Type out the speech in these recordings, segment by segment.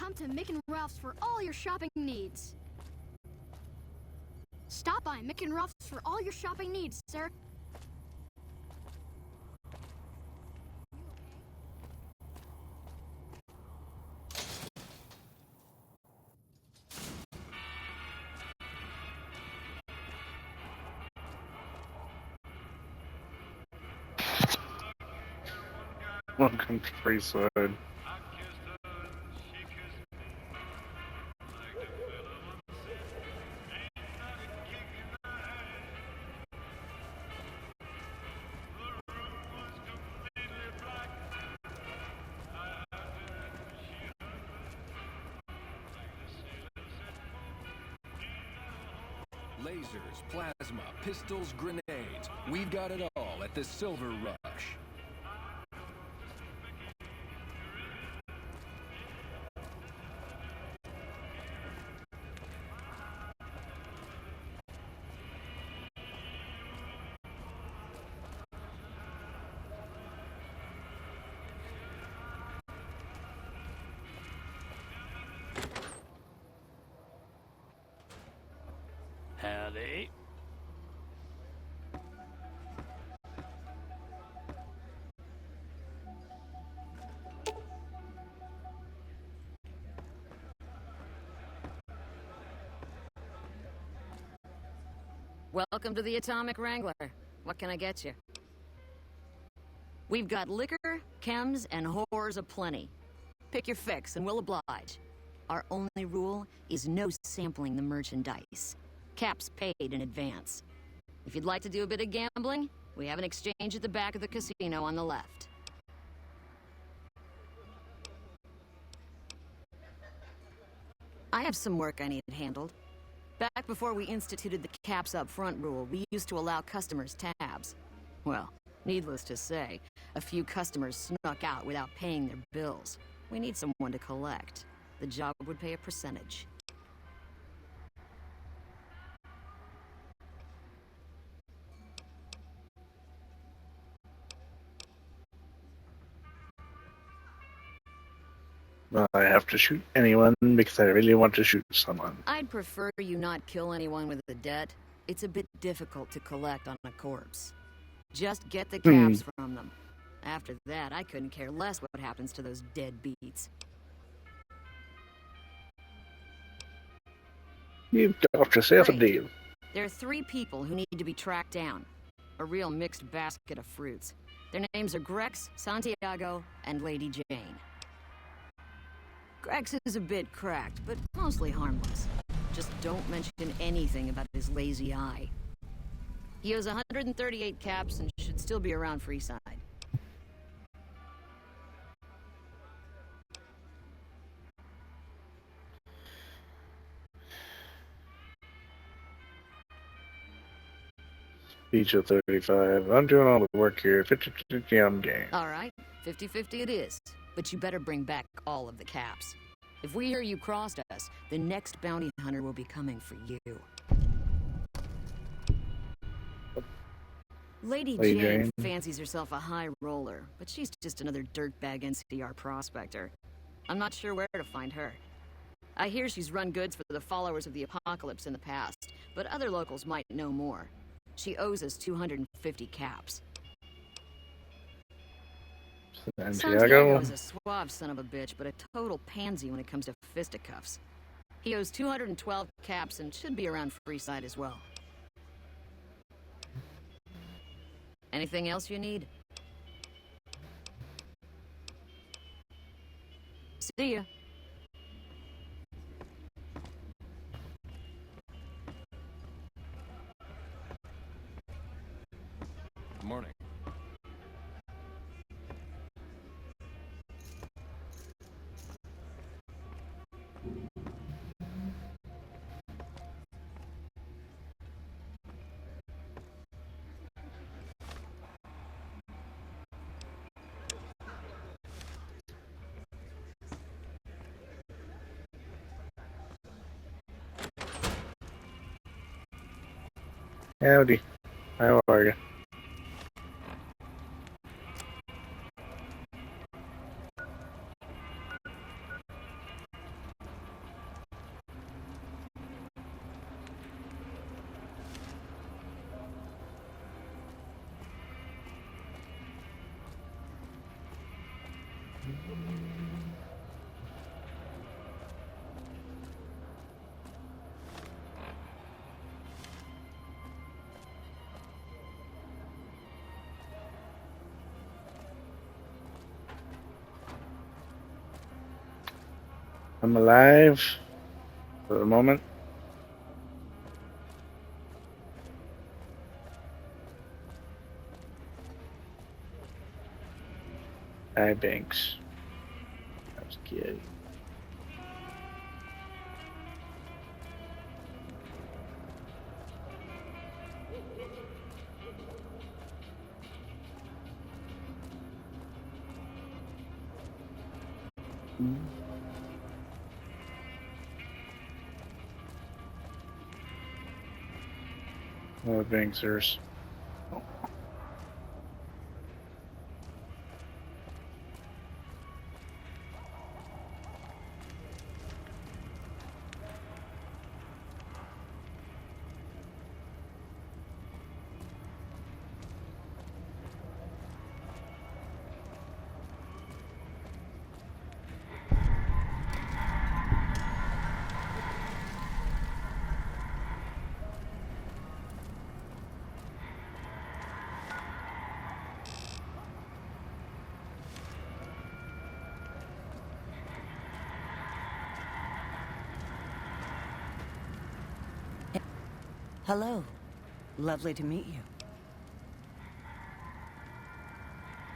Come to Mick and Ralph's for all your shopping needs. Stop by Mick and Ralph's for all your shopping needs, sir. Welcome to Freeside. Lasers, plasma, pistols, grenades. We've got it all at the Silver Rush. Howdy. Welcome to the Atomic Wrangler. What can I get you? We've got liquor, chems, and whores aplenty. Pick your fix and we'll oblige. Our only rule is no sampling the merchandise. Caps paid in advance. If you'd like to do a bit of gambling, we have an exchange at the back of the casino on the left. I have some work I need handled. Back before we instituted the caps up front rule, we used to allow customers tabs. Well, needless to say, a few customers snuck out without paying their bills. We need someone to collect. The job would pay a percentage. I have to shoot anyone because I really want to shoot someone. I'd prefer you not kill anyone with a debt. It's a bit difficult to collect on a corpse. Just get the caps from them. After that, I couldn't care less what happens to those deadbeats. You've got yourself a deal. There are 3 people who need to be tracked down. A real mixed basket of fruits. Their names are Grex, Santiago, and Lady Jane. Grex is a bit cracked, but mostly harmless. Just don't mention anything about his lazy eye. He owes 138 caps and should still be around Freeside. Each of 35. I'm doing all the work here. 50-50 on game. Alright, 50-50 it is. But you better bring back all of the caps. If we hear you crossed us, the next bounty hunter will be coming for you. Lady Jane fancies herself a high roller, but she's just another dirtbag NCR prospector. I'm not sure where to find her. I hear she's run goods for the followers of the apocalypse in the past, but other locals might know more. She owes us 250 caps. Santiago is a suave son of a bitch, but a total pansy when it comes to fisticuffs. He owes 212 caps and should be around Freeside as well. Anything else you need? See ya. Good morning. Howdy. How are you? I'm alive for the moment. Hi, Banks. That was good. Oh, Banksers. Hello. Lovely to meet you.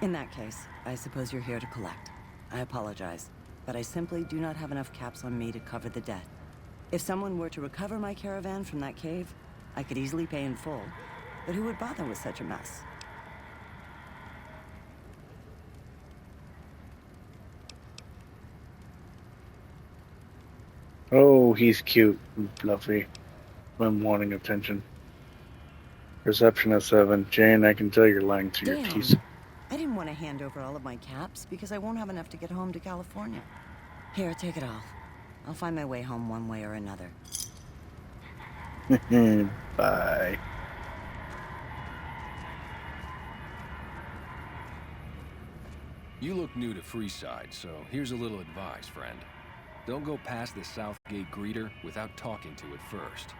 In that case, I suppose you're here to collect. I apologize, but I simply do not have enough caps on me to cover the debt. If someone were to recover my caravan from that cave, I could easily pay in full, but who would bother with such a mess? Oh, he's cute and fluffy. I'm wanting attention. Perception of 7. Jane, I can tell you're lying through your Damn. teeth. I didn't want to hand over all of my caps because I won't have enough to get home to California. Here, take it all. I'll find my way home one way or another. Bye. You look new to Freeside, so here's a little advice, friend. Don't go past the Southgate greeter without talking to it first.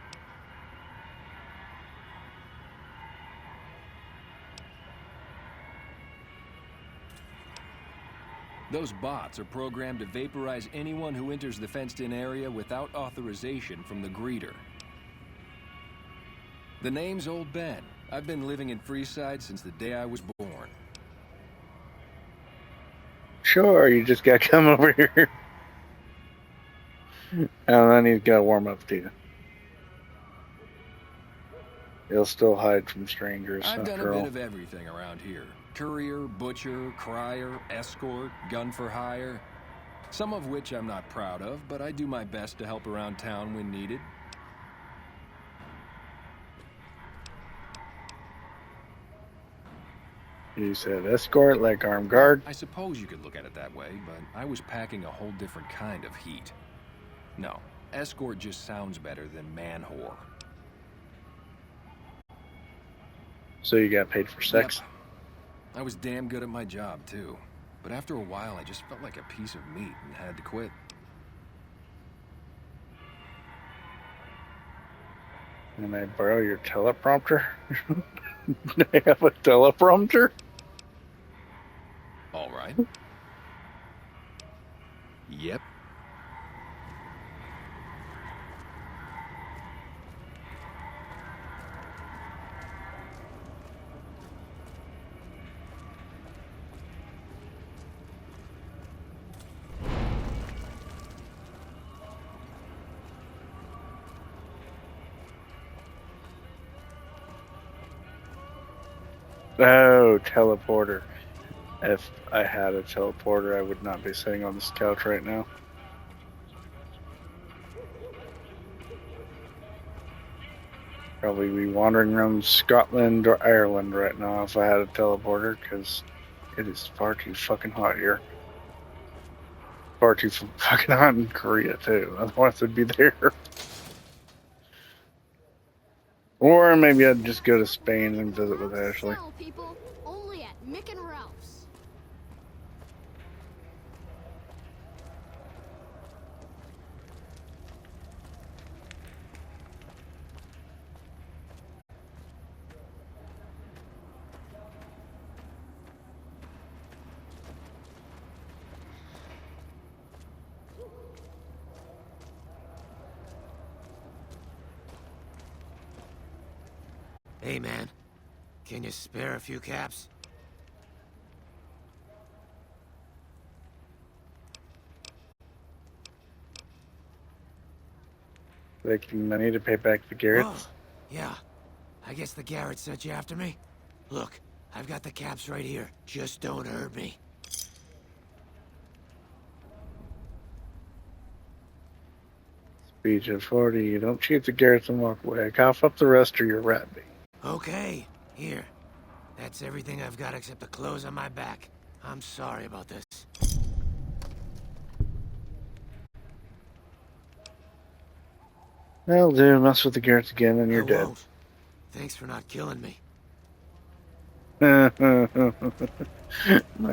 Those bots are programmed to vaporize anyone who enters the fenced-in area without authorization from the greeter. The name's Old Ben. I've been living in Freeside since the day I was born. Sure, you just gotta come over here. And then he's gotta warm up to you. He'll still hide from strangers. I've done a after all. bit of everything around here. Courier, butcher, crier, escort, gun for hire. Some of which I'm not proud of, but I do my best to help around town when needed. You said escort, like armed guard. I suppose you could look at it that way, but I was packing a whole different kind of heat. No, escort just sounds better than man-whore. So you got paid for sex? Yep. I was damn good at my job, too. But after a while, I just felt like a piece of meat and had to quit. Can I borrow your teleprompter? Do I have a teleprompter? All right. Yep. Oh, teleporter. If I had a teleporter, I would not be sitting on this couch right now. Probably be wandering around Scotland or Ireland right now if I had a teleporter, because it is far too fucking hot here. Far too fucking hot in Korea, too. Otherwise, I'd be there. Or maybe I'd just go to Spain and visit with Ashley. Sell, people. Only at Mick and Ralph's. Hey, man. Can you spare a few caps? Making money to pay back the Garretts. Oh, yeah. I guess the Garrett sent you after me? Look, I've got the caps right here. Just don't hurt me. Speech of 40. You don't shoot the Garretts and walk away. Cough up the rest or you're rat bait. Okay, here. That's everything I've got except the clothes on my back. I'm sorry about this. That'll do. Mess with the Garretts again and you're I dead. won't. Thanks for not killing me. Might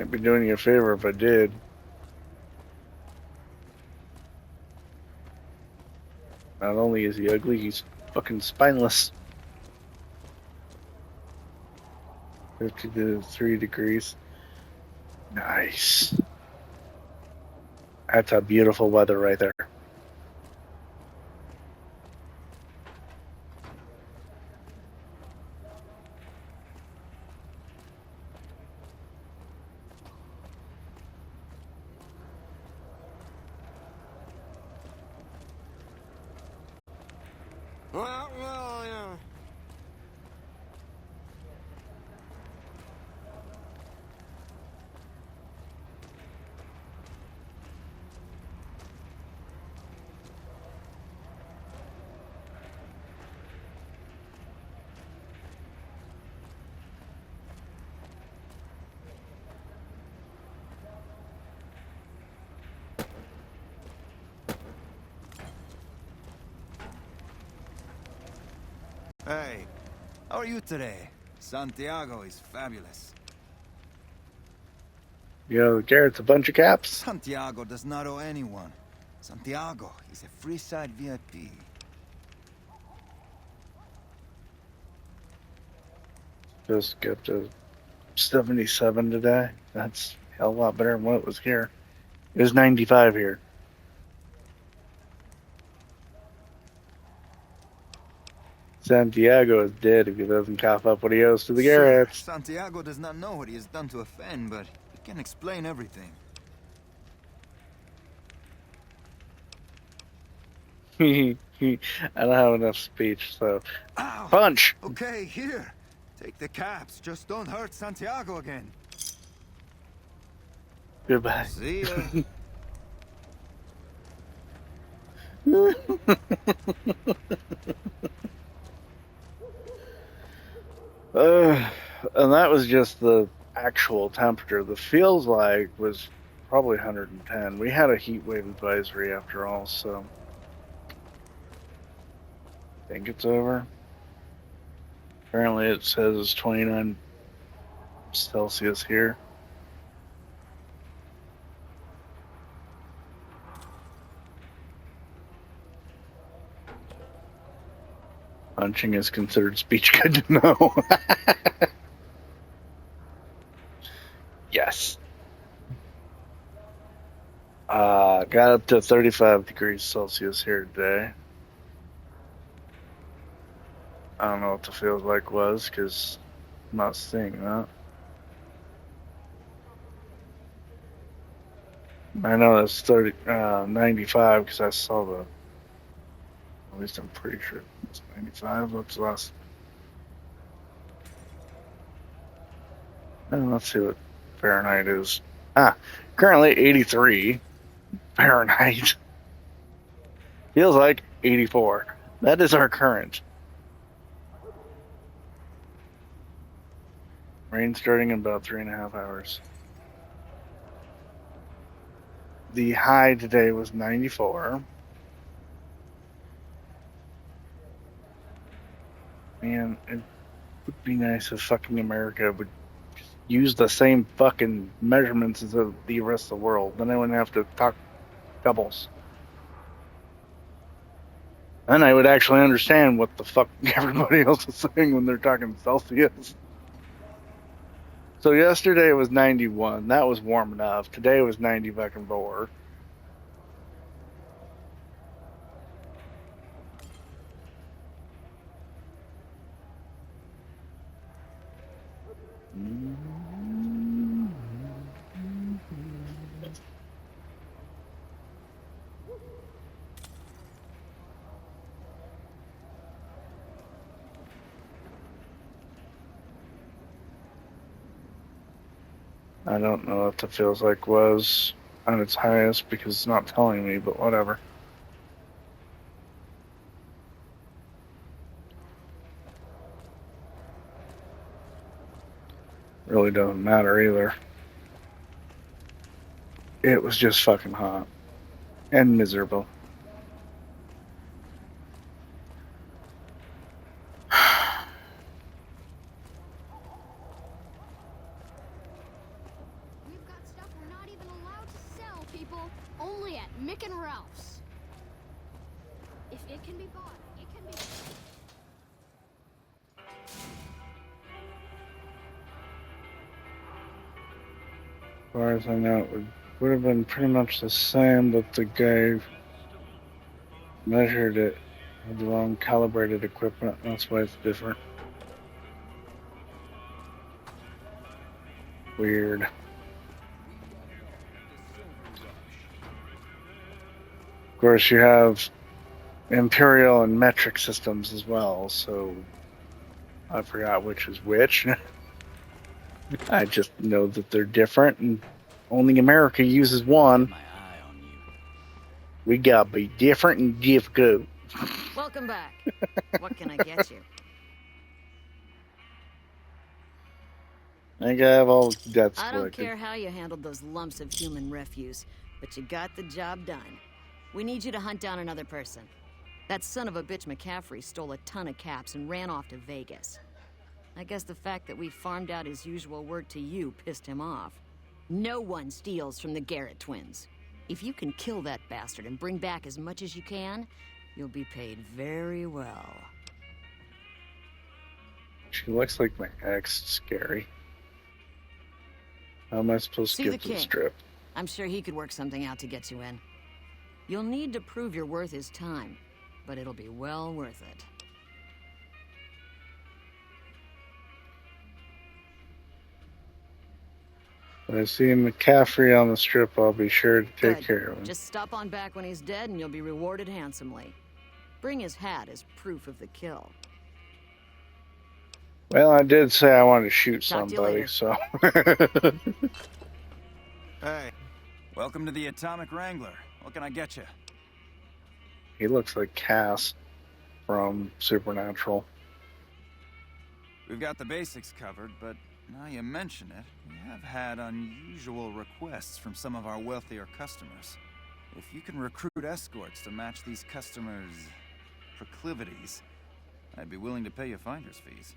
be doing you a favor if I did. Not only is he ugly, he's fucking spineless. 53 degrees. Nice. That's a beautiful weather right there. Well, yeah. Hey, how are you today? Santiago is fabulous. Yo, Garrett's a bunch of caps. Santiago does not owe anyone. Santiago is a free side VIP. Just got to 77 today. That's a hell of a lot better than what it was here. It was 95 here. Santiago is dead if he doesn't cough up what he owes to the Sure, Garretts. Santiago does not know what he has done to offend, but he can explain everything. I don't have enough speech, so Ow! punch. Okay, here. Take the caps. Just don't hurt Santiago again. Goodbye. See ya. And that was just the actual temperature. The feels like was probably 110. We had a heat wave advisory after all, so I think it's over. Apparently it says it's 29 Celsius here. Punching is considered speech. Good to know. Yes. Got up to 35 degrees Celsius here today. I don't know what the feels like was because I'm not seeing that. I know that's 95 because I saw the. At least I'm pretty sure it's 95. What's the last? Let's see what Fahrenheit is. Currently 83 Fahrenheit. Feels like 84. That is our current. Rain starting in about 3.5 hours. The high today was 94. Man, it would be nice if fucking America would use the same fucking measurements as the rest of the world. Then I wouldn't have to talk doubles. Then I would actually understand what the fuck everybody else is saying when they're talking Celsius. So yesterday it was 91. That was warm enough. Today it was 90 fucking 4. I don't know what the feels like was on its highest because it's not telling me, but whatever. Really doesn't matter either. It was just fucking hot and miserable. We've got stuff we're not even allowed to sell, people. Only at Mick and Ralph's. If it can be bought, it can be... As far as I know, it would have been pretty much the same, but the guy measured it with the wrong calibrated equipment. That's why it's different. Weird. Of course, you have imperial and metric systems as well, so I forgot which is which. I just know that they're different, and only America uses one. My eye on you. We gotta be different and give go. Welcome back. What can I get you? I think I have all debts I don't collected. care how you handled those lumps of human refuse, but you got the job done. We need you to hunt down another person. That son of a bitch McCaffrey stole a ton of caps and ran off to Vegas. I guess the fact that we farmed out his usual work to you pissed him off. No one steals from the Garrett twins. If you can kill that bastard and bring back as much as you can, you'll be paid very well. She looks like my ex. Scary. How am I supposed See to the get to the king. strip? I'm sure he could work something out to get you in. You'll need to prove you're worth his time, but it'll be well worth it. When I see McCaffrey on the strip, I'll be sure to take Good. care of him. Just stop on back when he's dead and you'll be rewarded handsomely. Bring his hat as proof of the kill. Well, I did say I wanted to shoot Talk to you somebody, later. so. Hey, welcome to the Atomic Wrangler. What can I get you? He looks like Cass from Supernatural. We've got the basics covered, but now you mention it, we have had unusual requests from some of our wealthier customers. If you can recruit escorts to match these customers' proclivities, I'd be willing to pay you finder's fees.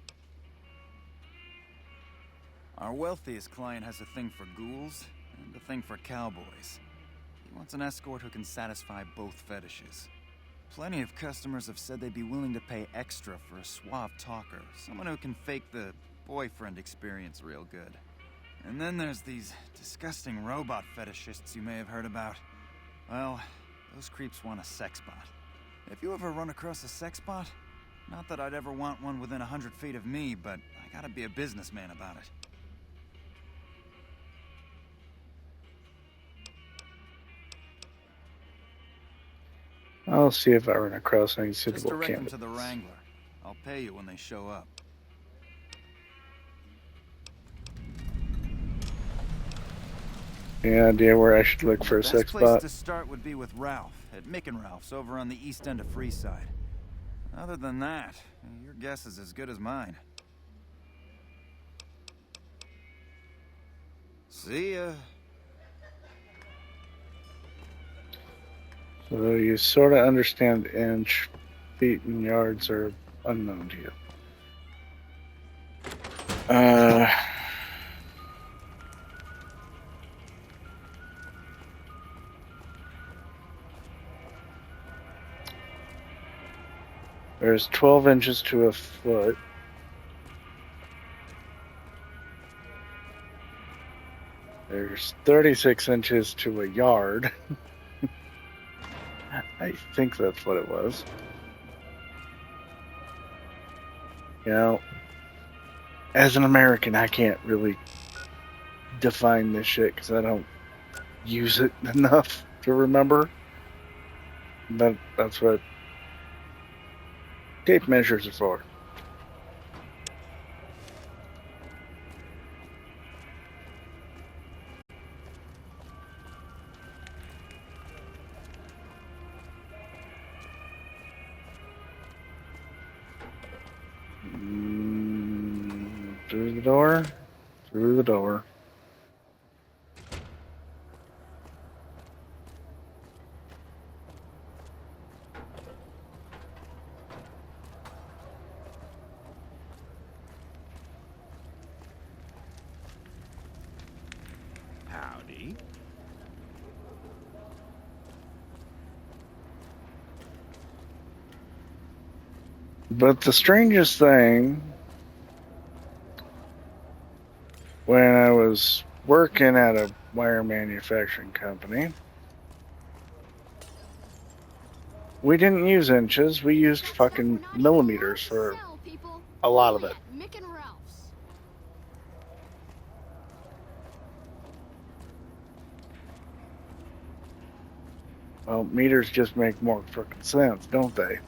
Our wealthiest client has a thing for ghouls and a thing for cowboys. He wants an escort who can satisfy both fetishes. Plenty of customers have said they'd be willing to pay extra for a suave talker, someone who can fake the boyfriend experience real good. And then there's these disgusting robot fetishists you may have heard about. Well, those creeps want a sex bot. If you ever run across a sex bot, not that I'd ever want one within 100 feet of me, but I gotta be a businessman about it. I'll see if I run across any Just suitable direct them candidates. to the Wrangler. I'll pay you when they show up. Any idea where I should look for a Best sex place bot? to start would be with Ralph, at Mick and Ralph's over on the east end of Freeside. Other than that, your guess is as good as mine. See ya. So you sort of understand inch, feet, and yards are unknown to you. There's 12 inches to a foot. There's 36 inches to a yard. I think that's what it was. You know, as an American, I can't really define this shit because I don't use it enough to remember. But that's what tape measures are for. Through the door. Through the door. Howdy. But the strangest thing, when I was working at a wire manufacturing company, we didn't use inches, we used That stuff fucking we're not even millimeters allowed for to sell, people. a lot of Only it. at Mick and Ralph's. Well, meters just make more fucking sense, don't they?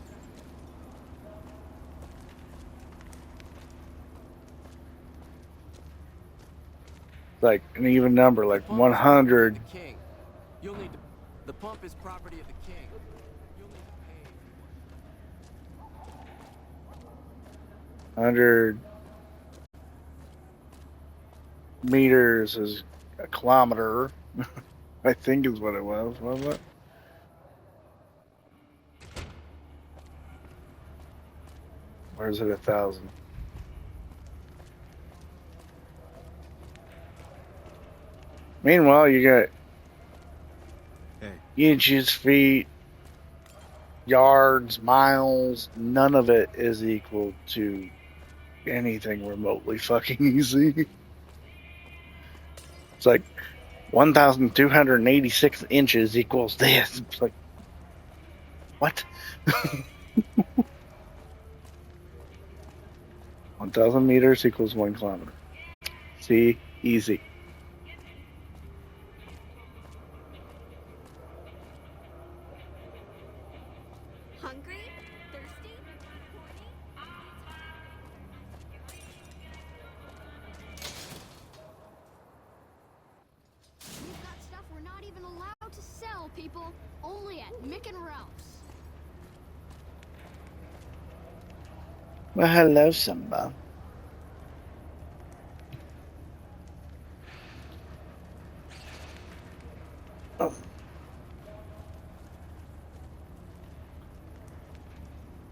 Like an even number, like 100. King. You'll need to... The pump is property of the king. You'll need to pay. 100 meters is a kilometer. I think is what it was, wasn't it? Or is it 1,000? Meanwhile, you got inches, feet, yards, miles. None of it is equal to anything remotely fucking easy. It's like 1,286 inches equals this. It's like, what? 1,000 meters equals 1 kilometer. See? Easy. Hungry? Thirsty? Horny? We've got stuff we're not even allowed to sell, people. Only at Mick and Ralph's. Well, hello, Simba. Oh.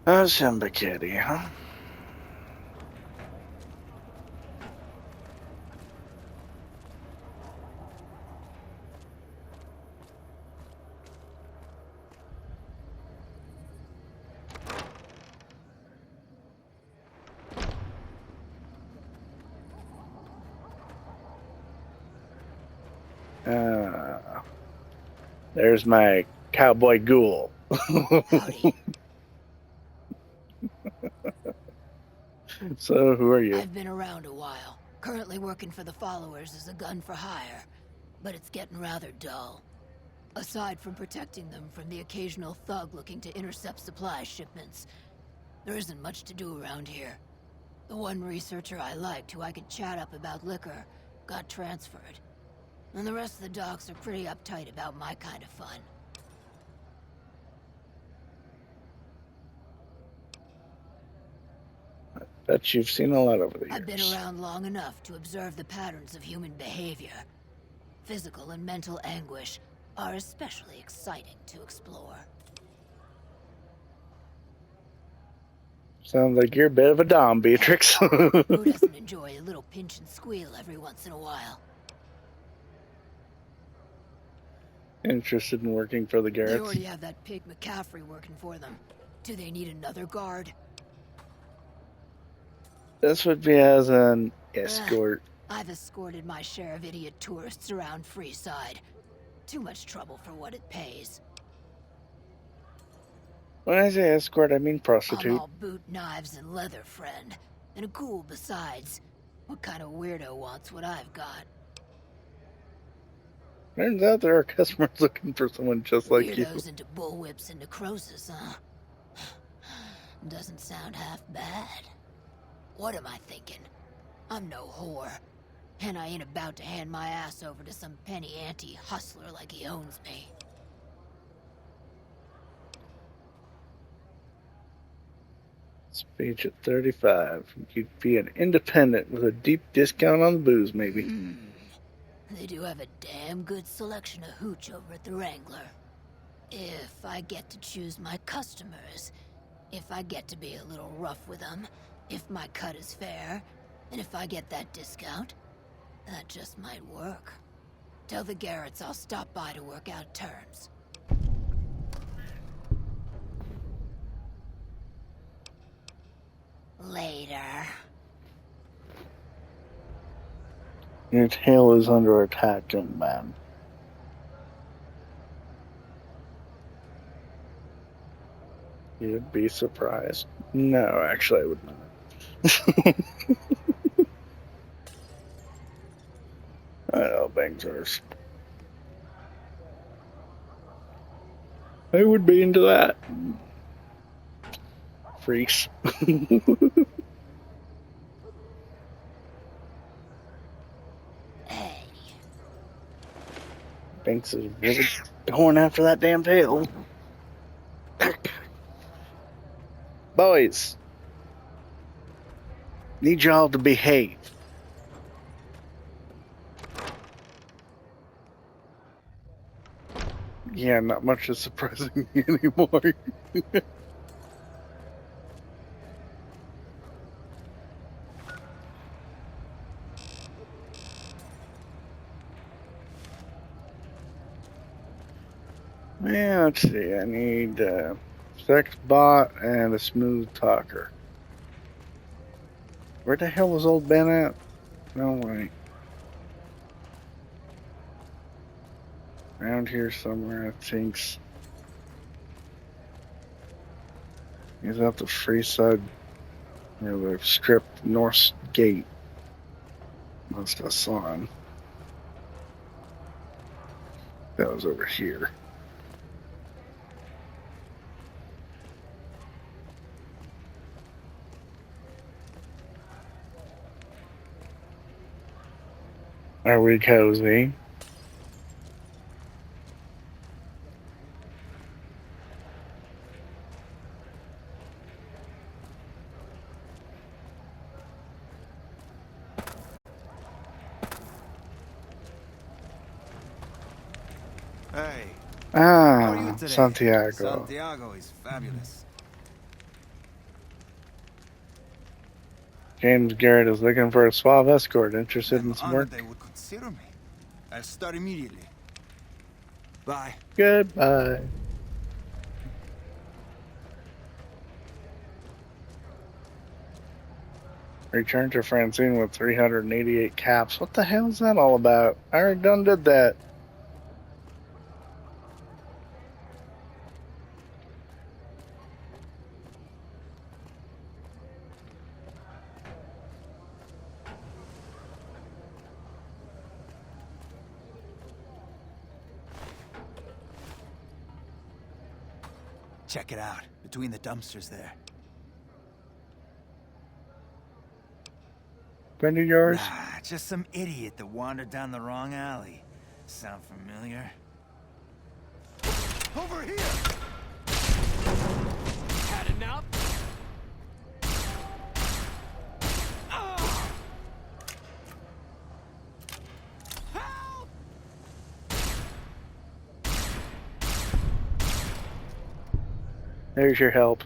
Oh, Simba Kitty, huh? There's my cowboy ghoul. Howdy. So, who are you? I've been around a while. Currently working for the followers as a gun for hire. But it's getting rather dull. Aside from protecting them from the occasional thug looking to intercept supply shipments, there isn't much to do around here. The one researcher I liked who I could chat up about liquor got transferred. And the rest of the docs are pretty uptight about my kind of fun. Bet you've seen a lot over the years. I've been around long enough to observe the patterns of human behavior. Physical and mental anguish are especially exciting to explore. Sounds like you're a bit of a dom, Beatrix. Who doesn't enjoy a little pinch and squeal every once in a while? Interested in working for the They Garretts? already have that pig McCaffrey working for them. Do they need another guard? This would be as an escort. I've escorted my share of idiot tourists around Freeside. Too much trouble for what it pays. When I say escort, I mean I'm prostitute. all boot, knives, and leather, friend. And a ghoul besides. What kind of weirdo wants what I've got? Turns out there are customers looking for someone just like you. Weirdos into bullwhips and necrosis, huh? Doesn't sound half bad. What am I thinking? I'm no whore. And I ain't about to hand my ass over to some penny ante hustler like he owns me. Speech at 35. You'd be an independent with a deep discount on the booze, maybe. They do have a damn good selection of hooch over at the Wrangler. If I get to choose my customers, if I get to be a little rough with them, if my cut is fair, and if I get that discount, that just might work. Tell the Garretts I'll stop by to work out terms. Later. Your tail is under attack, young man. You'd be surprised. No, actually, I would not. I know, Bangers. I would be into that. Freaks. Hey. Banks is really going after that damn tail. Boys, need y'all to behave. Yeah, not much is surprising me anymore. Yeah, let's see. I need a sex bot and a smooth talker. Where the hell was old Ben at? No way. Around here somewhere, I think. He's at the Freeside, near the Strip North Gate. Must have saw him. That was over here. Are we cozy? Hey. How are you Ah, today? Santiago. Santiago is fabulous. James Garrett is looking for a suave escort. Interested I'm in some honored work? they would consider me. I'll start immediately. Bye. Goodbye. Return to Francine with 388 caps. What the hell is that all about? I already done did that. Check it out. Between the dumpsters there. Friend of yours? Ah, just some idiot that wandered down the wrong alley. Sound familiar? Over here! Had enough? Help! There's your help.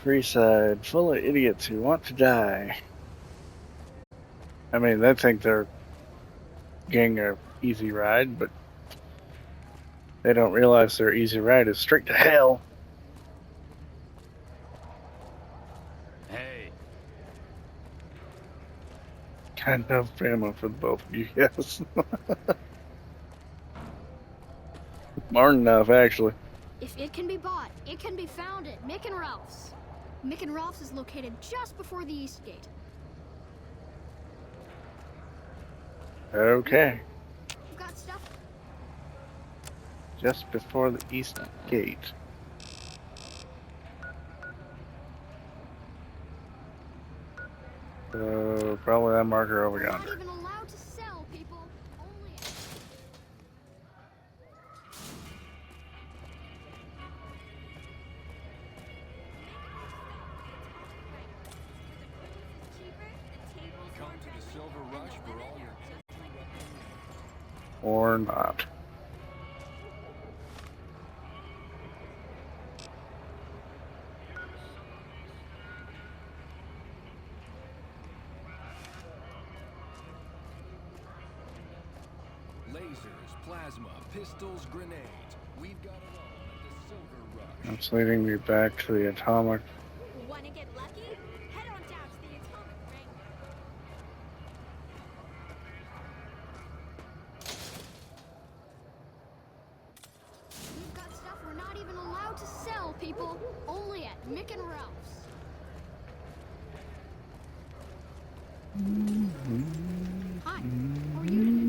Freeside, full of idiots who want to die. I mean, they think they're getting an easy ride, but they don't realize their easy ride is straight to hell. Hey. Got enough ammo for the both of you, yes. More than enough, actually. If it can be bought, it can be found at Mick and Ralph's. Mick and Ralph's is located just before the East Gate. Okay. You've got stuff? Just before the East Gate. So, probably that marker over We're not yonder. even allowed to sell, people. Only at... Come to the Silver Rush for all your... Or not. Lasers, plasma, pistols, grenades. We've got it all at the Silver Rush. That's leading me back to the atomic. Wanna get lucky? Head on down to the Atomic Wrangler. We've got stuff we're not even allowed to sell, people. Only at Mick and Ralph's. Hi, how are you today?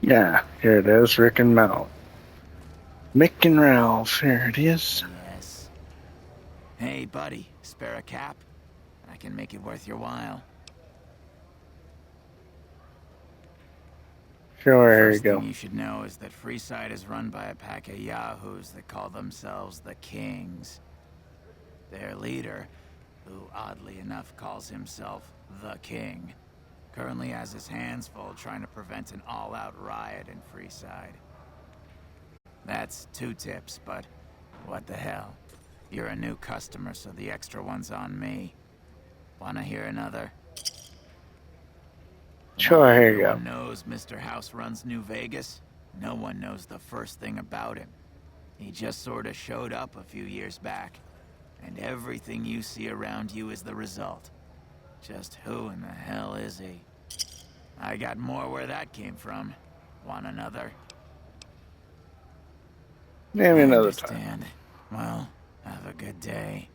Yeah, here it is, Rick and Mel. Mick and Ralph, here it is. Yes. Hey, buddy, spare a cap? I can make it worth your while. Sure, here you First go. thing you should know is that Freeside is run by a pack of yahoos that call themselves the Kings. Their leader, who oddly enough calls himself the King, currently has his hands full trying to prevent an all-out riot in Freeside. That's 2 tips, but what the hell? You're a new customer, so the extra one's on me. Wanna hear another? Sure, here you go. Everyone knows Mr. House runs New Vegas. No one knows the first thing about him. He just sorta showed up a few years back. And everything you see around you is the result. Just who in the hell is he? I got more where that came from. Want another? Maybe I another time. understand. Well, have a good day.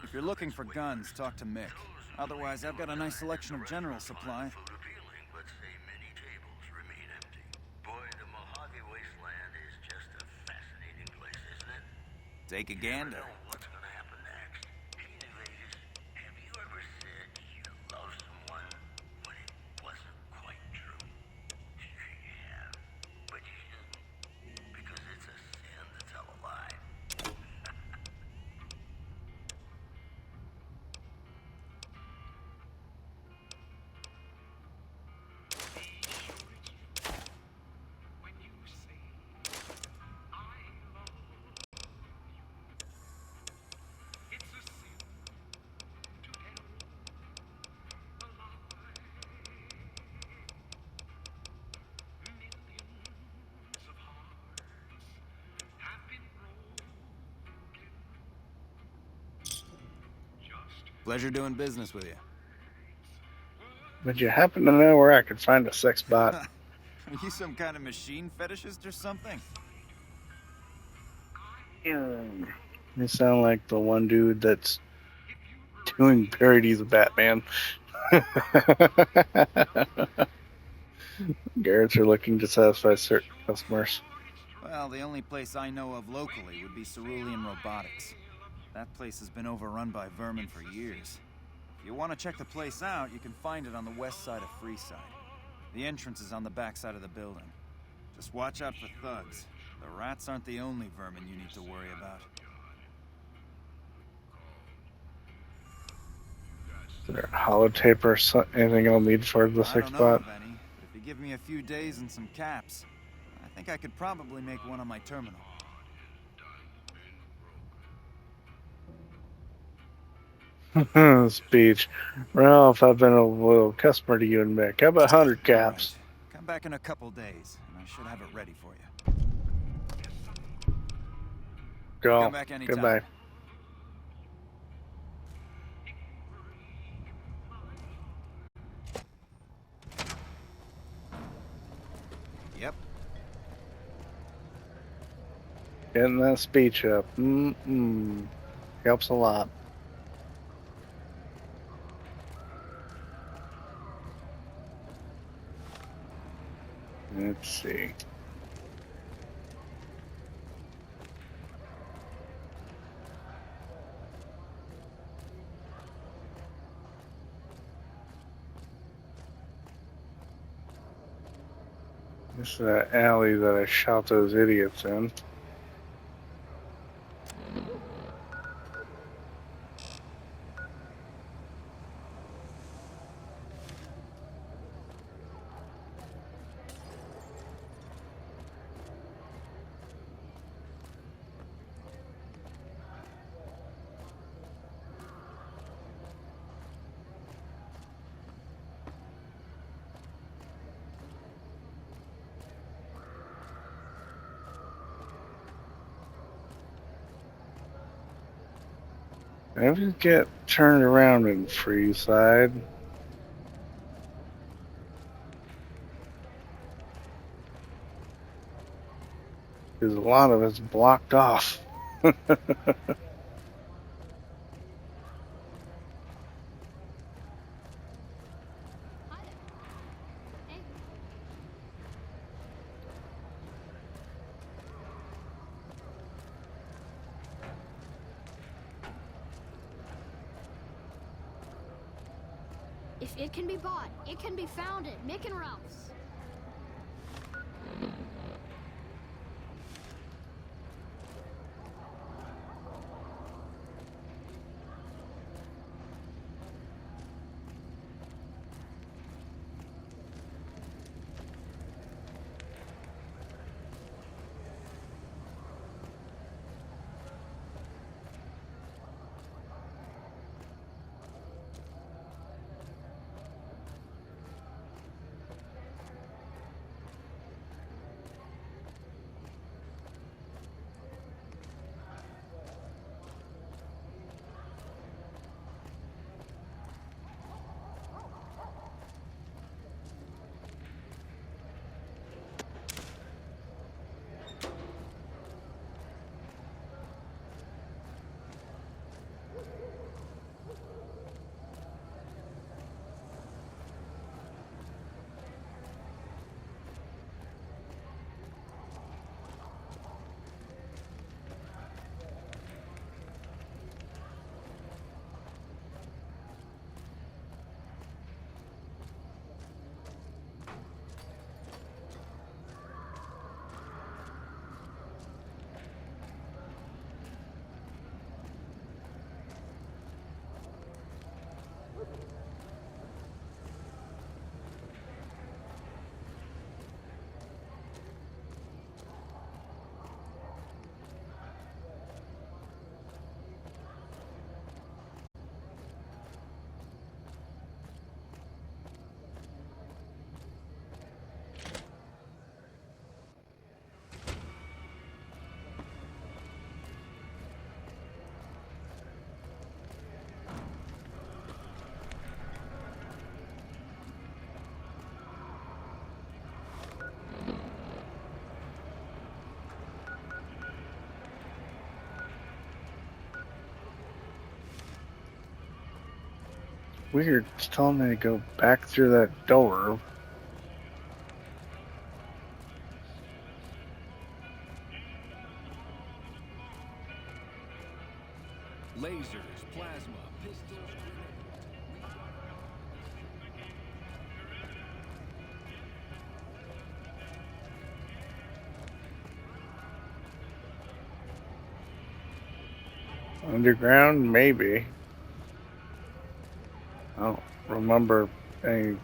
If you're looking for guns, talk to Mick. Otherwise, I've got a nice selection of general supply. Take a gander. What's gonna happen next? King of Vegas, have you ever said you love someone when it wasn't quite true? Sure you have, but you shouldn't, because it's a sin to tell a lie. Pleasure doing business with you. Would you happen to know where I could find a sex bot? Are you some kind of machine fetishist or something? You sound like the one dude that's doing parodies of Batman. Garrett's are looking to satisfy certain customers. Well, the only place I know of locally would be Cerulean Robotics. That place has been overrun by vermin for years. If you want to check the place out, you can find it on the west side of Freeside. The entrance is on the back side of the building. Just watch out for thugs. The rats aren't the only vermin you need to worry about. Is there a holotape or anything I'll need for the I 6 don't know spot? of any, but if you give me a few days and some caps, I think I could probably make one on my terminal. Speech. Ralph, I've been a loyal customer to you and Mick. How about 100 caps? Right. Come back in a couple days, and I should have it ready for you. Go. Come back anytime. Goodbye. Yep. Getting that speech up. Helps a lot. Let's see. This is that alley that I shot those idiots in. If you get turned around in Freeside, because a lot of it's blocked off. If it can be bought, it can be found at Mick and Ralph's. Weird, it's telling me to go back through that door. Lasers, plasma, pistols, Underground, maybe. I don't remember any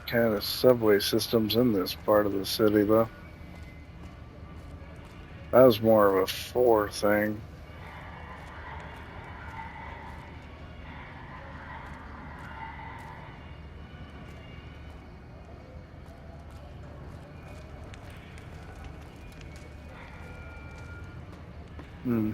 kind of subway systems in this part of the city, though. That was more of a 4 thing. Hmm.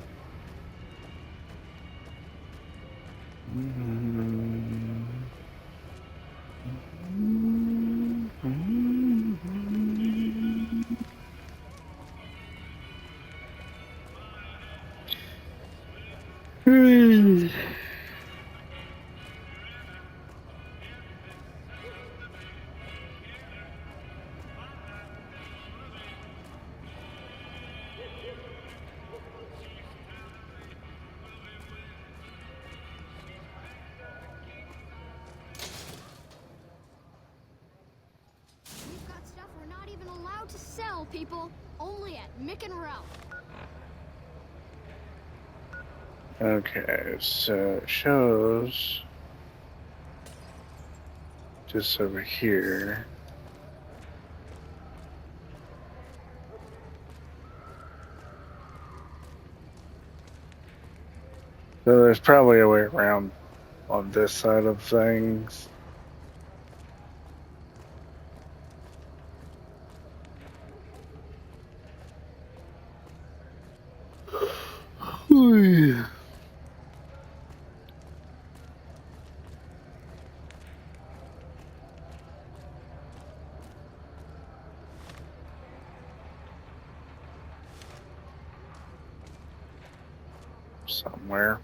We've got stuff we're not even allowed to sell, people. Only at Mick and Ralph. Okay, so it shows just over here. So there's probably a way around on this side of things. Somewhere.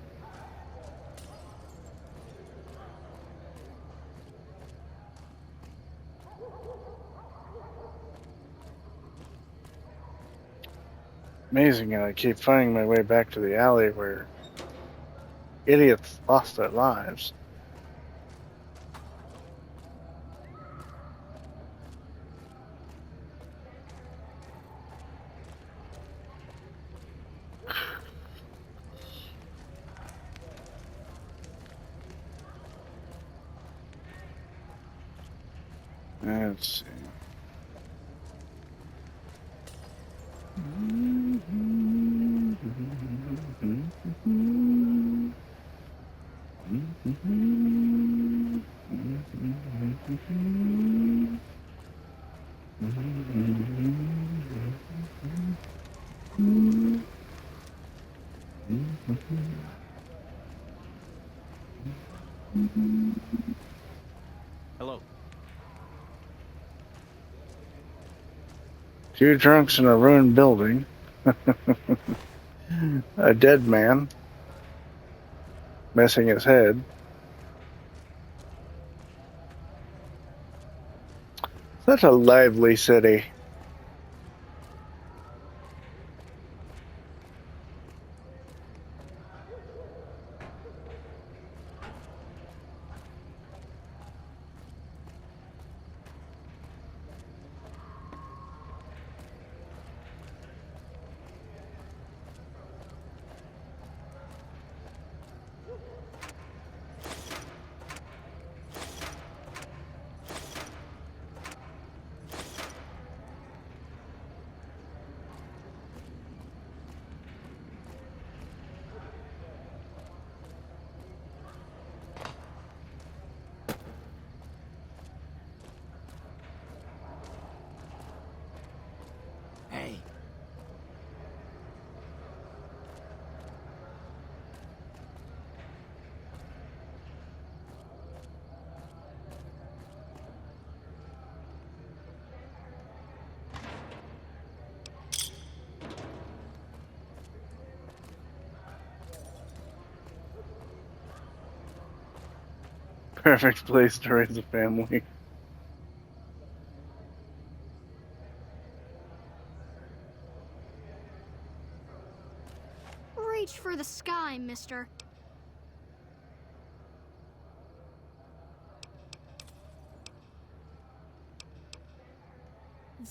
Amazing how I keep finding my way back to the alley where idiots lost their lives. Let's see. Hello. Two drunks in a ruined building. A dead man missing his head. Such a lively city. Hey, Perfect place to raise a family. Reach for the sky, mister.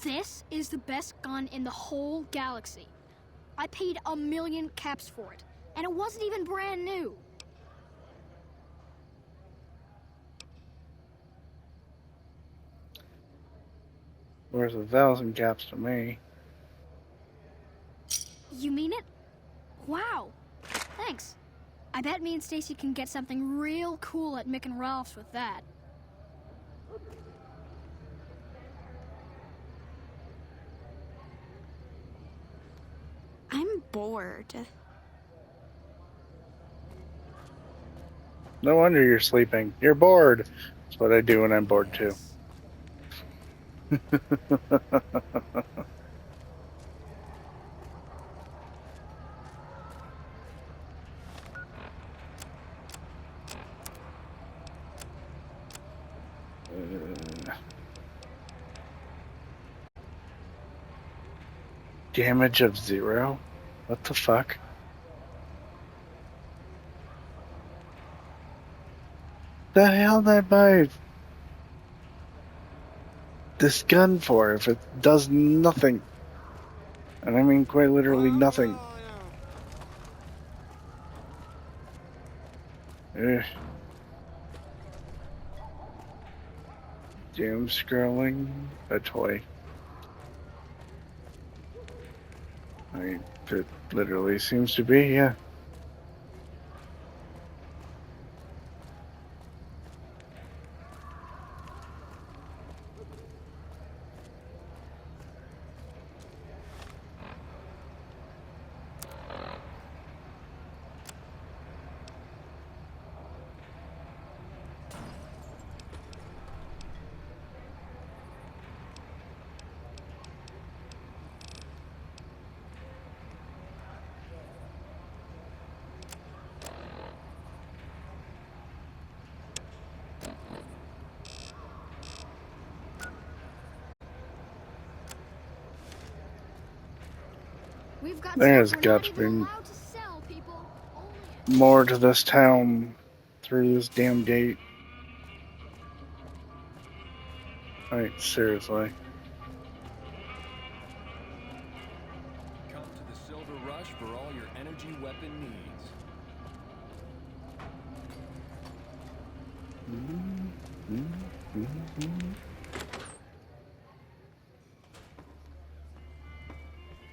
This is the best gun in the whole galaxy. I paid 1,000,000 caps for it. and it wasn't even brand new. Worth 1,000 caps to me. You mean it? Wow. Thanks. I bet me and Stacy can get something real cool at Mick and Ralph's with that. I'm bored. No wonder you're sleeping. You're bored. That's what I do when I'm bored too. Damage of 0? What the fuck? The hell did I buy this gun for if it does nothing? And I mean quite literally nothing. Ugh. Doom scrolling, a toy. I mean, it literally seems to be, yeah. We've got There's stuff we're got not to even be allowed to sell, people. Only at more to this town through this damn gate. Like, seriously. Come to the Silver Rush for all your energy weapon needs.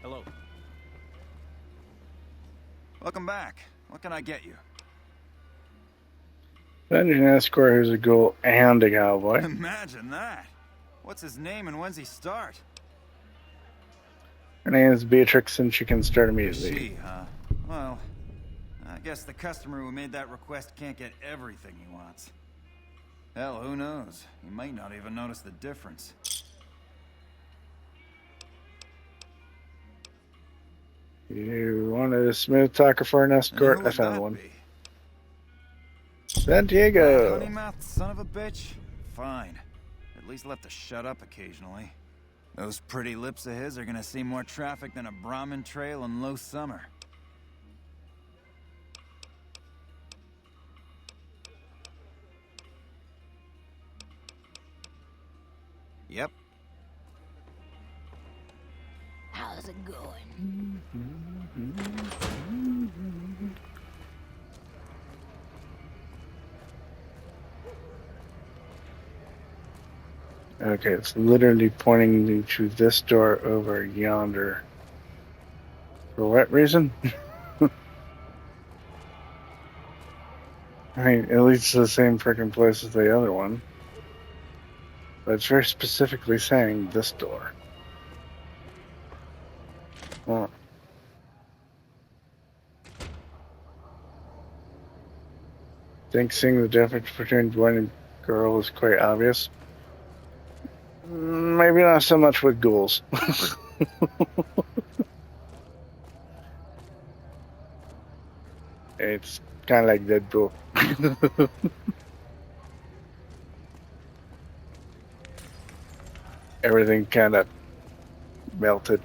Hello. Welcome back. What can I get you? Imagine an escort who's a ghoul and a cowboy. Imagine that. What's his name and when's he start? Her name is Beatrix and she can start immediately. She, huh? Well, I guess the customer who made that request can't get everything he wants. Hell, who knows? He might not even notice the difference. You wanted a smooth talker for an escort? I found one. Be? San Diego. Honeymouth son of a bitch? Fine. At least left to shut up occasionally. Those pretty lips of his are gonna see more traffic than a Brahmin trail in low summer. Yep. How's it going? Okay, it's literally pointing me to this door over yonder. For what reason? I mean, at least it's the same freaking place as the other one. But it's very specifically saying this door. Well, I think seeing the difference between boy and girl is quite obvious. Maybe not so much with ghouls. It's kind of like Deadpool. Everything kind of melted.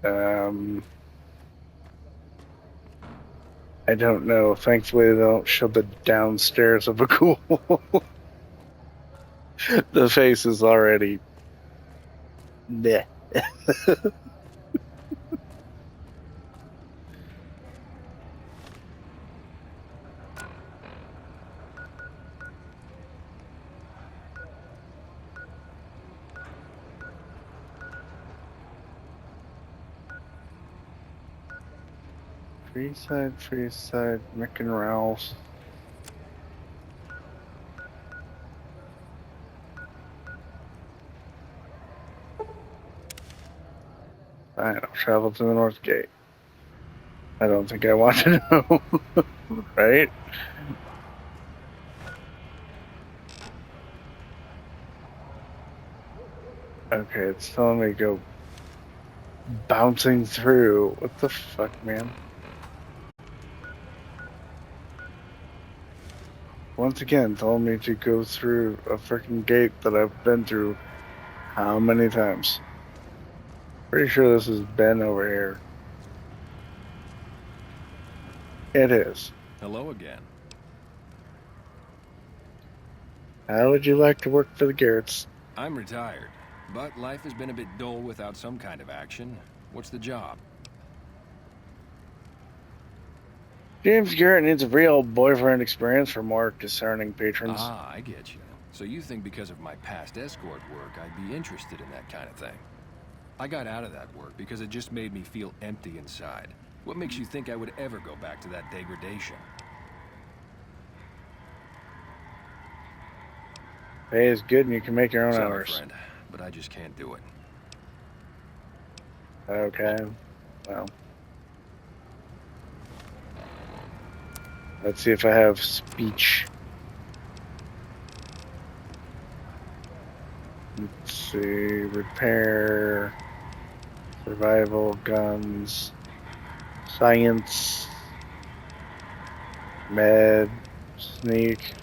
I don't know. Thankfully, they don't show the downstairs of a ghoul. The face is already. Bleh. Freeside, Mick and Ralph's. Fine, I'll travel to the North Gate. I don't think I want to know, right? Okay, it's telling me to go bouncing through. What the fuck, man? Once again, telling me to go through a freaking gate that I've been through how many times? Pretty sure this has been over here. It is. Hello again. How would you like to work for the Garretts? I'm retired, but life has been a bit dull without some kind of action. What's the job? James Garrett needs a real boyfriend experience for more discerning patrons. Ah, I get you. So you think because of my past escort work, I'd be interested in that kind of thing. I got out of that work because it just made me feel empty inside. What makes you think I would ever go back to that degradation? Pay is good and you can make your own Sorry, hours. friend, but I just can't do it. Okay, well. Let's see if I have speech. Let's see, repair, survival, guns, science, med, sneak,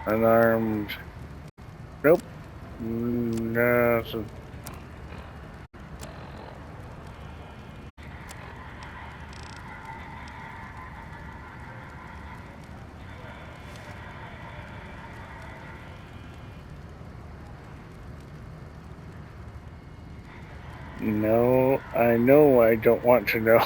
unarmed. Nope. No. No, I know I don't want to know.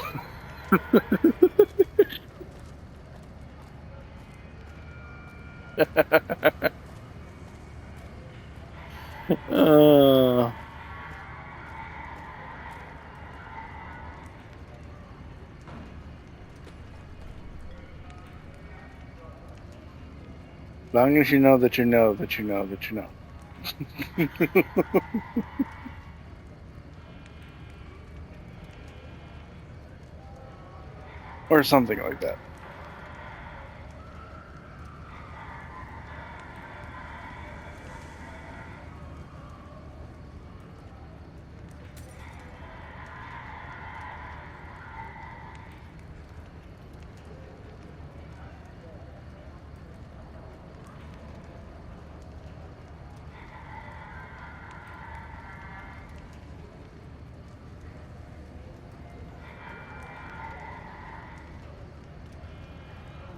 As long as you know that you know that you know that you know. Or something like that.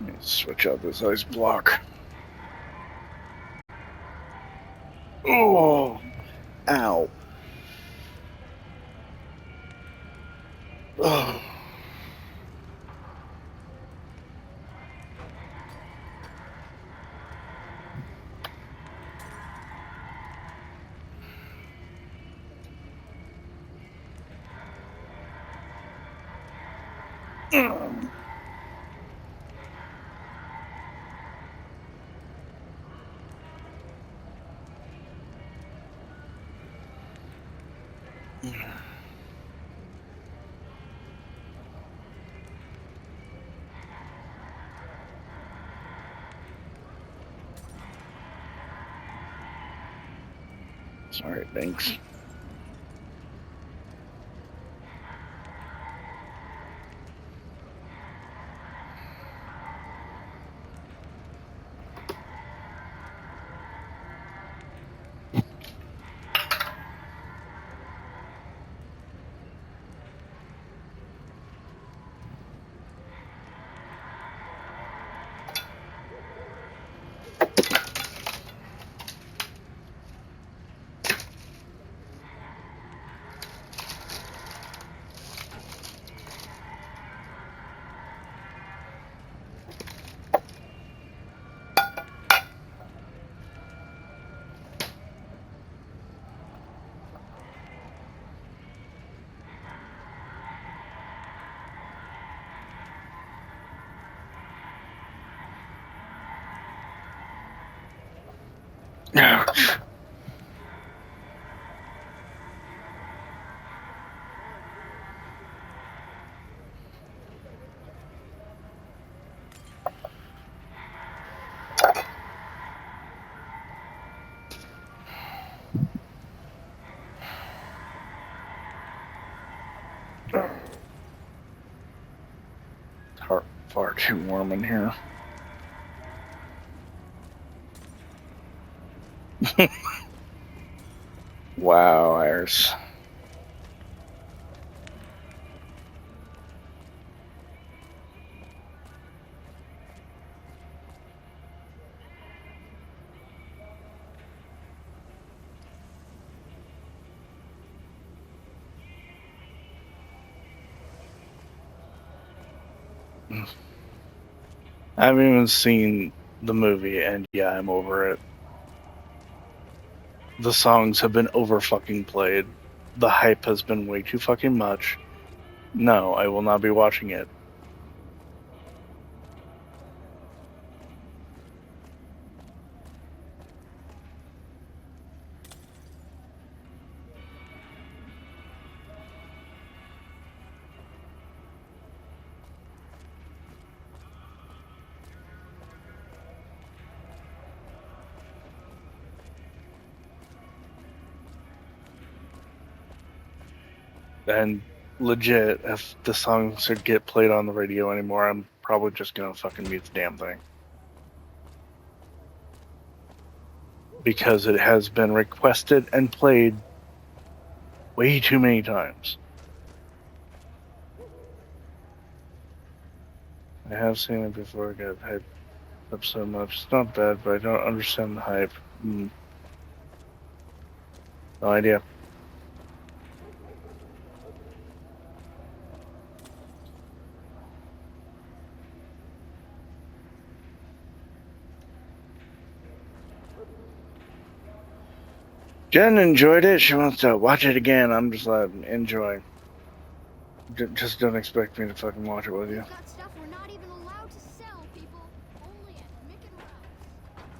Let me switch out this ice block. Oh, ow. Oh. Sorry, thanks. Ouch. It's far too warm in here. Wow, Iris. I haven't even seen the movie, and yeah, I'm over it. The songs have been over fucking played. The hype has been way too fucking much. No, I will not be watching it. And legit, if the songs get played on the radio anymore, I'm probably just gonna fucking mute the damn thing. Because it has been requested and played way too many times. I have seen it before, I got hyped up so much. It's not bad, but I don't understand the hype. No idea. Jen enjoyed it. She wants to watch it again. I'm just like, enjoy. Just don't expect me to fucking watch it with you. We've got stuff we're not even allowed to sell, people. Only at Mick and Ralph's.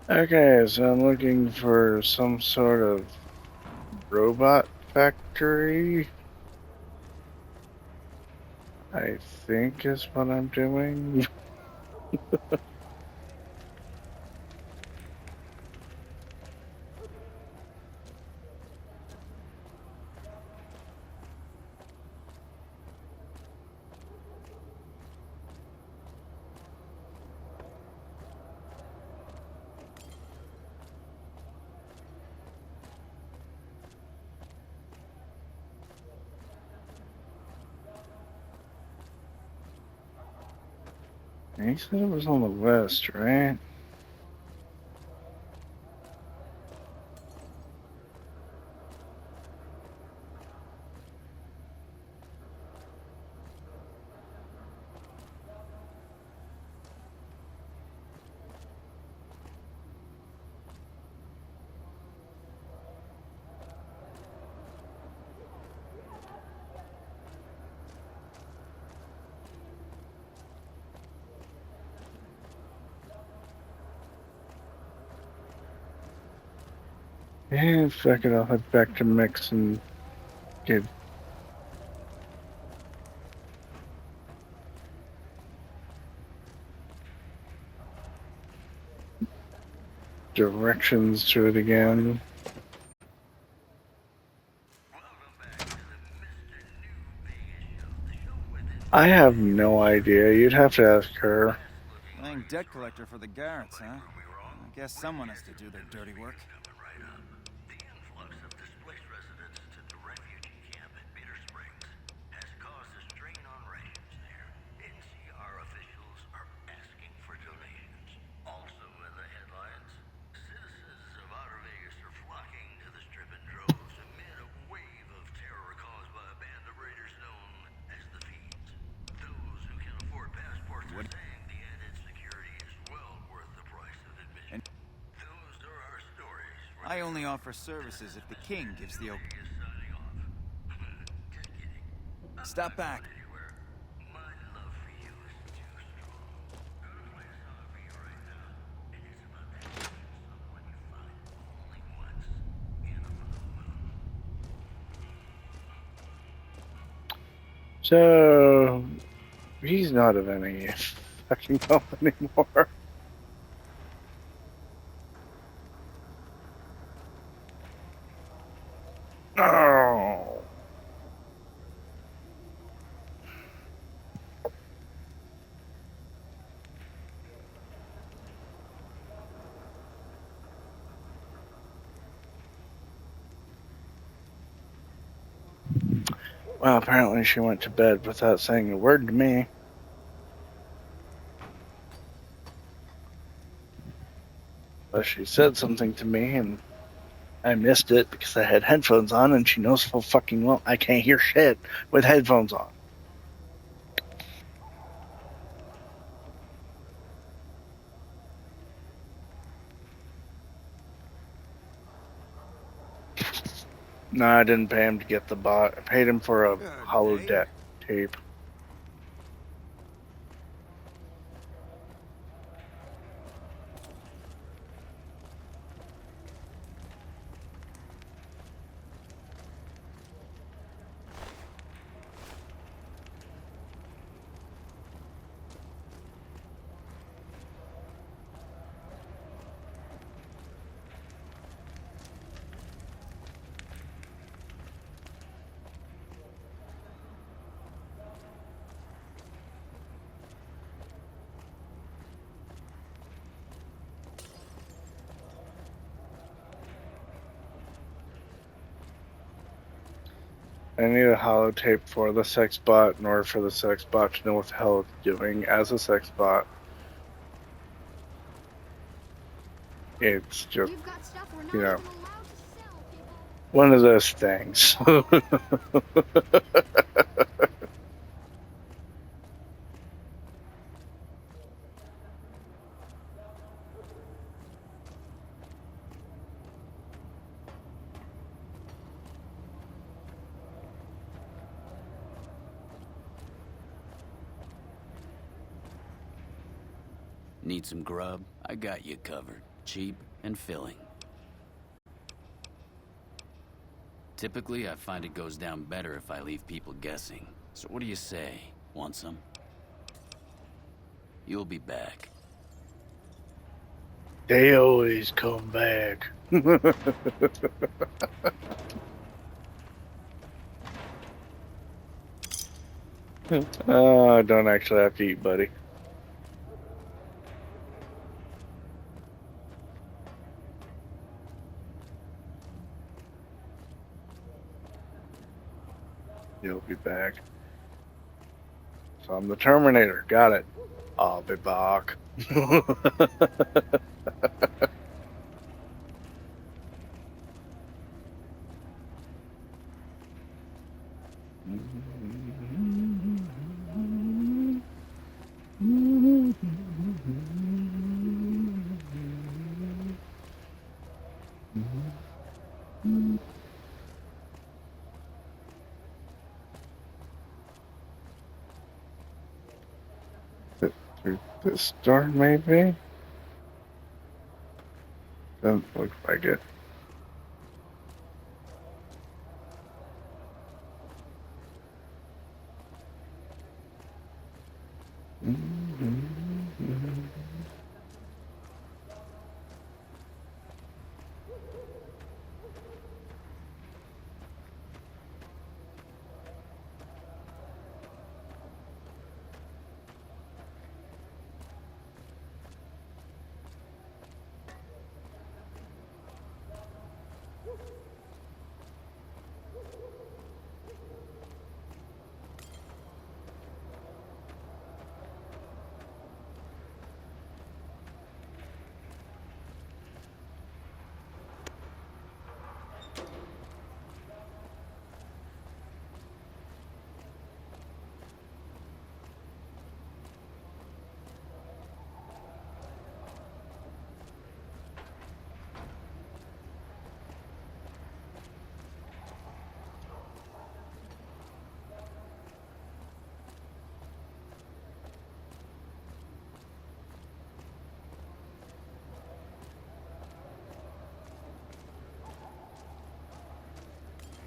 Okay, so I'm looking for some sort of robot factory. I think is what I'm doing. He said it was on the west, right? Yeah, fuck it, I'll head back to Mix and get directions to it again. I have no idea. You'd have to ask her. Playing debt collector for the Garretts, huh? I guess someone has to do their dirty work. The influx of displaced residents to the refugee camp at Bitter Springs has caused a strain on rations there. NCR officials are asking for donations. Also in the headlines, citizens of Outer Vegas are flocking to the strip in droves amid a wave of terror caused by a band of raiders known as the Fiends. Those who can afford passports are saying the added I only offer services if the king gives the okay. Stop back. My love for you is too strong. Gonna play a song for you right now. And it's about that someone you find only once in a blue moon. So he's not of any fucking help anymore. Oh. Well, apparently she went to bed without saying a word to me. But she said something to me and I missed it because I had headphones on and she knows full fucking well I can't hear shit with headphones on. No, I didn't pay him to get the bot. I paid him for a hollow deck tape. I need a holotape for the sex bot in order for the sex bot to know what the hell it's doing as a sex bot. It's just, We've got stuff we're not you know, even allowed to sell, people. one of those things. Need some grub? I got you covered. Cheap and filling. Typically, I find it goes down better if I leave people guessing. So what do you say? Want some? You'll be back. They always come back. I don't actually have to eat, buddy. You'll be back. So I'm the Terminator. Got it. I'll be back. Through this door, maybe? Doesn't look like it.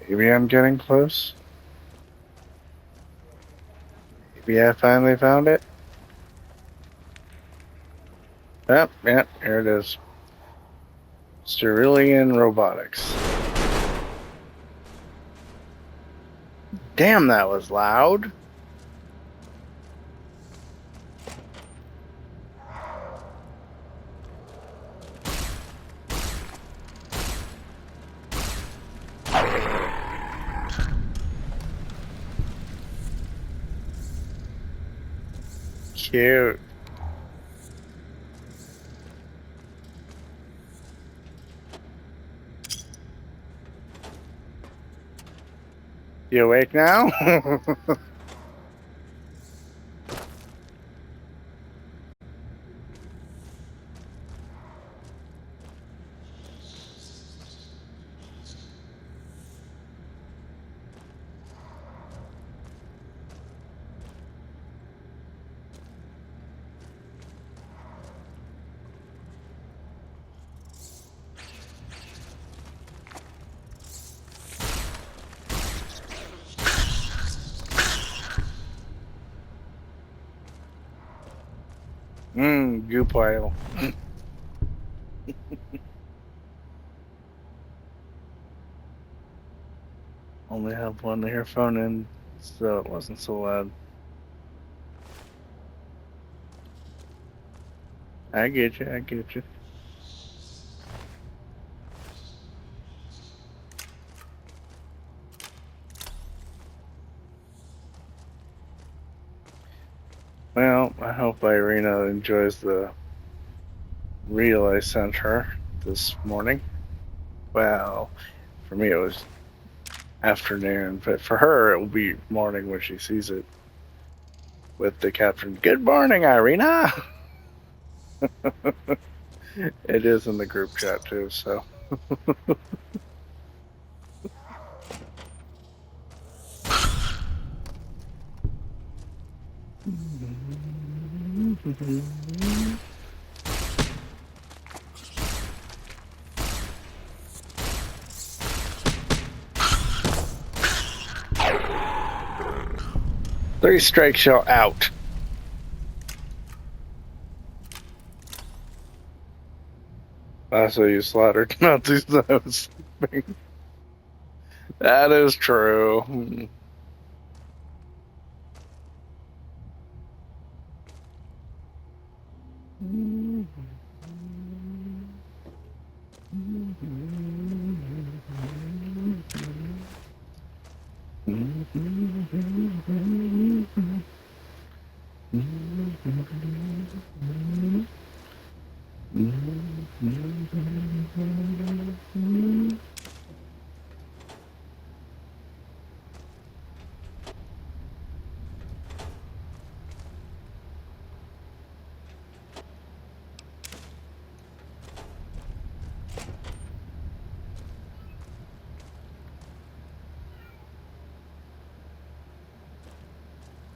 Maybe I'm getting close. Maybe I finally found it. Yep, yep, here it is. Cerulean Robotics. Damn, that was loud. Cute. You awake now? Goo pile. Only have one earphone in, so it wasn't so loud. I get you, I get you. Well, I hope Irina enjoys the reel I sent her this morning. Well, for me it was afternoon, but for her it will be morning when she sees it. With the caption, "Good morning, Irina!" It is in the group chat too, so. Three strikes, you're out. Also, you slaughtered Nazis that I was sleeping. That is true.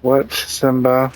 What, Simba?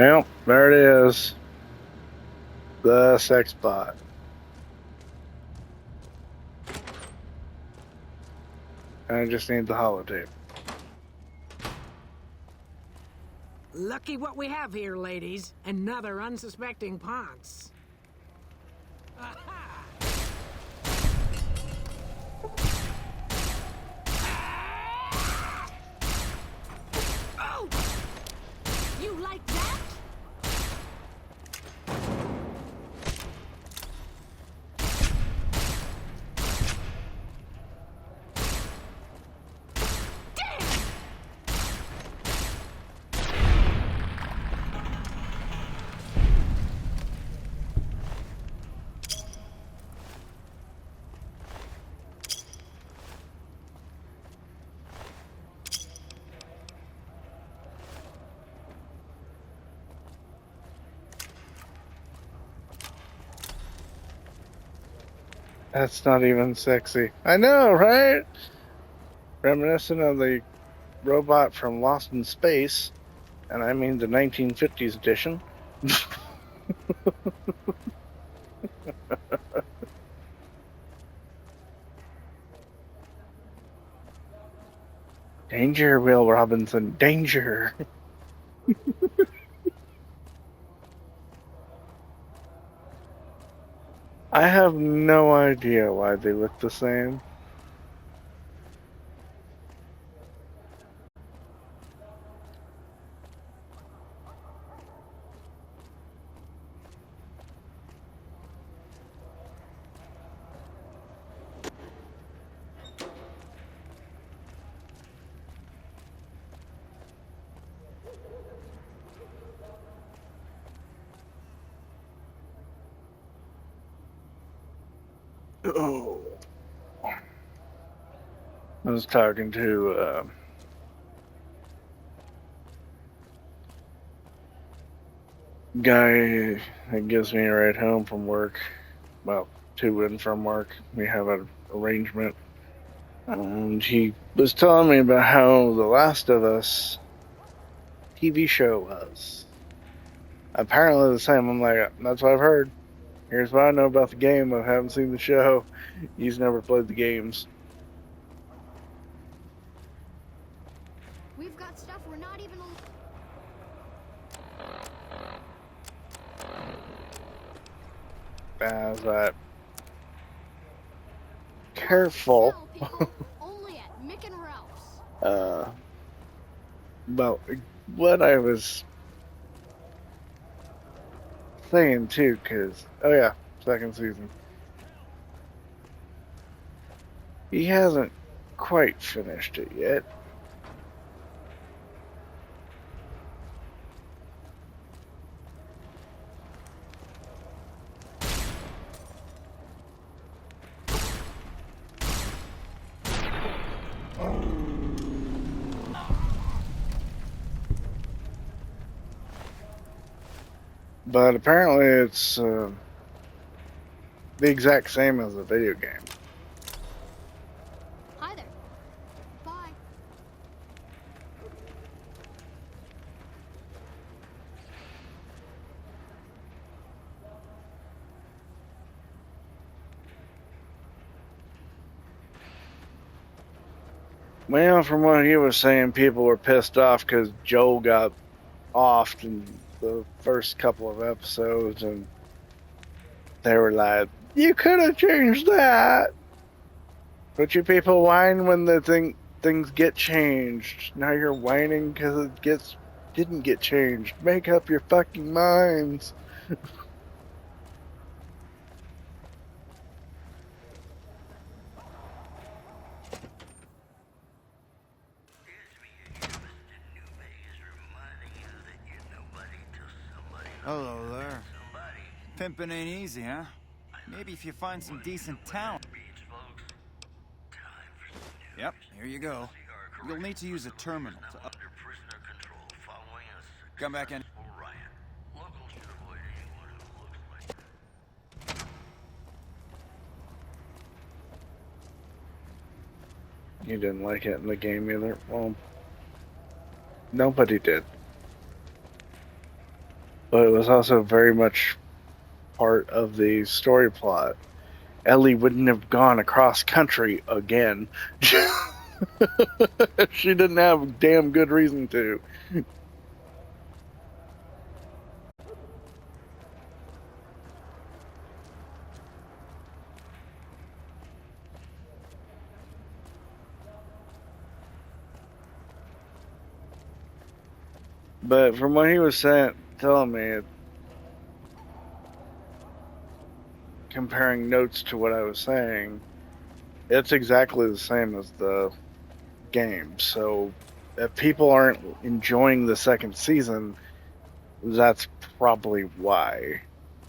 Well, there it is. The sex bot. I just need the holotape. Lucky what we have here, ladies. Another unsuspecting Ponce. Oh! You like that? That's not even sexy. I know, right? Reminiscent of the robot from Lost in Space, and I mean the 1950s edition. Danger, Will Robinson, danger. I have no idea why they look the same. Oh. I was talking to guy that gives me a ride home from work. Well, to and from work. We have an arrangement. And he was telling me about how The Last of Us TV show was. Apparently the same. I'm like, that's what I've heard. Here's what I know about the game. I haven't seen the show. He's never played the games. We've got stuff we're not even. As that. Careful. Sell, people. Only at Mick and Ralph's. Well, what I was saying too, because, oh yeah, second season. He hasn't quite finished it yet. But apparently it's the exact same as the video game. Hi there. Bye. Well, from what he was saying, people were pissed off because Joel got offed in the first couple of episodes, and they were like, "You could have changed that." But you people whine when the things get changed. Now you're whining because it didn't get changed. Make up your fucking minds. Hello there. Pimping ain't easy, huh? Maybe if you find some decent talent. Yep, here you go. You'll need to use a terminal to come back in. You didn't like it in the game either? Well, nobody did. but it was also very much part of the story plot. Ellie wouldn't have gone across country again. She didn't have a damn good reason to. But from what he was telling me, comparing notes to what I was saying, it's exactly the same as the game. So if people aren't enjoying the second season, that's probably why.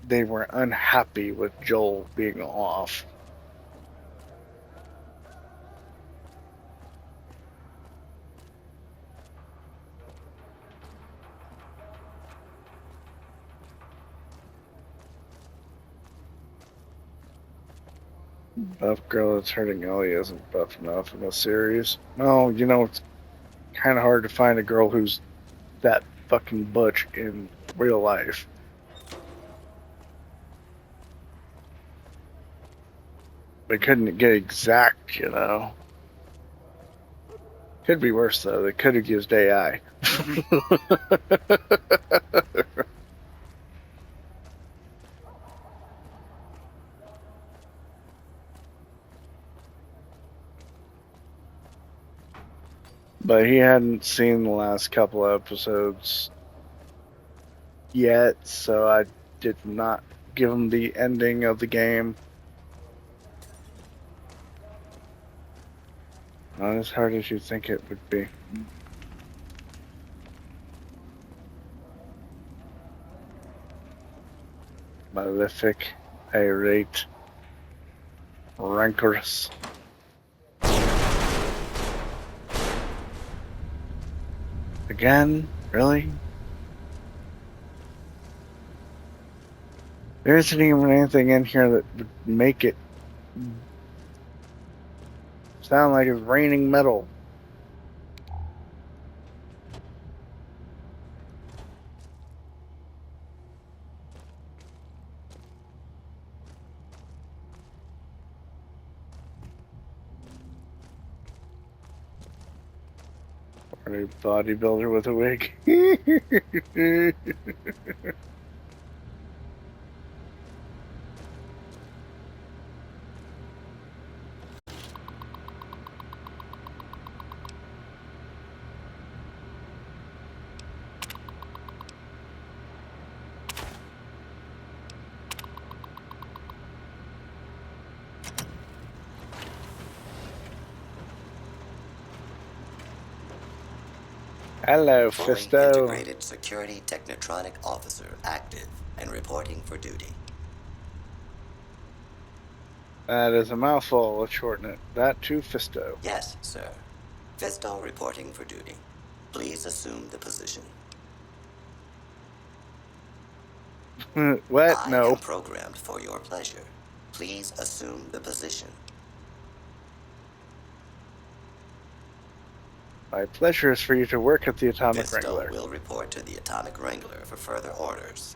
They were unhappy with Joel being off. Buff girl that's hurting Ellie isn't buff enough in the series. No, you know, it's kind of hard to find a girl who's that fucking butch in real life. They couldn't get exact, you know. Could be worse though. They could have used AI. But he hadn't seen the last couple of episodes yet, so I did not give him the ending of the game. Not as hard as you think it would be. Malefic, irate, rancorous. Again? Really? There isn't even anything in here that would make it sound like it's raining metal. Or a bodybuilder with a wig. Hello, Fully Fisto. integrated security technotronic officer active and reporting for duty. That is a mouthful. Let's shorten it. That to Fisto. Yes, sir. Fisto reporting for duty. Please assume the position. What? I No. am programmed for your pleasure. Please assume the position. My pleasure is for you to work at the Atomic Fisto Wrangler. will report to the Atomic Wrangler for further orders.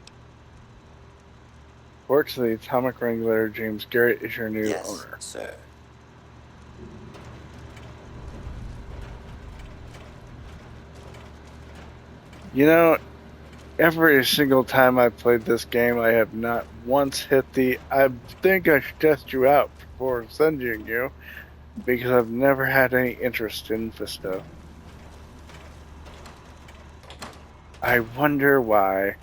Report to the Atomic Wrangler. James Garrett is your new Yes, owner. sir. You know, every single time I played this game, I have not once hit the I think I should test you out before sending you, because I've never had any interest in Fisto. I wonder why.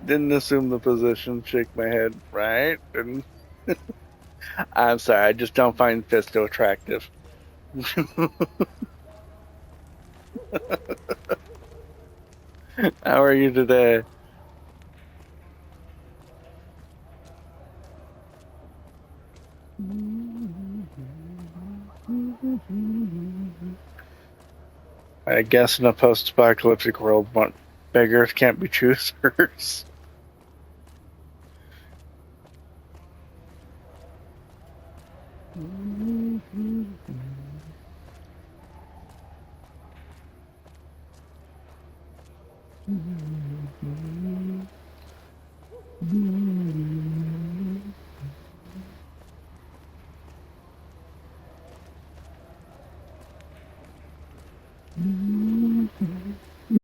Didn't assume the position, shake my head, right? And I'm sorry, I just don't find Fisto attractive. How are you today? I guess in a post-apocalyptic world, beggars can't be choosers.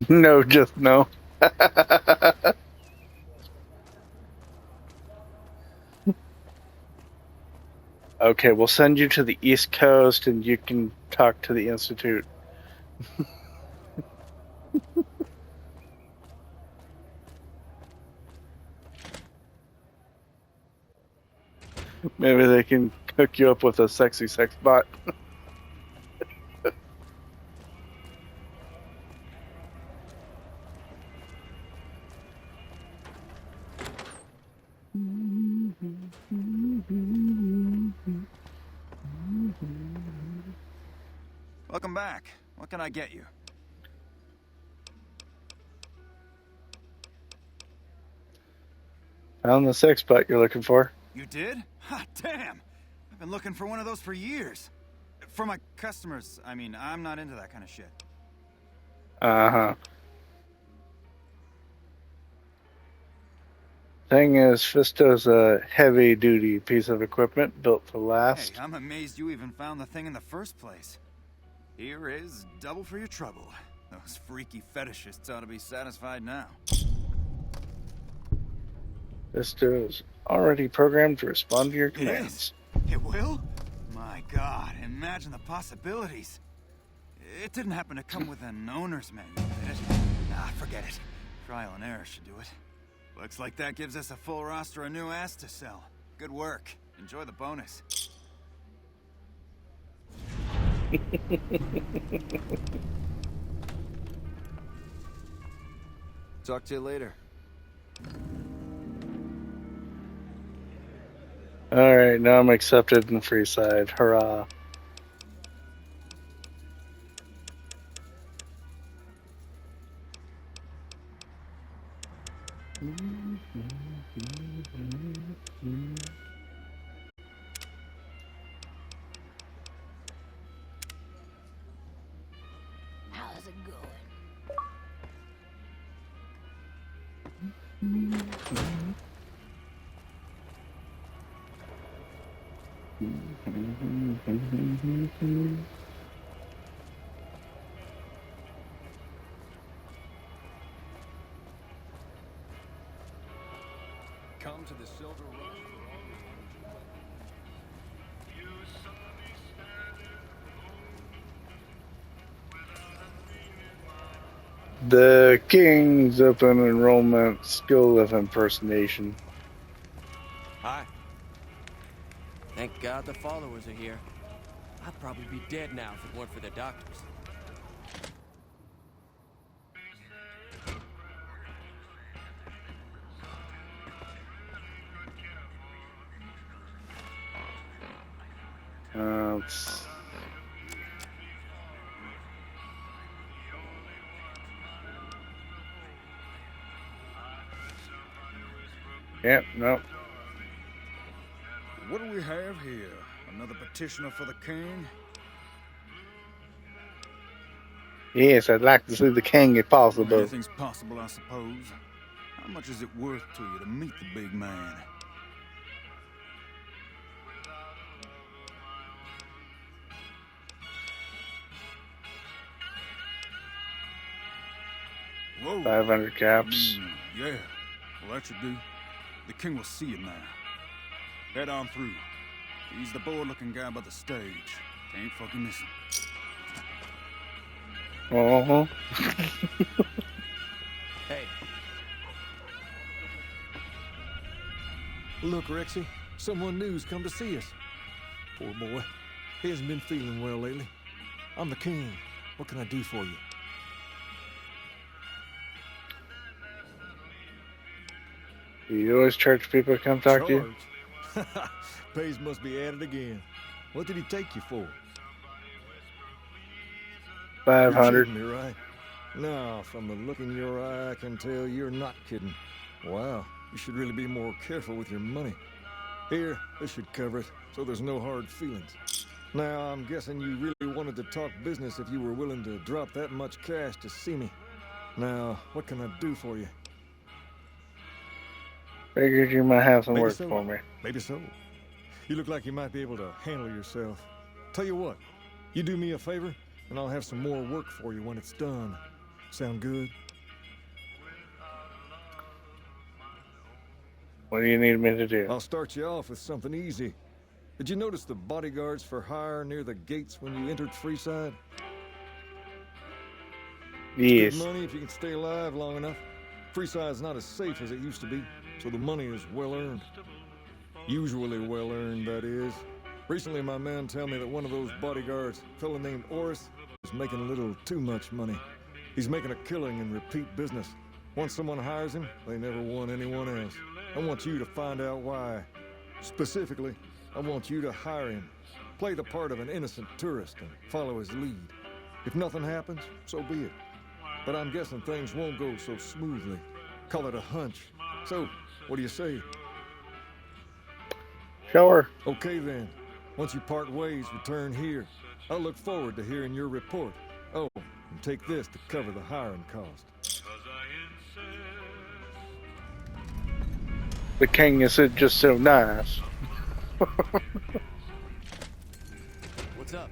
No, just no. Okay, we'll send you to the East Coast and you can talk to the Institute. Maybe they can hook you up with a sexy sex bot. Welcome back. What can I get you? Found the sex bot you're looking for. You did? Ha, damn! I've been looking for one of those for years. For my customers, I mean, I'm not into that kind of shit. Uh-huh. Thing is, Fisto's a heavy-duty piece of equipment built to last. Hey, I'm amazed you even found the thing in the first place. Here is double for your trouble. Those freaky fetishists ought to be satisfied now. Fisto is already programmed to respond to your It commands. is? It will? My God, imagine the possibilities. It didn't happen to come with an owner's manual, did it? Nah, forget it. Trial and error should do it. Looks like that gives us a full roster of new ass to sell. Good work. Enjoy the bonus. Talk to you later. Alright, now I'm accepted in Freeside. Hurrah. How's it going? Come to the Silver Rush. The King's open enrollment skill of impersonation. Hi. Thank God the followers are here. I'd probably be dead now if it weren't for the doctors. It's... Yep, nope. What do we have here? Another petitioner for the king? Yes, I'd like to see the king if possible. Anything's possible, I suppose. How much is it worth to you to meet the big man? Whoa. 500 caps. Yeah, well that should do. The king will see you now. Head on through. He's the bored-looking guy by the stage. Can't fucking miss him. Uh-huh. Hey. Look, Rexy, someone new's come to see us. Poor boy. He hasn't been feeling well lately. I'm the king. What can I do for you? You always charge people to come talk to you? Pays must be at it again. What did he take you for? 500. You're kidding me, right? No, from the look in your eye, I can tell you're not kidding. Wow, you should really be more careful with your money. Here, this should cover it, so there's no hard feelings. Now, I'm guessing you really wanted to talk business if you were willing to drop that much cash to see me. Now, what can I do for you? Figured you might have some Maybe work so. for me. Maybe so. You look like you might be able to handle yourself. Tell you what, you do me a favor, and I'll have some more work for you when it's done. Sound good? What do you need me to do? I'll start you off with something easy. Did you notice the bodyguards for hire near the gates when you entered Freeside? Yes. Good money if you can stay alive long enough. Freeside's not as safe as it used to be, so the money is well earned. Usually well earned, that is. Recently, my man tell me that one of those bodyguards, a fellow named Oris, is making a little too much money. He's making a killing in repeat business. Once someone hires him, they never want anyone else. I want you to find out why. Specifically, I want you to hire him. Play the part of an innocent tourist and follow his lead. If nothing happens, so be it. But I'm guessing things won't go so smoothly. Call it a hunch. So, what do you say? Sure. Okay then. Once you part ways, return here. I'll look forward to hearing your report. Oh, and take this to cover the hiring cost. The king is just so nice. What's up?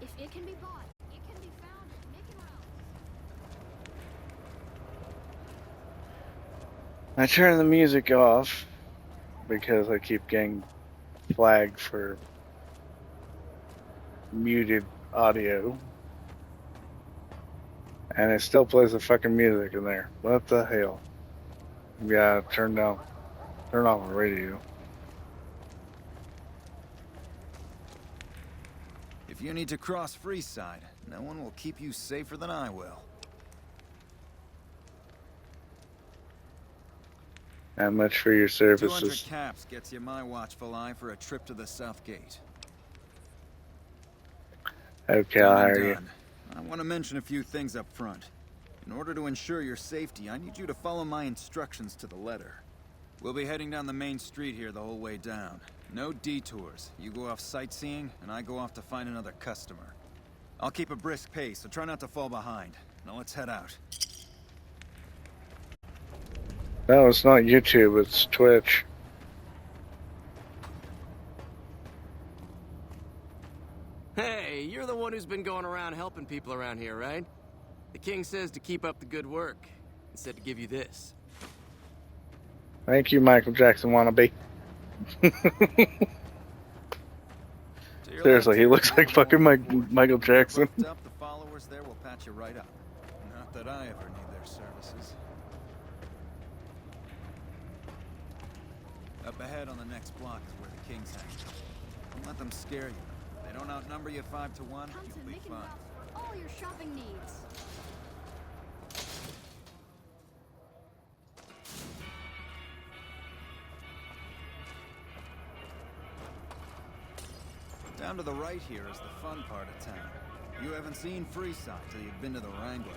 If it can be bought, it can be found at Mick and Ralph's. I turn the music off because I keep getting flagged for muted audio. And it still plays the fucking music in there. What the hell? Yeah, turn off the radio. If you need to cross Freeside, no one will keep you safer than I will. Not much for your 200 services. caps gets you my watchful eye for a trip to the South Gate. Okay, Done I'll and hire you. done. I want to mention a few things up front. In order to ensure your safety, I need you to follow my instructions to the letter. We'll be heading down the main street here the whole way down. No detours. You go off sightseeing, and I go off to find another customer. I'll keep a brisk pace, so try not to fall behind. Now let's head out. No, it's not YouTube, it's Twitch. Hey, you're the one who's been going around helping people around here, right? The king says to keep up the good work, and said to give you this. Thank you, Michael Jackson wannabe. Seriously, he looks like fucking Michael Jackson. The followers there will patch you right up. Not that I ever need their services. Up ahead on the next block is where the king's hang. Don't let them scare you. If they don't outnumber you 5 to 1, Come to you'll be Mick and fine. Ralph's for all your shopping needs. Down to the right here is the fun part of town. You haven't seen Freeside till you've been to the Wrangler.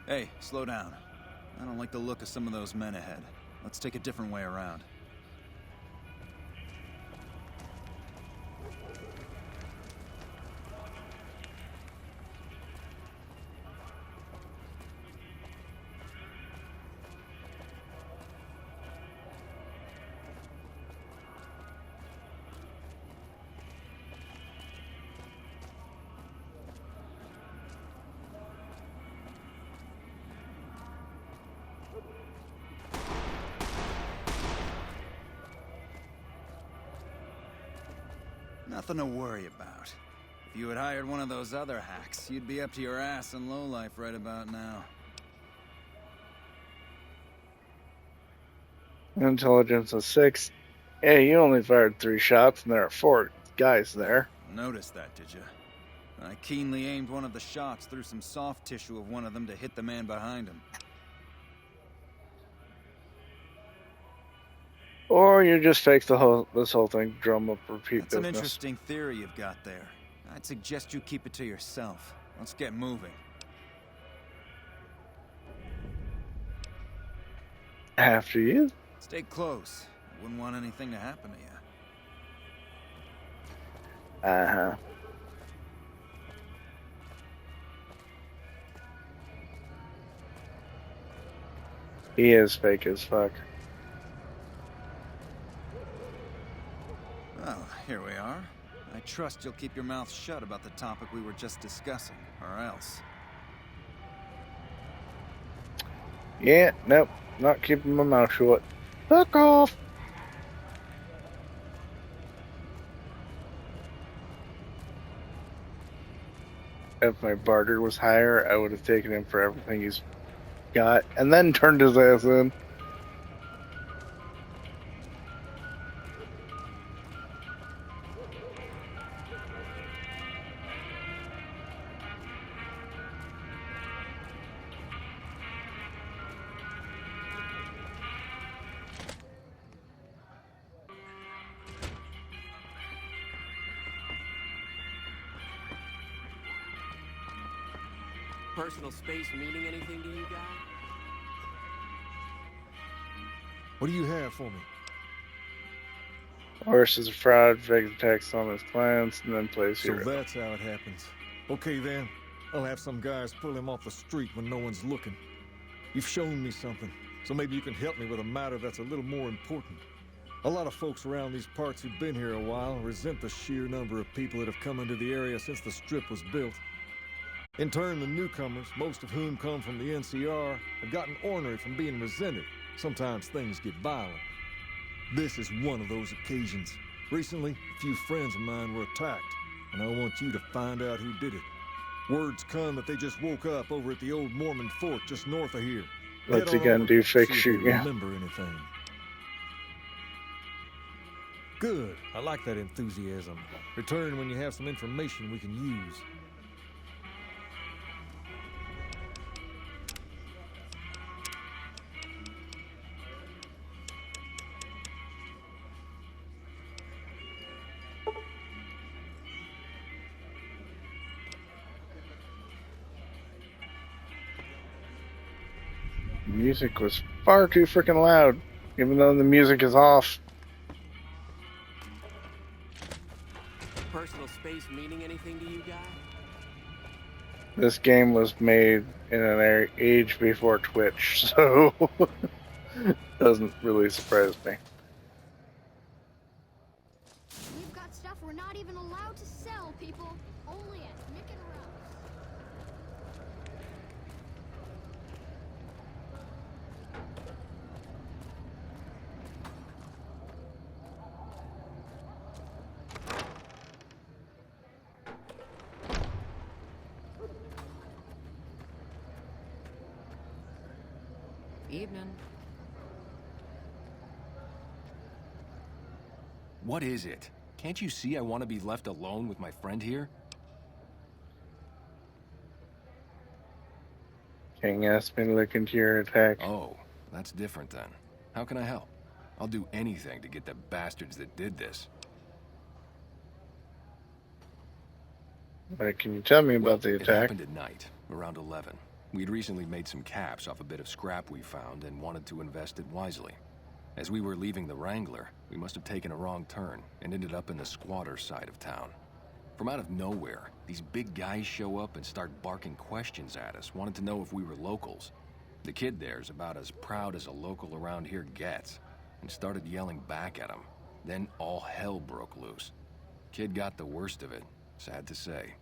Hey, slow down. I don't like the look of some of those men ahead. Let's take a different way around. Nothing to worry about. If you had hired one of those other hacks, you'd be up to your ass in lowlife right about now. Intelligence of 6. Hey, you only fired 3 shots and there are 4 guys there. Noticed that, did you? I keenly aimed one of the shots through some soft tissue of one of them to hit the man behind him. Or you just take this whole thing, drum up, repeat That's an business. interesting theory you've got there. I'd suggest you keep it to yourself. Let's get moving. After you. Stay close. I wouldn't want anything to happen to you. Uh-huh. He is fake as fuck. Well, here we are. I trust you'll keep your mouth shut about the topic we were just discussing, or else. Yeah, nope. Not keeping my mouth shut. Fuck off! If my barter was higher, I would have taken him for everything he's got, and then turned his ass in. Personal space meaning anything to you guys? What do you have for me? Horse is a fraud, fakes attacks on his clients, and then plays So hero. that's how it happens. Okay then, I'll have some guys pull him off the street when no one's looking. You've shown me something, so maybe you can help me with a matter that's a little more important. A lot of folks around these parts who've been here a while resent the sheer number of people that have come into the area since the Strip was built. In turn, the newcomers, most of whom come from the NCR, have gotten ornery from being resented. Sometimes things get violent. This is one of those occasions. Recently, a few friends of mine were attacked, and I want you to find out who did it. Words come that they just woke up over at the old Mormon fort just north of here. Let's Head on again over, do fake see if shoot, they yeah. remember anything. Good. I like that enthusiasm. Return when you have some information we can use. The music was far too freaking loud, even though the music is off. Personal space meaning anything to you guys? This game was made in an age before Twitch, so doesn't really surprise me. We've got stuff we're not even allowed to sell, people. Only at Mick and Ralph's. Evening. What is it? Can't you see I want to be left alone with my friend here? King asked me to look into your attack. Oh, that's different then. How can I help? I'll do anything to get the bastards that did this. But can you tell me about the It attack? happened at night, around 11. We'd recently made some caps off a bit of scrap we found and wanted to invest it wisely. As we were leaving the Wrangler, we must have taken a wrong turn and ended up in the squatter side of town. From out of nowhere, these big guys show up and start barking questions at us, wanted to know if we were locals. The kid there's about as proud as a local around here gets, and started yelling back at him. Then all hell broke loose. Kid got the worst of it, sad to say.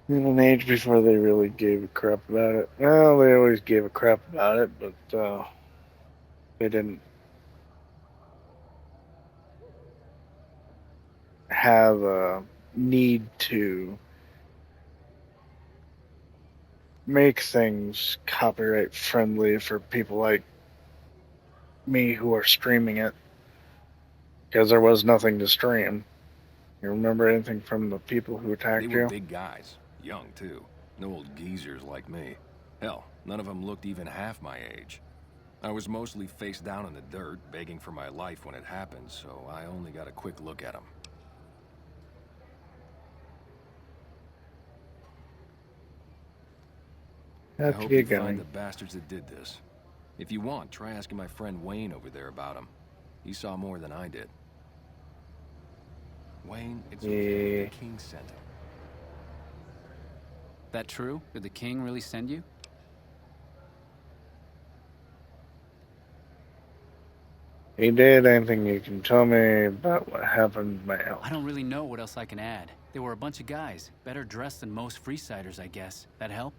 In an age before they really gave a crap about it. Well, they always gave a crap about it, but they didn't have a need to make things copyright friendly for people like me who are streaming it, because there was nothing to stream. You remember anything from the people who attacked They were you? big guys, young too. No old geezers like me. Hell, none of them looked even half my age. I was mostly face down in the dirt, begging for my life when it happened, so I only got a quick look at them. I That's hope you you find going. the bastards that did this. If you want, try asking my friend Wayne over there about him. He saw more than I did. Wayne, it's okay. Yeah. The king sent him. That true? Did the king really send you? He did. Anything you can tell me about what happened, man? I don't really know what else I can add. They were a bunch of guys, better dressed than most Freesiders, I guess. That help?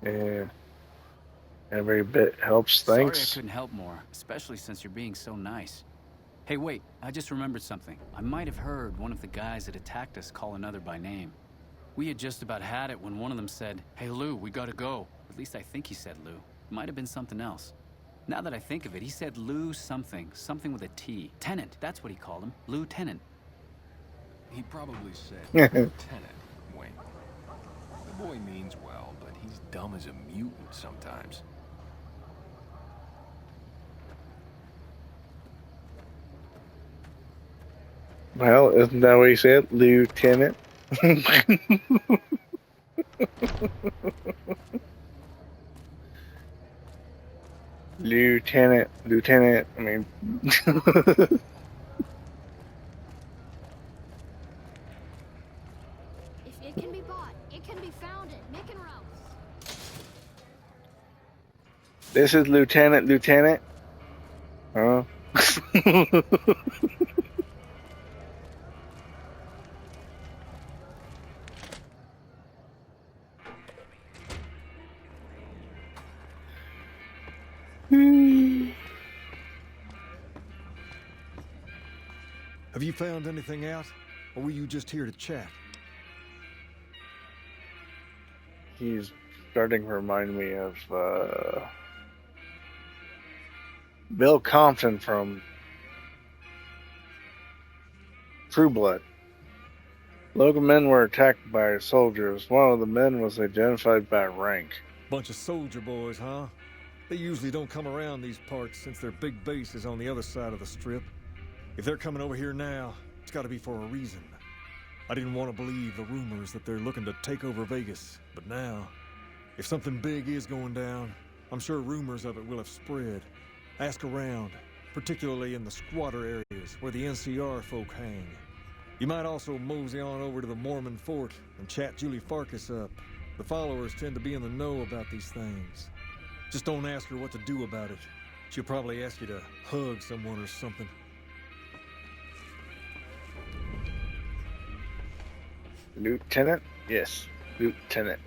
Yeah. Every bit helps, Sorry I thanks. couldn't help more, especially since you're being so nice. Hey, wait, I just remembered something. I might have heard one of the guys that attacked us call another by name. We had just about had it when one of them said, "Hey, Lou, we gotta go." At least I think he said Lou. It might have been something else. Now that I think of it, he said Lou something. Something with a T. Tenant, that's what he called him. Lieutenant. He probably said Lieutenant Wayne. The boy means well, but he's dumb as a mutant sometimes. Well, isn't that what he said, Lieutenant? Lieutenant, I mean... If it can be bought, it can be found at Mick and Ralph's. This is Lieutenant? Huh? Have you found anything out? Or were you just here to chat? He's starting to remind me of Bill Compton from True Blood. Local men were attacked by soldiers. One of the men was identified by rank. Bunch of soldier boys, huh? They usually don't come around these parts since their big base is on the other side of the strip. If they're coming over here now, it's gotta be for a reason. I didn't want to believe the rumors that they're looking to take over Vegas, but now, if something big is going down, I'm sure rumors of it will have spread. Ask around, particularly in the squatter areas where the NCR folk hang. You might also mosey on over to the Mormon fort and chat Julie Farkas up. The followers tend to be in the know about these things. Just don't ask her what to do about it. She'll probably ask you to hug someone or something. Lieutenant? Yes, Lieutenant.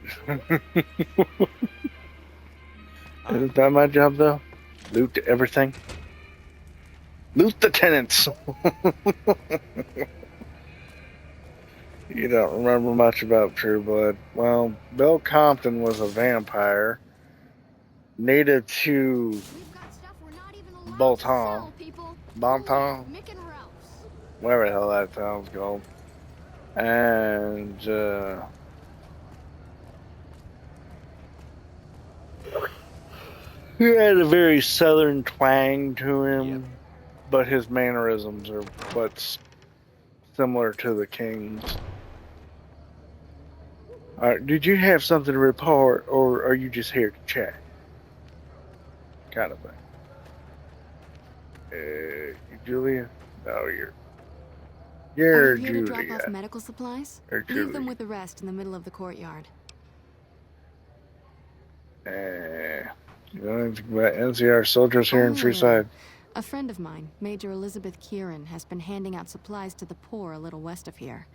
Isn't that my job, though? Loot everything? Loot the tenants! You don't remember much about True Blood. Well, Bill Compton was a vampire native to Bolton. Whatever the hell that town's called. And he had a very southern twang to him, but his mannerisms are what's similar to the King's. Did you have something to report, or are you just here to chat? Kind of thing. Julia? No, you're Are you here Julia. to drop off medical supplies? Or Leave Julia. them with the rest in the middle of the courtyard. You know anything about NCR soldiers here in Only Freeside? A friend of mine, Major Elizabeth Kieran, has been handing out supplies to the poor a little west of here.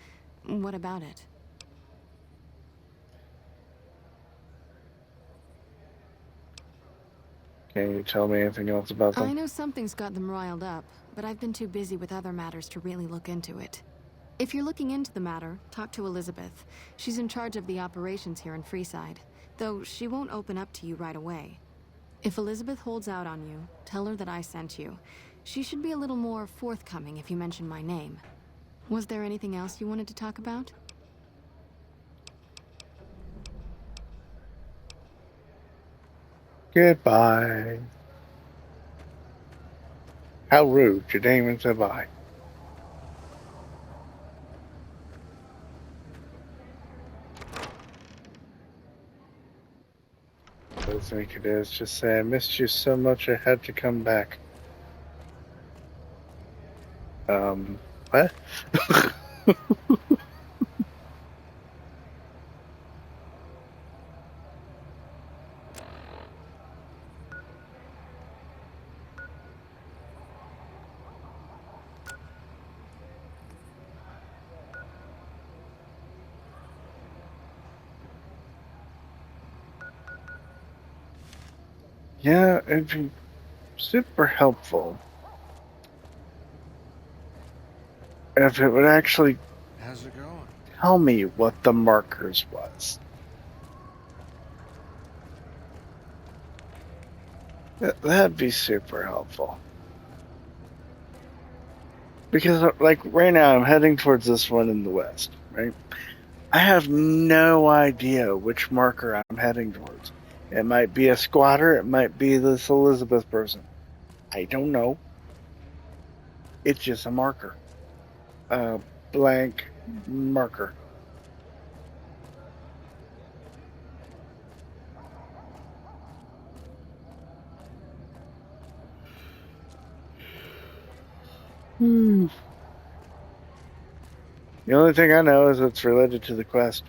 What about it? Can you tell me anything else about I them? know something's got them riled up, but I've been too busy with other matters to really look into it. If you're looking into the matter, talk to Elizabeth. She's in charge of the operations here in Freeside, though she won't open up to you right away. If Elizabeth holds out on you, tell her that I sent you. She should be a little more forthcoming if you mention my name. Was there anything else you wanted to talk about? Goodbye. How rude. You didn't even say bye. think it is. Just say, I missed you so much I had to come back. What? Yeah, it'd be super helpful if it would actually How's it going? tell me what the markers was. That'd be super helpful. Because, like, right now I'm heading towards this one in the west, right? I have no idea which marker I'm heading towards. It might be a squatter, it might be this Elizabeth person. I don't know. It's just a marker. A blank marker. The only thing I know is it's related to the quest.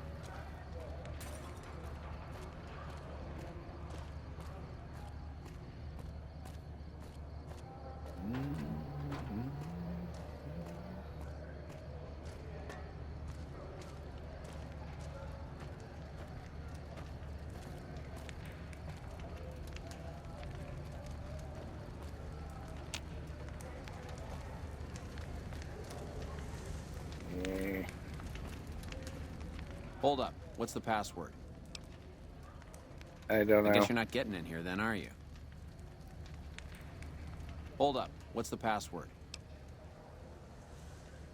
Hold up. What's the password? I don't know. I guess you're not getting in here then, are you? Hold up. What's the password?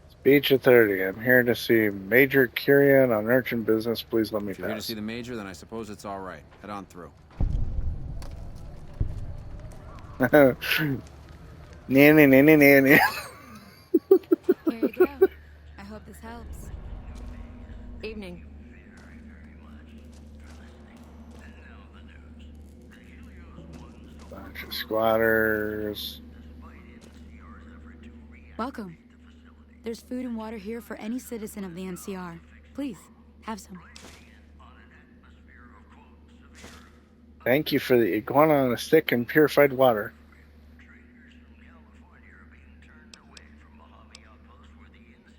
Speech Authority. I'm here to see Major Kyrian on urgent business. Please let me If you're here to pass. see the Major, then I suppose it's all right. Head on through. Nanny, nanny, nanny. Here you go. I hope this helps. Evening. Bunch of squatters. Welcome. There's food and water here for any citizen of the NCR. Please, have some. Thank you for the iguana on a stick and purified water.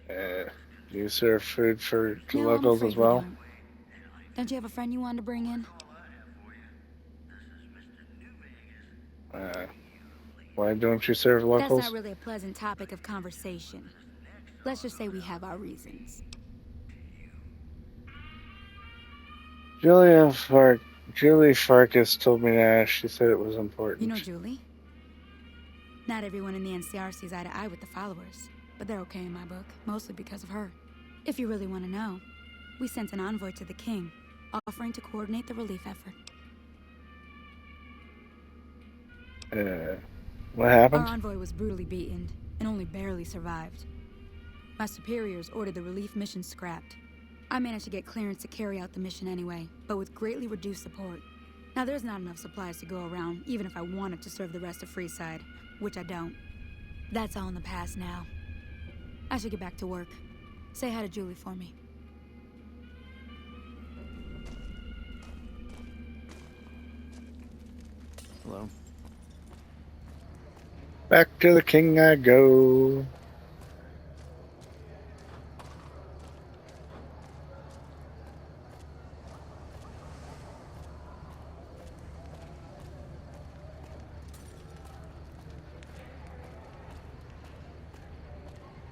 Do you serve food to No, I'm locals afraid as we well? Don't you have a friend you wanted to bring in? Why don't you serve That's locals? not really a pleasant topic of conversation. Let's just say we have our reasons. Julie Farkas told me that. She said it was important. You know Julie? Not everyone in the NCR sees eye to eye with the followers, but they're okay in my book, mostly because of her. If you really want to know, we sent an envoy to the king, offering to coordinate the relief effort. What happened? Our envoy was brutally beaten and only barely survived. My superiors ordered the relief mission scrapped. I managed to get clearance to carry out the mission anyway, but with greatly reduced support. Now there's not enough supplies to go around, even if I wanted to serve the rest of Freeside, which I don't. That's all in the past now. I should get back to work. Say hi to Julie for me. Hello. Back to the king I go.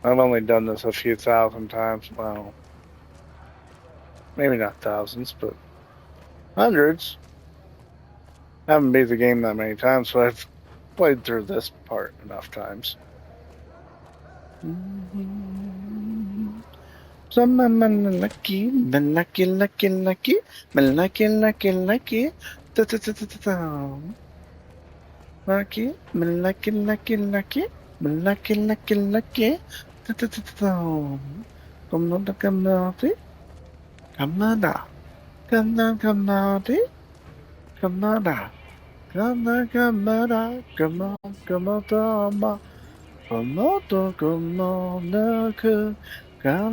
I've only done this a few thousand times. Well, maybe not thousands, but hundreds. I haven't beat the game that many times, so I've played through this part enough times. Some lucky, lucky, lucky, lucky, lucky, lucky, lucky, lucky, lucky, lucky, lucky, lucky, lucky, lucky. Come on, come on, come on, come on, come on, come on now. Come on, come on, come on, come on, come on. Come on, come on, look. Come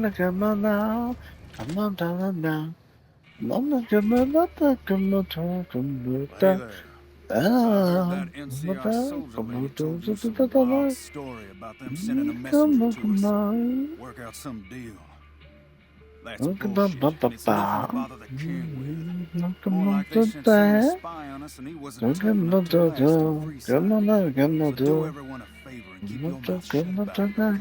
on, come on now. Come on, down now. Come on, come on, come on, come on. That NCR soldier lady told you some wild story about them sending a messenger to us. Work out some deal. That's bullshit, and it's nothing to bother the king with. More like they sent someone to spy on us and he wasn't tough enough to last in Freeside. So do everyone a favor and keep your mouth shut about it, okay?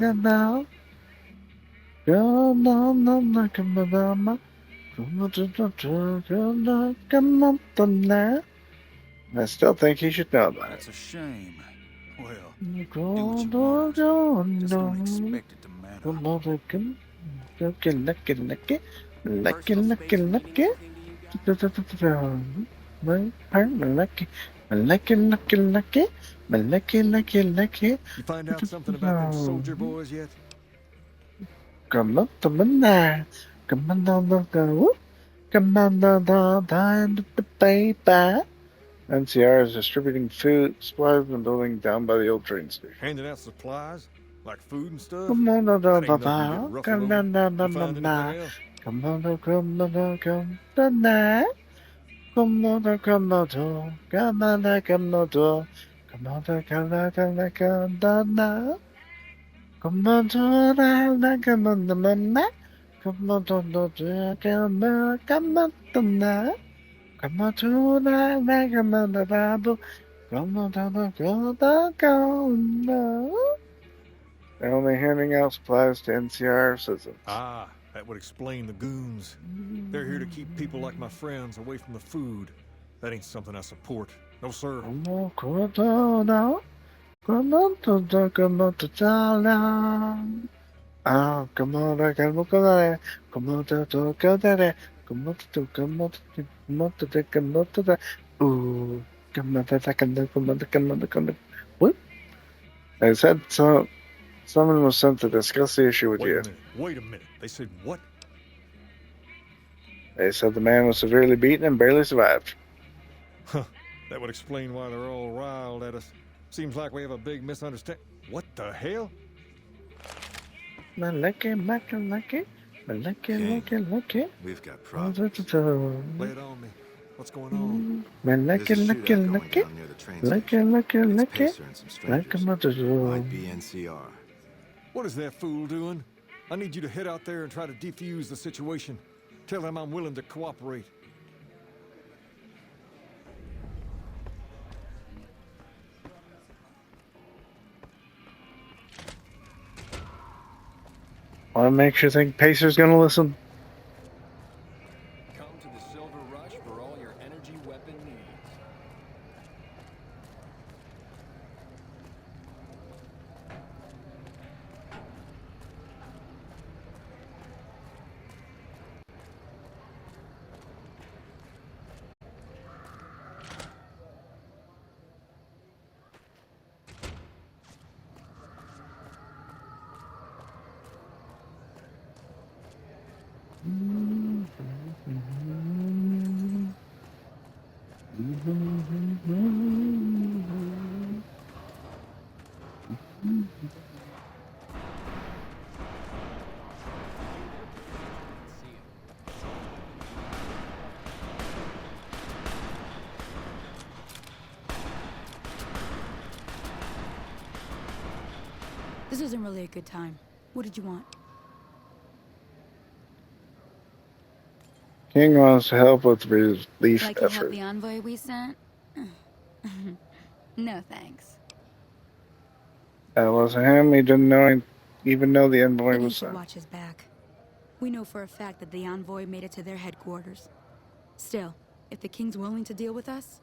I still think he should know that. That's a shame. Well, do what you want. Just don't expect it to matter. You find out something about them soldier boys yet? Come on, come on now. Come on, come on, the paper. NCR is distributing food, supplies, and building down by the old train station. Handing out supplies? Like food and stuff? Come on, That ain't nothing to get rough come on. on, You find anything else? come on, come on, come on, come on, come on, come on, come on, come on, come on, come on, come on. Come on, come on, come on, come on, come on, come on, come on, come on, come on, to the come on, the Bible, come on, come on. They're only handing out supplies to NCR citizens. Ah, that would explain the goons. They're here to keep people like my friends away from the food. That ain't something I support. No, sir. Come on, come on, come on, come on, ah, come on, come on, come on, come on, come on, come on, ooh, come on. What? I said so. Someone was sent to discuss the issue with you. Wait a minute. They said what? They said the man was severely beaten and barely survived. Huh. That would explain why they're all riled at us. Seems like we have a big misunderstanding. What the hell? Lucky. We've got problems. Lay it on me. What's going on? There's a shootout going down near the train station. It's Pacer and some strangers. Might be NCR. What is that fool doing? I need you to head out there and try to defuse the situation. Tell them I'm willing to cooperate. What makes you think Pacer's gonna listen? Come to the Silver Rush for all your energy weapon needs. This isn't really a good time. What did you want? King wants to help with relief Like you effort. helped the envoy we sent? No thanks. That wasn't him. He didn't even know the envoy Then he was should sent. watch his back. We know for a fact that the envoy made it to their headquarters. Still, if the king's willing to deal with us,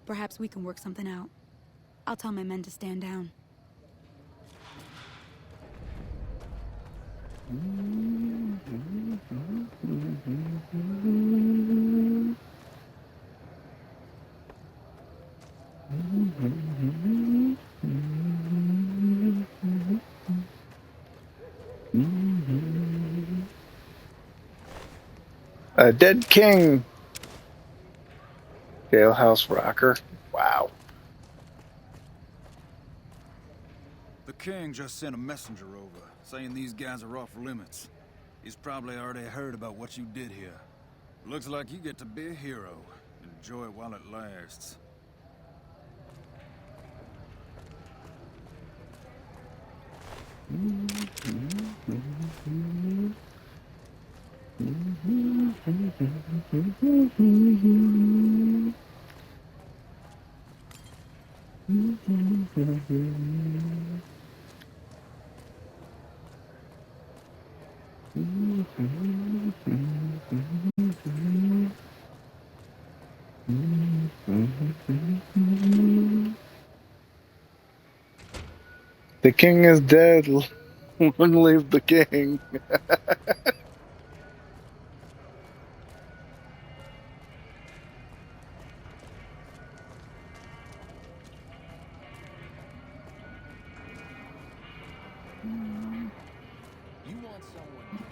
perhaps we can work something out. I'll tell my men to stand down. A dead king. Jailhouse rocker. Wow. The king just sent a messenger over, saying these guys are off limits. He's probably already heard about what you did here. Looks like you get to be a hero. Enjoy it while it lasts. The king is dead. Long live the king. You want someone.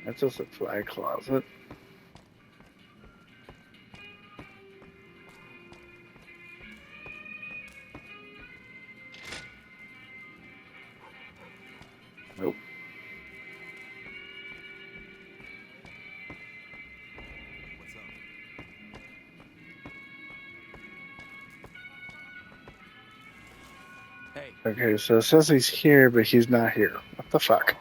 That's just a fly closet. Nope. Hey. Okay, so it says he's here, but he's not here. What the fuck?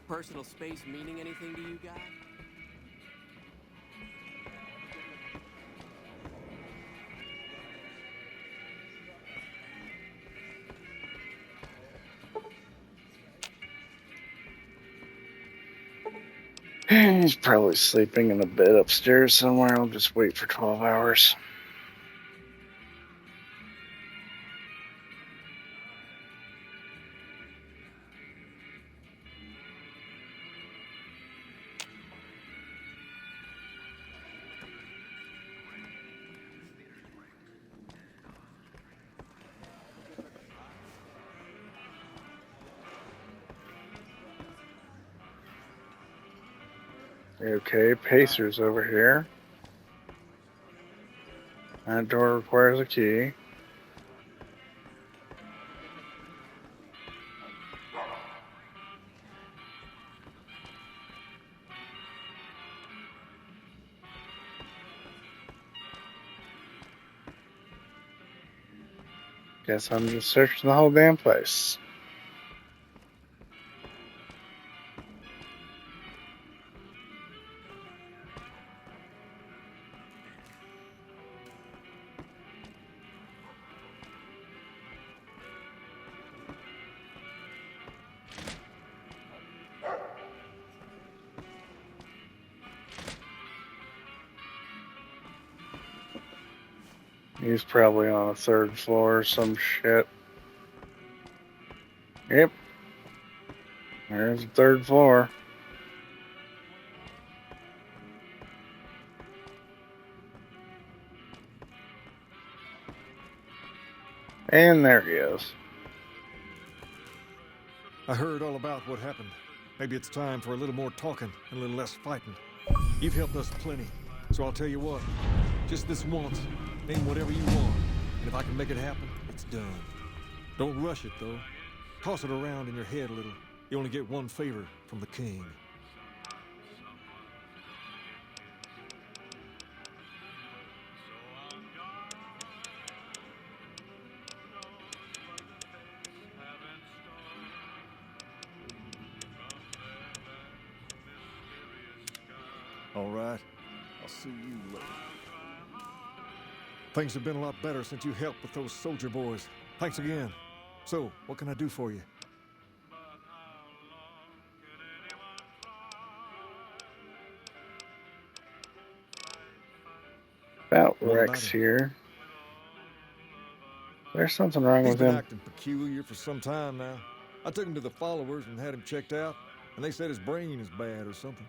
Personal space meaning anything to you, guy? He's probably sleeping in a bed upstairs somewhere. I'll just wait for 12 hours. Okay, Pacer's over here. That door requires a key. Guess I'm just searching the whole damn place. He's probably on a third floor or some shit. Yep. There's the third floor. And there he is. I heard all about what happened. Maybe it's time for a little more talking and a little less fighting. You've helped us plenty, so I'll tell you what. Just this once, name whatever you want, and if I can make it happen, it's done. Don't rush it, though. Toss it around in your head a little. You only get one favor from the king. All right. I'll see you later. Things have been a lot better since you helped with those soldier boys. Thanks again. So, what can I do for you? About What Rex about him? here. There's something wrong He's with been him. acting peculiar for some time now. I took him to the followers and had him checked out, and they said his brain is bad or something.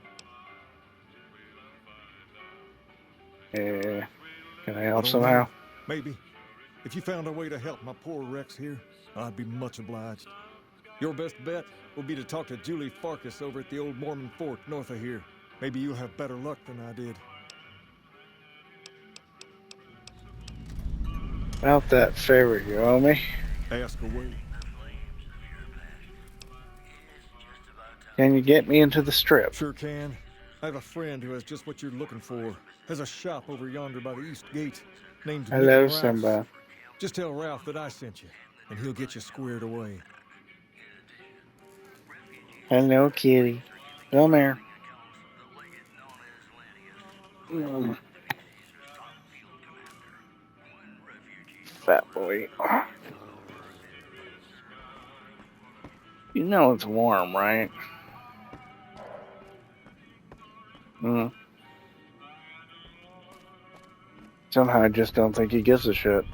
Yeah. Can I I help don't somehow? know. Maybe. If you found a way to help my poor Rex here, I'd be much obliged. Your best bet will be to talk to Julie Farkas over at the old Mormon fort north of here. Maybe you'll have better luck than I did. About that favor you owe me. Ask away. Can you get me into the strip? Sure can. I have a friend who has just what you're looking for. Has a shop over yonder by the east gate. Named Hello, Mickey Ralph's. Simba. Just tell Ralph that I sent you, and he'll get you squared away. Hello, kitty. Come here. Fat boy. You know it's warm, right? Somehow I just don't think he gives a shit.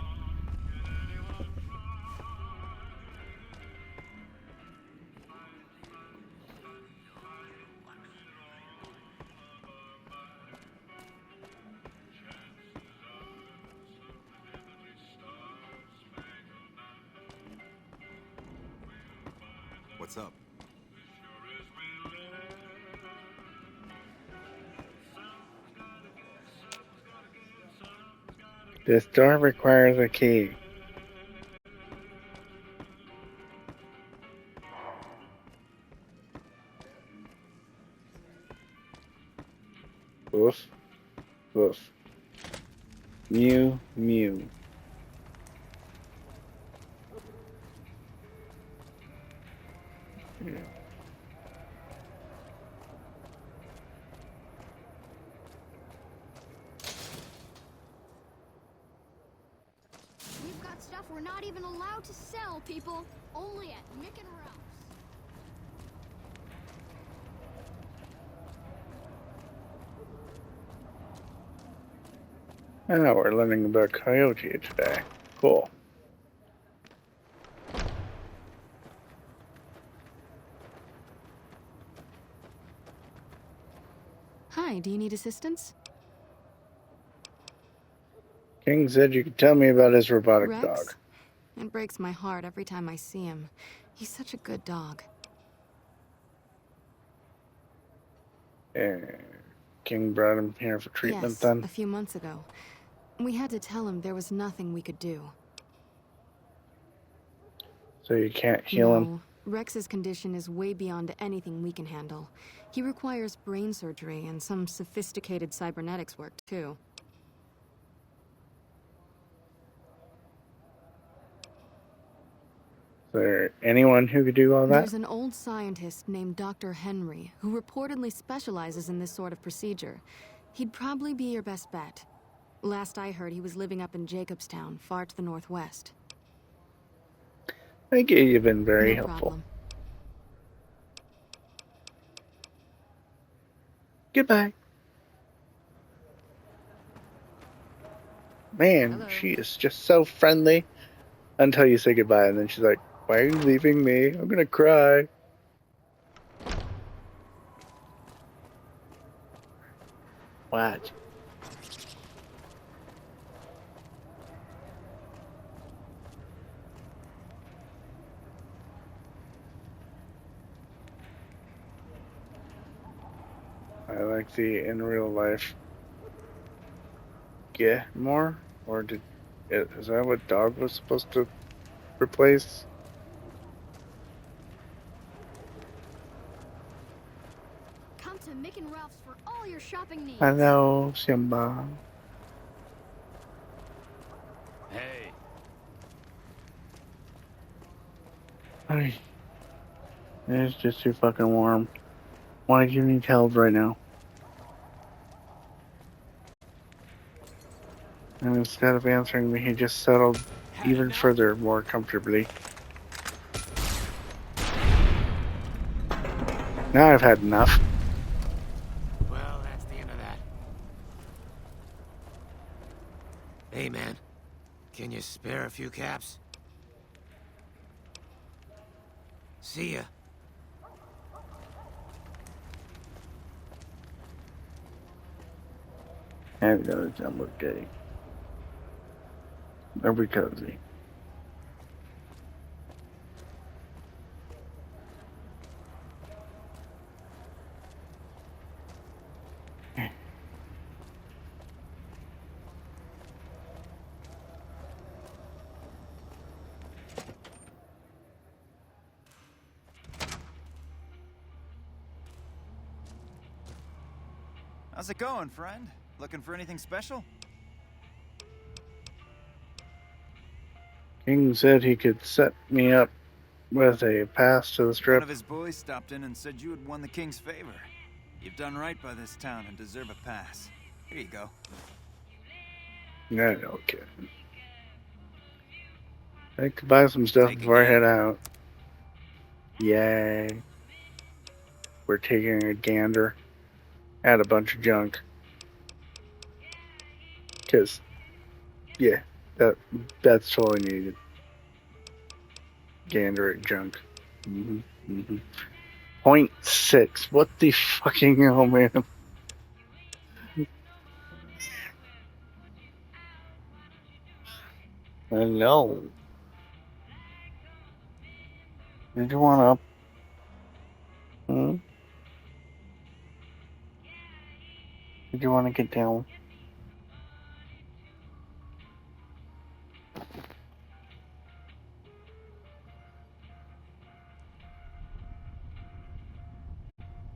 What's up? This door requires a key. Woof. Woof. Mew, mew. Yeah. We've got stuff we're not even allowed to sell, people. Only at Mick and Ralph's. Oh, we're learning about Coyote today. Cool. Hi, do you need assistance? King said you could tell me about his robotic Rex? dog. It breaks my heart every time I see him. He's such a good dog. King brought him here for treatment Yes, then? a few months ago. We had to tell him there was nothing we could do. So you can't heal him? Rex's condition is way beyond anything we can handle. He requires brain surgery and some sophisticated cybernetics work, too. Is there anyone who could do all that? There's an old scientist named Dr. Henry who reportedly specializes in this sort of procedure. He'd probably be your best bet. Last I heard, he was living up in Jacobstown, far to the northwest. Thank you, you've been very No helpful. problem. Goodbye. Man, she is just so friendly until you say goodbye, and then she's like, why are you leaving me? I'm gonna cry. What? I like the in real life. Get more? Or is that what dog was supposed to replace? Come to Mick and Ralph's for all your shopping needs. Hello, Simba. Hey. Hi. It's just too fucking warm. Why do you need help right now? And instead of answering me, he just settled even further, more comfortably. Now I've had enough. Well, that's the end of that. Hey, man. Can you spare a few caps? See ya. And another jumbo day. Every cozy. How's it going, friend? Looking for anything special? King said he could set me up with a pass to the One strip. of his boys stopped in and said you had won the king's favor. You've done right by this town and deserve a pass. Here you go. Yeah, no kidding. I could buy some stuff before I head out. Yay. We're taking a gander at a bunch of junk. Because, yeah, that's totally needed. Gander at junk. 0.6. What the fucking hell, man? Hello. Did you want up? Did you want to get down?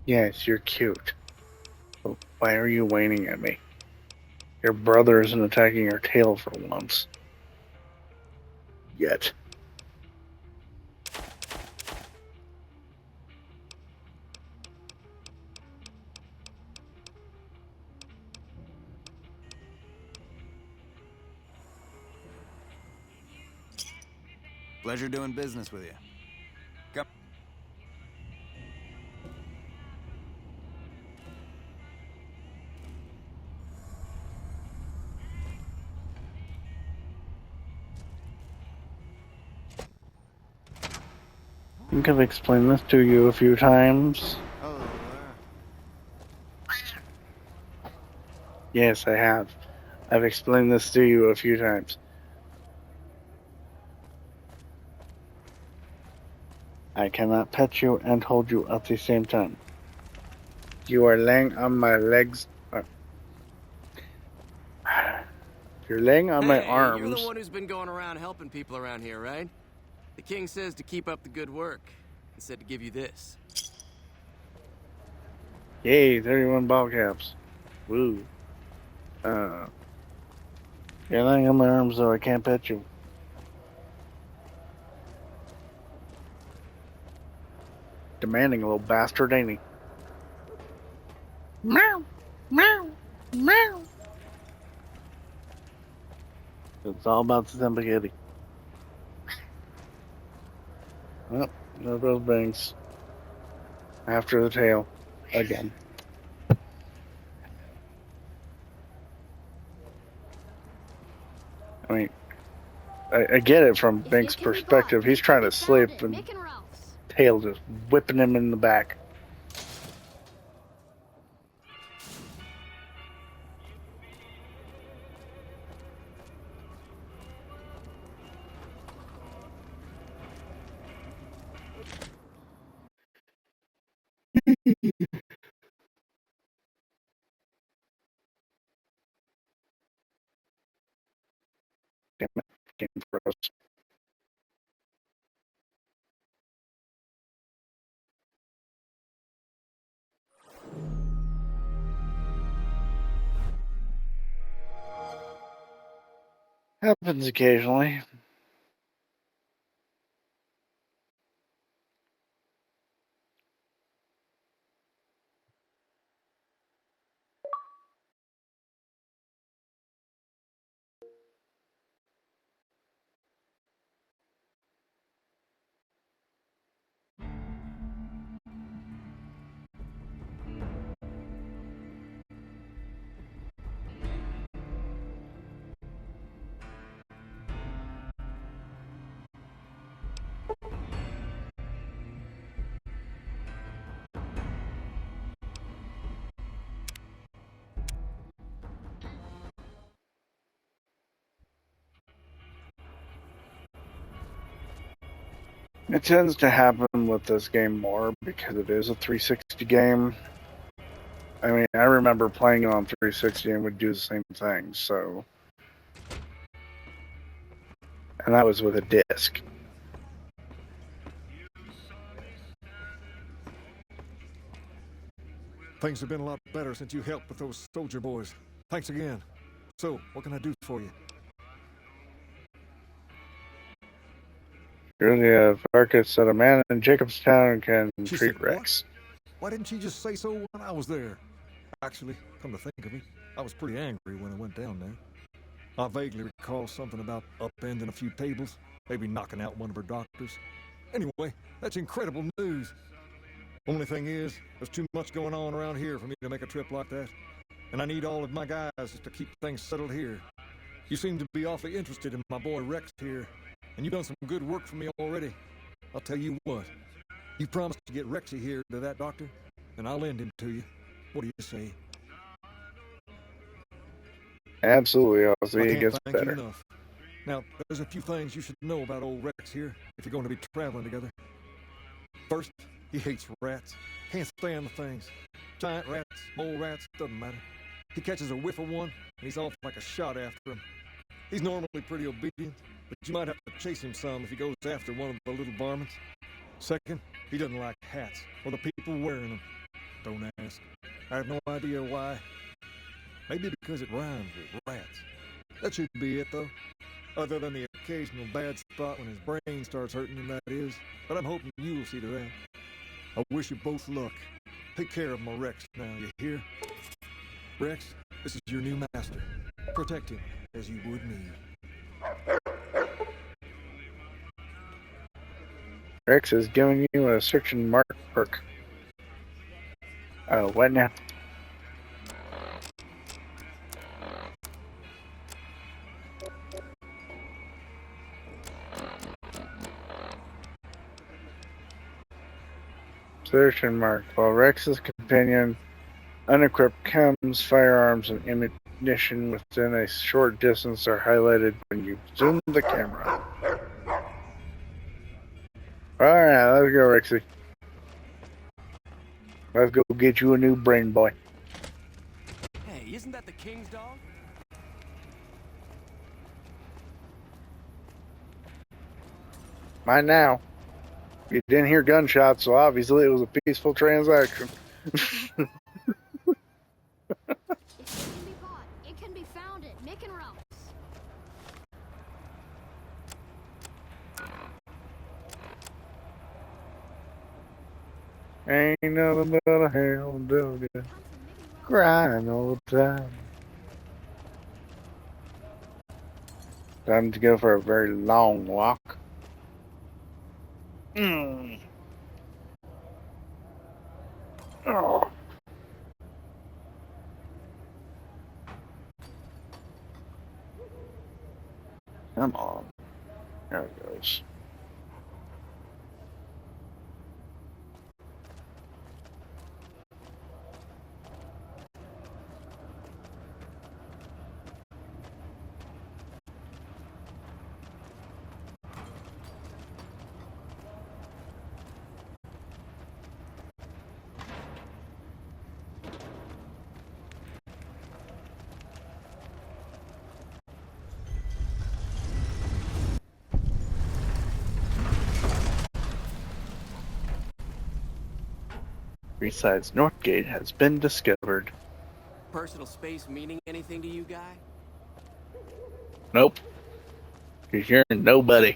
Yes, you're cute. But why are you whining at me? Your brother isn't attacking your tail for once. Yet. Pleasure doing business with you. Come. I think I've explained this to you a few times. Yes, I have. I've explained this to you a few times. I cannot pet you and hold you at the same time. You are laying on my legs. You're laying on my arms. You're the one who's been going around helping people around here, right? The king says to keep up the good work, and said to give you this. Yay, 31 ball caps. Woo. You're laying on my arms, so I can't pet you. Demanding a little bastard, ain't he? Meow, meow, meow. It's all about the spaghetti. Well, there goes Banks. After the tail. Again. I mean, I get it from Banks' perspective. He's trying to sleep and tail just whipping him in the back. Damn it, Game froze. Happens occasionally. It tends to happen with this game more because it is a 360 game. I mean, I remember playing it on 360 and would do the same thing, so... And that was with a disc. Things have been a lot better since you helped with those soldier boys. Thanks again. So, what can I do for you? Julia Farkas said a man in Jacobstown can She treat said, Rex. Why didn't she just say so when I was there? Actually, come to think of it, I was pretty angry when I went down there. I vaguely recall something about upending a few tables, maybe knocking out one of her doctors. Anyway, that's incredible news. Only thing is, there's too much going on around here for me to make a trip like that. And I need all of my guys just to keep things settled here. You seem to be awfully interested in my boy Rex here, and you've done some good work for me already. I'll tell you what, you promised to get Rexy here to that doctor, and I'll lend him to you. What do you say? Absolutely, I'll see I it can't gets thank you better. enough. Now, there's a few things you should know about old Rex here if you're going to be traveling together. First, he hates rats. Can't stand the things. Giant rats, mole rats, doesn't matter. He catches a whiff of one, and he's off like a shot after him. He's normally pretty obedient, but you might have to chase him some if he goes after one of the little varmints. Second, he doesn't like hats, or the people wearing them. Don't ask. I have no idea why. Maybe because it rhymes with rats. That should be it, though. Other than the occasional bad spot when his brain starts hurting him, that is. But I'm hoping you'll see to that. I wish you both luck. Take care of my Rex now, you hear? Rex, this is your new master. Protect him as you would me. Rex is giving you a search and mark perk. Oh, what now? Search and mark. While Rex's companion unequipped chems, firearms, and ammunition within a short distance are highlighted when you zoom the camera. Alright, let's go, Rexy. Let's go get you a new brain boy. Hey, isn't that the king's dog? Mine now. You didn't hear gunshots, so obviously it was a peaceful transaction. If it can be bought, it can be found at Mick and Ralph's. Ain't nothing but a hell dog crying all the time. Time to go for a very long walk. Oh. Come on. There it goes. Freeside's North Gate has been discovered. Personal space meaning anything to you, guy? Nope. Because you're nobody.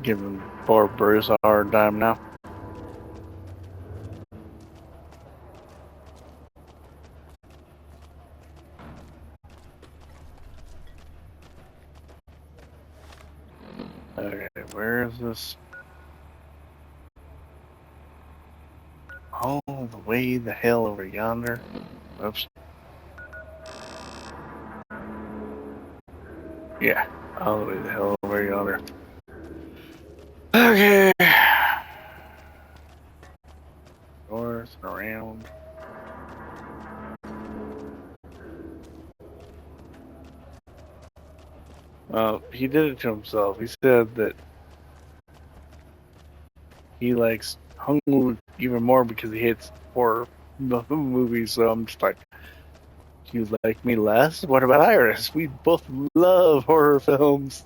Giving poor Bruce a hard time now. Okay, where is this? All the way the hell over yonder. Oops. Yeah, all the way the hell over yonder. Okay. North and around. He did it to himself. He said that he likes Hungwu even more because he hates horror movies. So I'm just like, do you like me less? What about Iris? We both love horror films.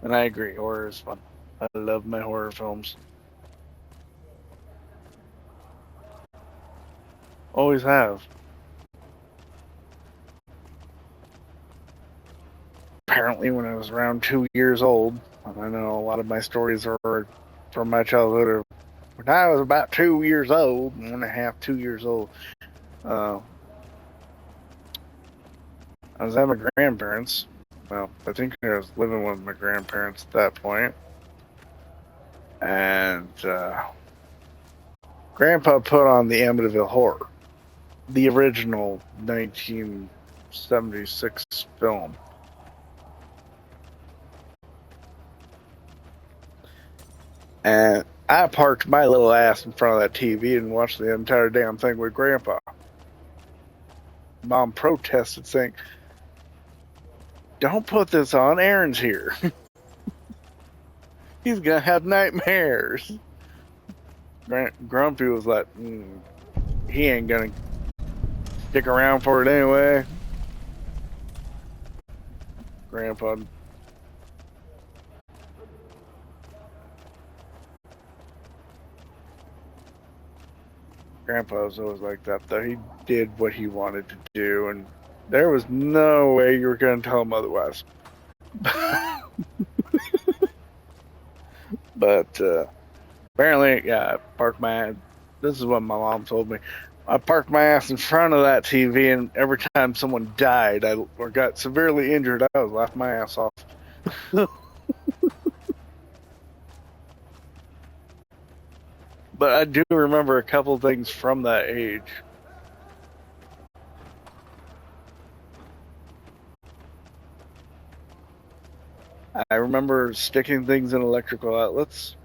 And I agree, horror is fun. I love my horror films. Always have. Apparently when I was around 2 years old, and I know a lot of my stories are from my childhood, when I was about 2 years old, 1.5, 2 years old, I was at my grandparents'. Well, I think I was living with my grandparents at that point. And Grandpa put on the Amityville Horror, the original 1976 film. And I parked my little ass in front of that TV and watched the entire damn thing with Grandpa. Mom protested, saying, "Don't put this on, Aaron's here. He's gonna have nightmares." Grumpy was like, he ain't gonna stick around for it anyway. Grandpa was always like that, though. He did what he wanted to do, and there was no way you were going to tell him otherwise. But apparently, yeah, I parked my. This is what my mom told me. I parked my ass in front of that TV, and every time someone died or got severely injured, I was laughing my ass off. But I do remember a couple things from that age. I remember sticking things in electrical outlets.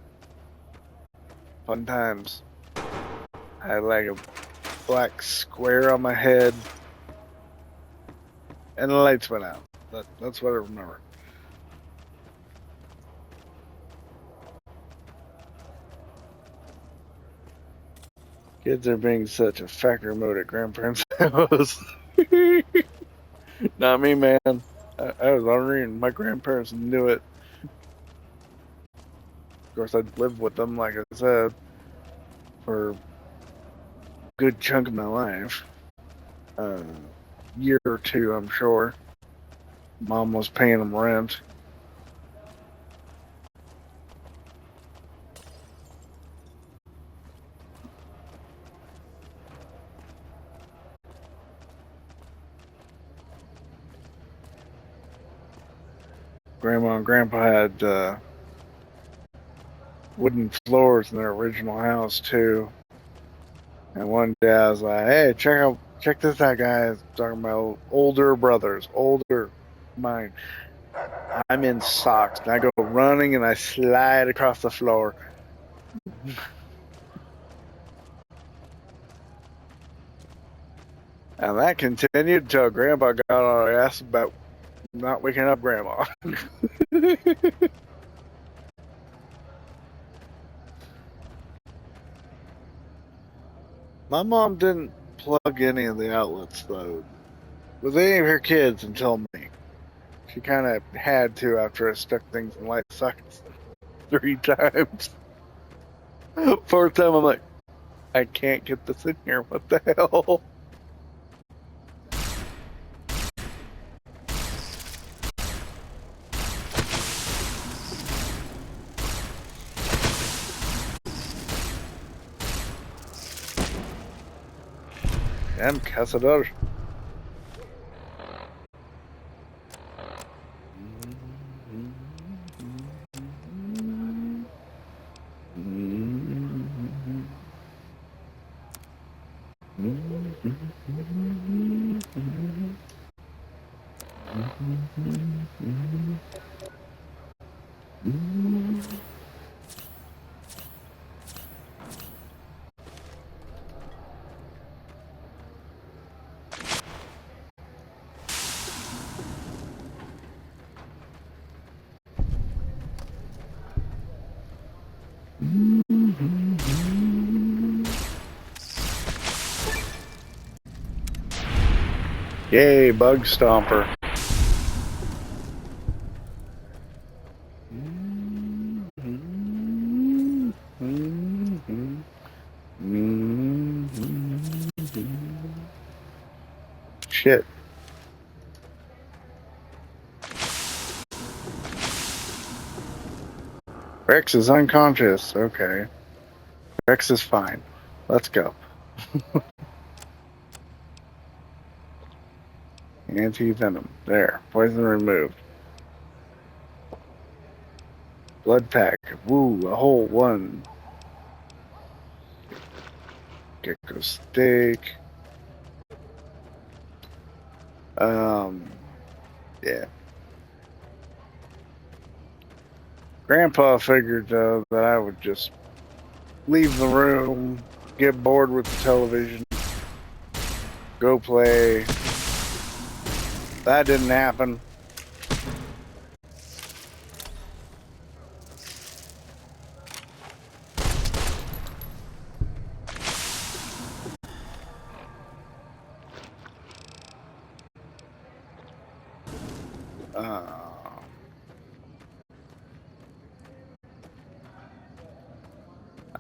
Fun times. I had like a black square on my head. And the lights went out. That's what I remember. Kids are being such a factor mode at grandparents' house. Not me, man. I was ornery and my grandparents knew it. Of course, I'd lived with them, like I said, for a good chunk of my life. Year or two, I'm sure. Mom was paying them rent. Grandma and Grandpa had wooden floors in their original house too. And one day I was like, "Hey, check this out, guys." Talking about older brothers, older mine. I'm in socks and I go running and I slide across the floor. And that continued until Grandpa got on our ass about not waking up Grandma. My mom didn't plug any of the outlets, though, with any of her kids until me. She kind of had to after I stuck things in light sockets 3 times. 4th time, I'm like, I can't get this in here. What the hell? Damn cazador. Yay, Bug Stomper. Shit. Rex is unconscious. Okay. Rex is fine. Let's go. Anti-venom. There. Poison removed. Blood pack. Woo, a whole one. Gecko steak. Yeah. Grandpa figured that I would just leave the room, get bored with the television, go play. That didn't happen.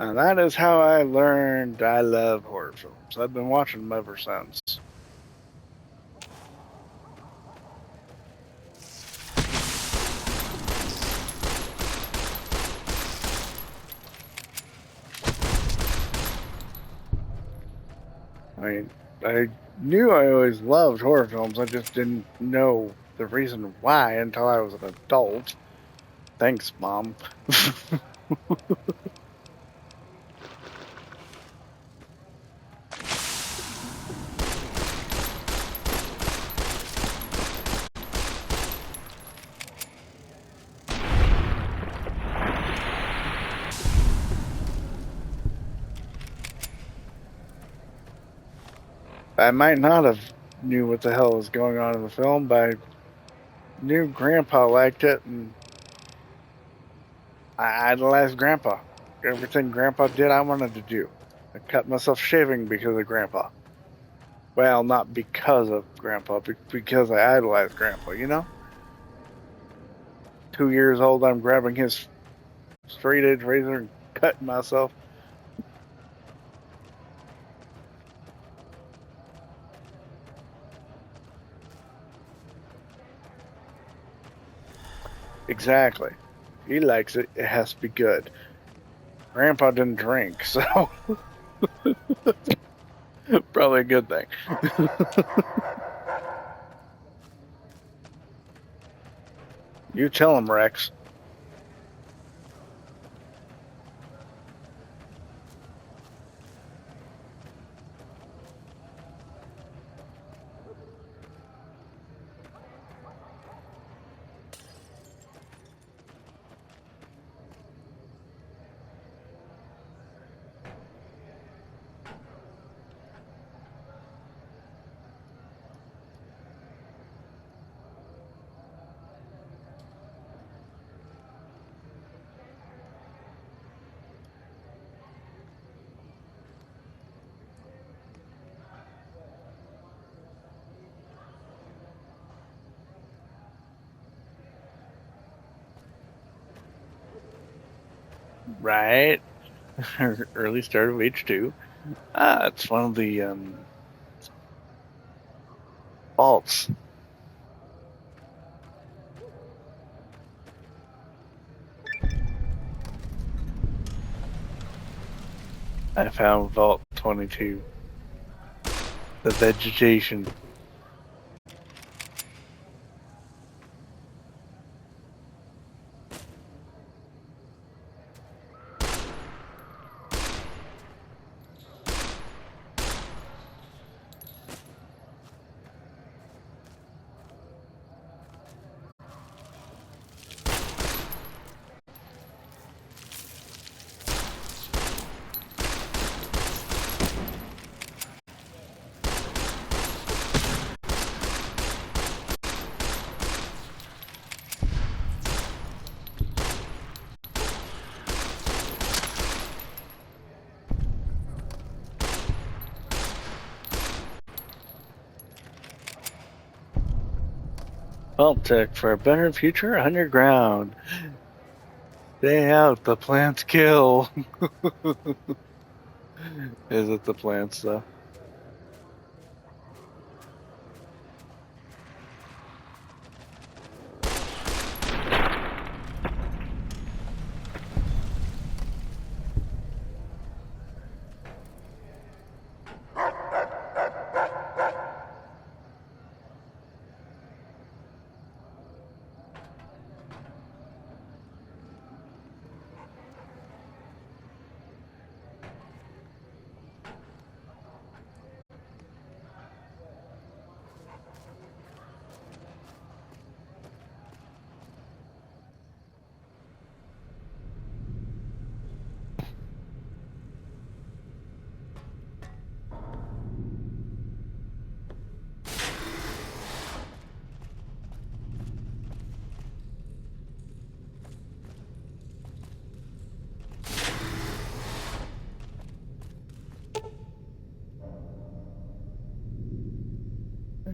And that is how I learned I love horror films. I've been watching them ever since. I knew I always loved horror films. I just didn't know the reason why until I was an adult. Thanks, Mom. I might not have knew what the hell was going on in the film, but I knew Grandpa liked it, and I idolized Grandpa. Everything Grandpa did, I wanted to do. I cut myself shaving because of Grandpa. Well, not because of Grandpa, but because I idolized Grandpa, you know? 2 years old, I'm grabbing his straight-edge razor and cutting myself. Exactly. He likes it. It has to be good. Grandpa didn't drink, so probably a good thing. You tell him, Rex. Right. Early start of H2. It's one of the vaults. I found Vault 22. The vegetation. Vault-Tec for a better future underground. Stay out, the plants kill. Is it the plants though?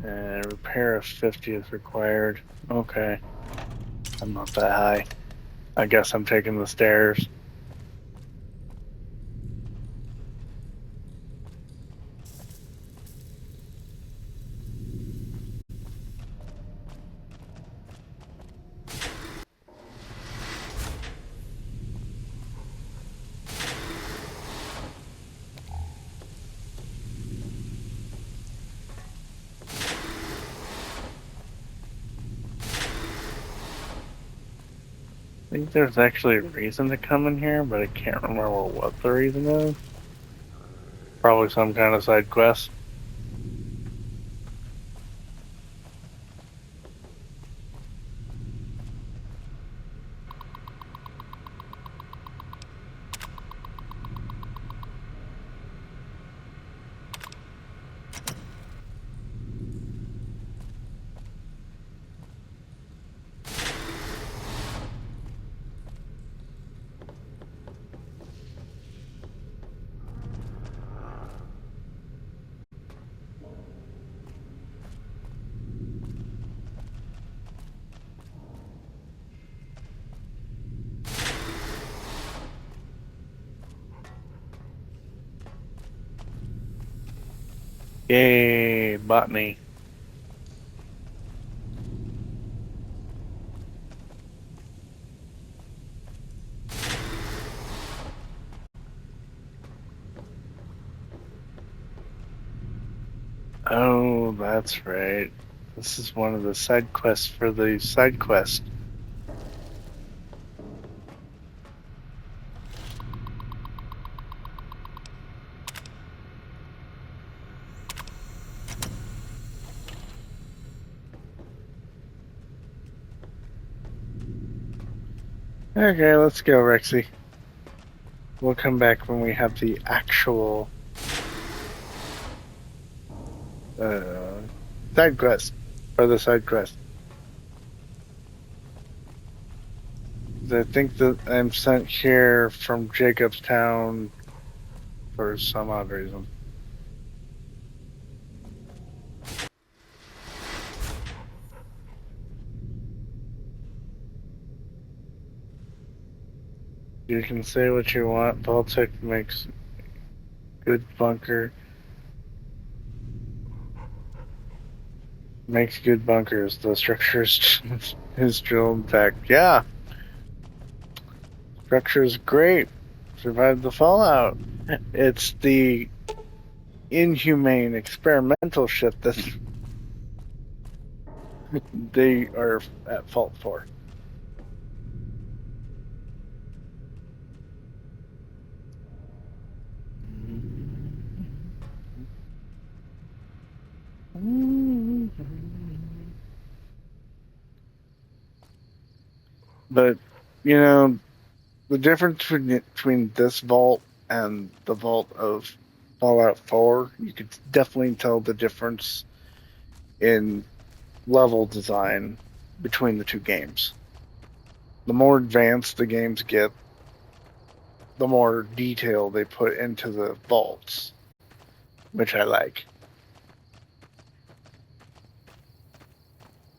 And repair of 50 is required. Okay. I'm not that high. I guess I'm taking the stairs. I think there's actually a reason to come in here, but I can't remember what the reason is. Probably some kind of side quest. Yay, botany. Oh, that's right. This is one of the side quests for the side quest. Okay, let's go, Rexy. We'll come back when we have the actual side quest, or the side quest. I think that I'm sent here from Jacobstown for some odd reason. You can say what you want. Vault-Tec makes good bunker. Makes good bunkers. The structure is still intact. Yeah. Structure is great. Survived the fallout. It's the inhumane experimental shit that they are at fault for. But, you know, the difference between this vault and the vault of Fallout 4, you could definitely tell the difference in level design between the two games. The more advanced the games get, the more detail they put into the vaults, which I like.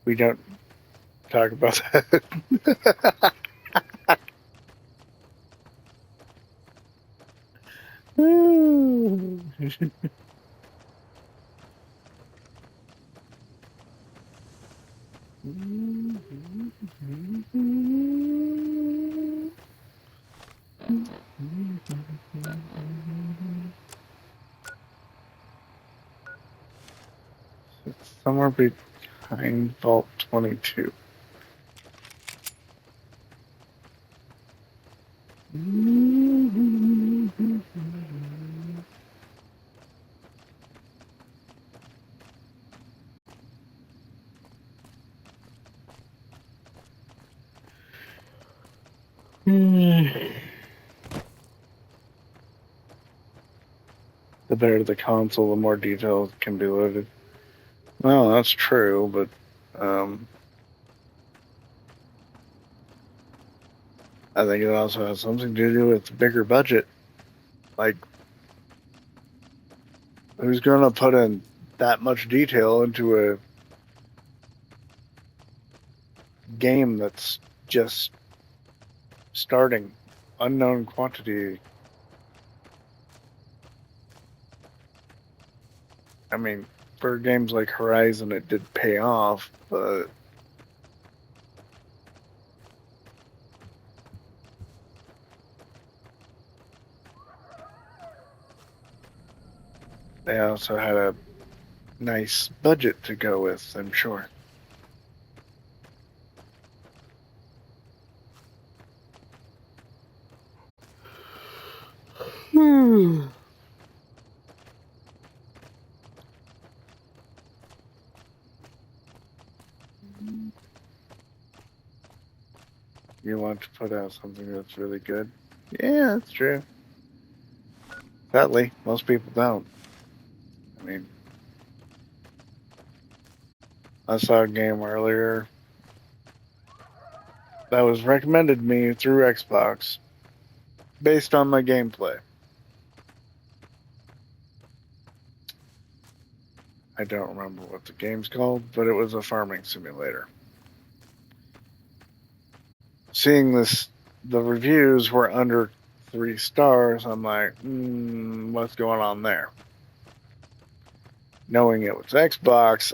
We don't talk about that. It's somewhere behind Vault 22. The better the console, the more details can be loaded. Well, that's true, but I think it also has something to do with bigger budget. Like, who's going to put in that much detail into a game that's just starting? Unknown quantity. I mean, for games like Horizon, it did pay off, but they also had a nice budget to go with, I'm sure. You want to put out something that's really good? Yeah, that's true. Sadly, most people don't. I mean, I saw a game earlier that was recommended me through Xbox based on my gameplay. I don't remember what the game's called, but it was a farming simulator. Seeing this, the reviews were under 3 stars. I'm like, what's going on there? Knowing it was Xbox,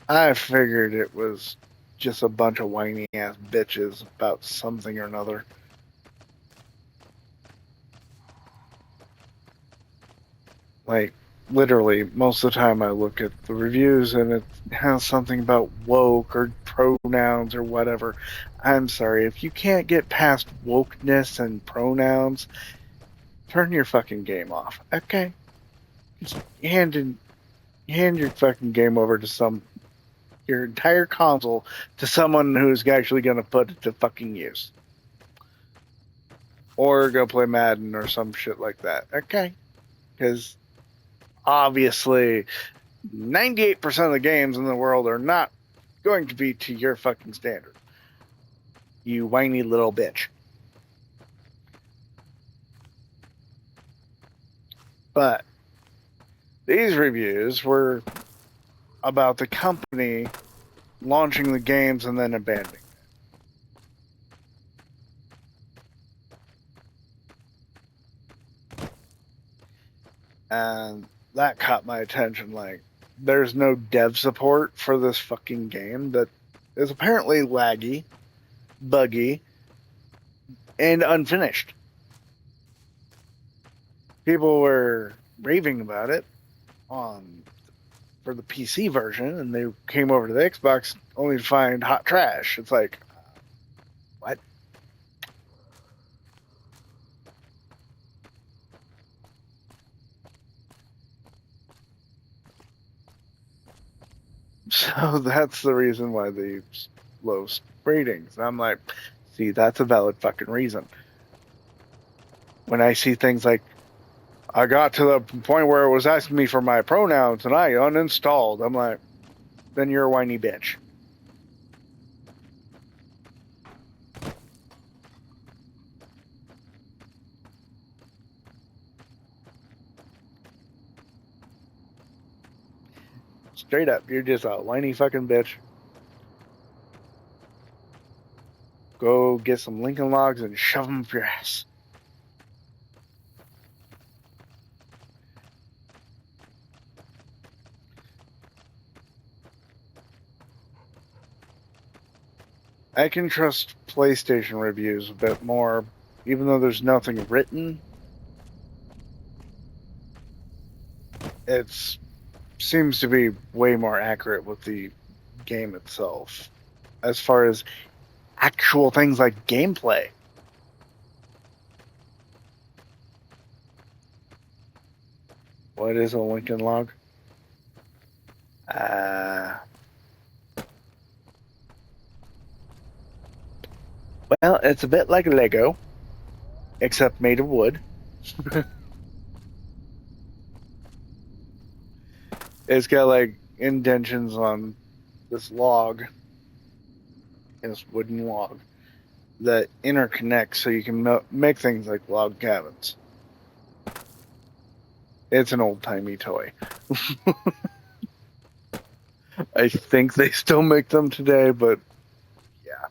I figured it was just a bunch of whiny ass bitches about something or another. Like, literally, most of the time I look at the reviews and it has something about woke or pronouns or whatever. I'm sorry, if you can't get past wokeness and pronouns, turn your fucking game off, okay? Just hand your fucking game over to your entire console to someone who's actually going to put it to fucking use. Or go play Madden or some shit like that, okay? Because obviously, 98% of the games in the world are not going to be to your fucking standard. You whiny little bitch. But these reviews were about the company launching the games and then abandoning it. And that caught my attention. Like, there's no dev support for this fucking game that is apparently laggy, buggy, and unfinished. People were raving about it for the PC version, and they came over to the Xbox only to find hot trash. It's like, what? So that's the reason why the low ratings. I'm like, see, that's a valid fucking reason. When I see things like, I got to the point where it was asking me for my pronouns and I uninstalled, I'm like, then you're a whiny bitch. Straight up, you're just a whiny fucking bitch. Go get some Lincoln Logs and shove them up your ass. I can trust PlayStation reviews a bit more, even though there's nothing written. It seems to be way more accurate with the game itself, as far as actual things like gameplay. What is a Lincoln Log? Well, it's a bit like Lego, except made of wood. It's got like indentions on this log, this wooden log, that interconnect so you can make things like log cabins. It's an old-timey toy. I think they still make them today, but yeah.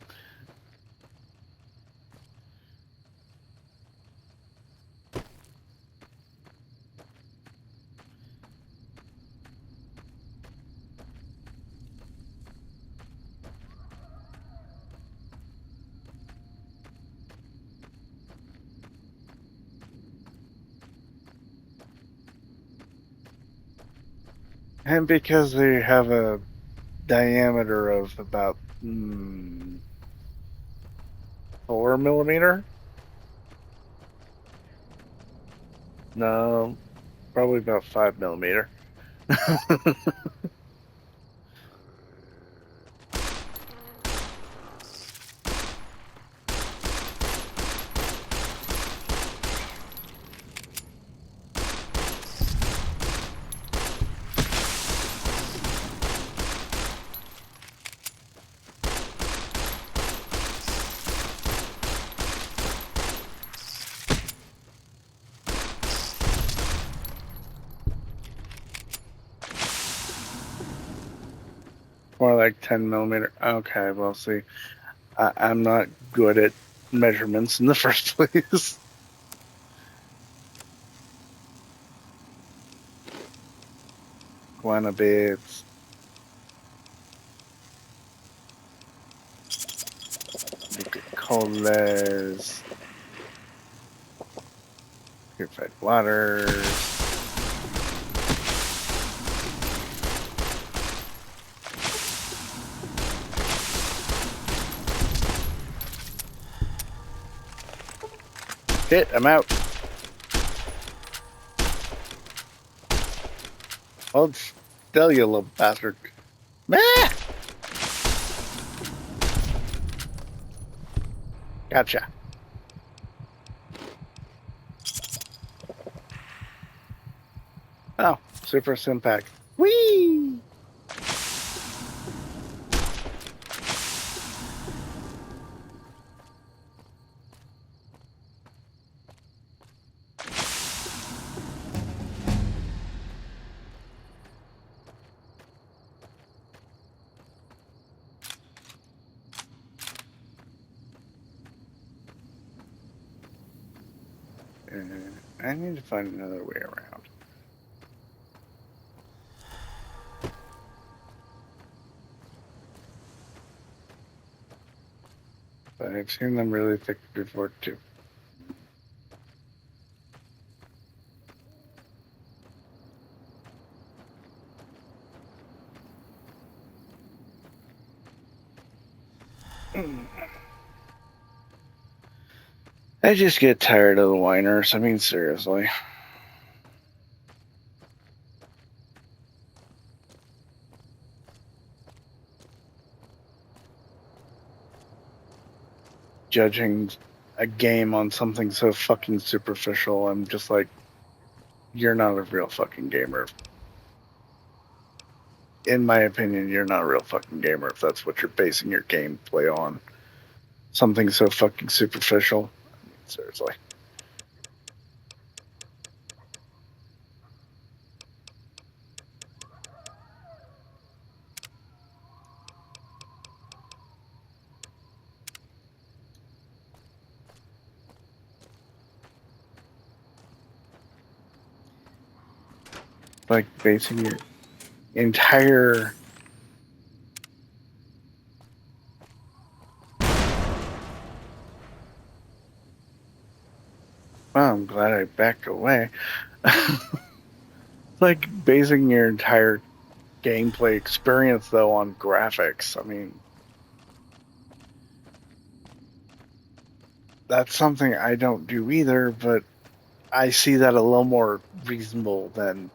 And because they have a diameter of about 4 millimeter? No, probably about 5 millimeter. More like 10 millimeter. Okay, well, see, I'm not good at measurements in the first place. Guana bits. Colas. Purified water. Shit, I'm out. Hold still, you little bastard. Ah! Gotcha. Oh, Super Simpack. Whee! I need to find another way around. But I've seen them really thick before too. I just get tired of the whiners. I mean, seriously. Judging a game on something so fucking superficial, I'm just like, you're not a real fucking gamer. In my opinion, you're not a real fucking gamer if that's what you're basing your gameplay on. Something so fucking superficial. I mean, seriously. Like basing your entire well, I'm glad I backed away. Like basing your entire gameplay experience though on graphics. I mean, that's something I don't do either, but I see that a little more reasonable than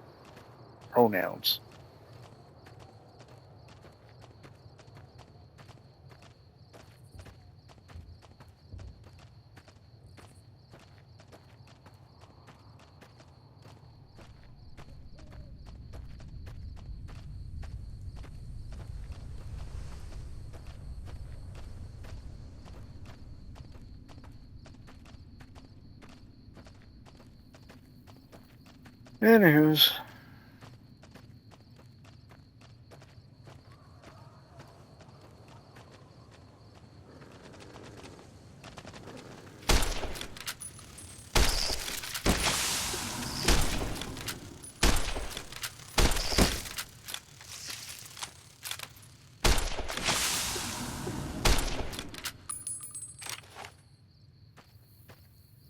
pronouns. Anywho's.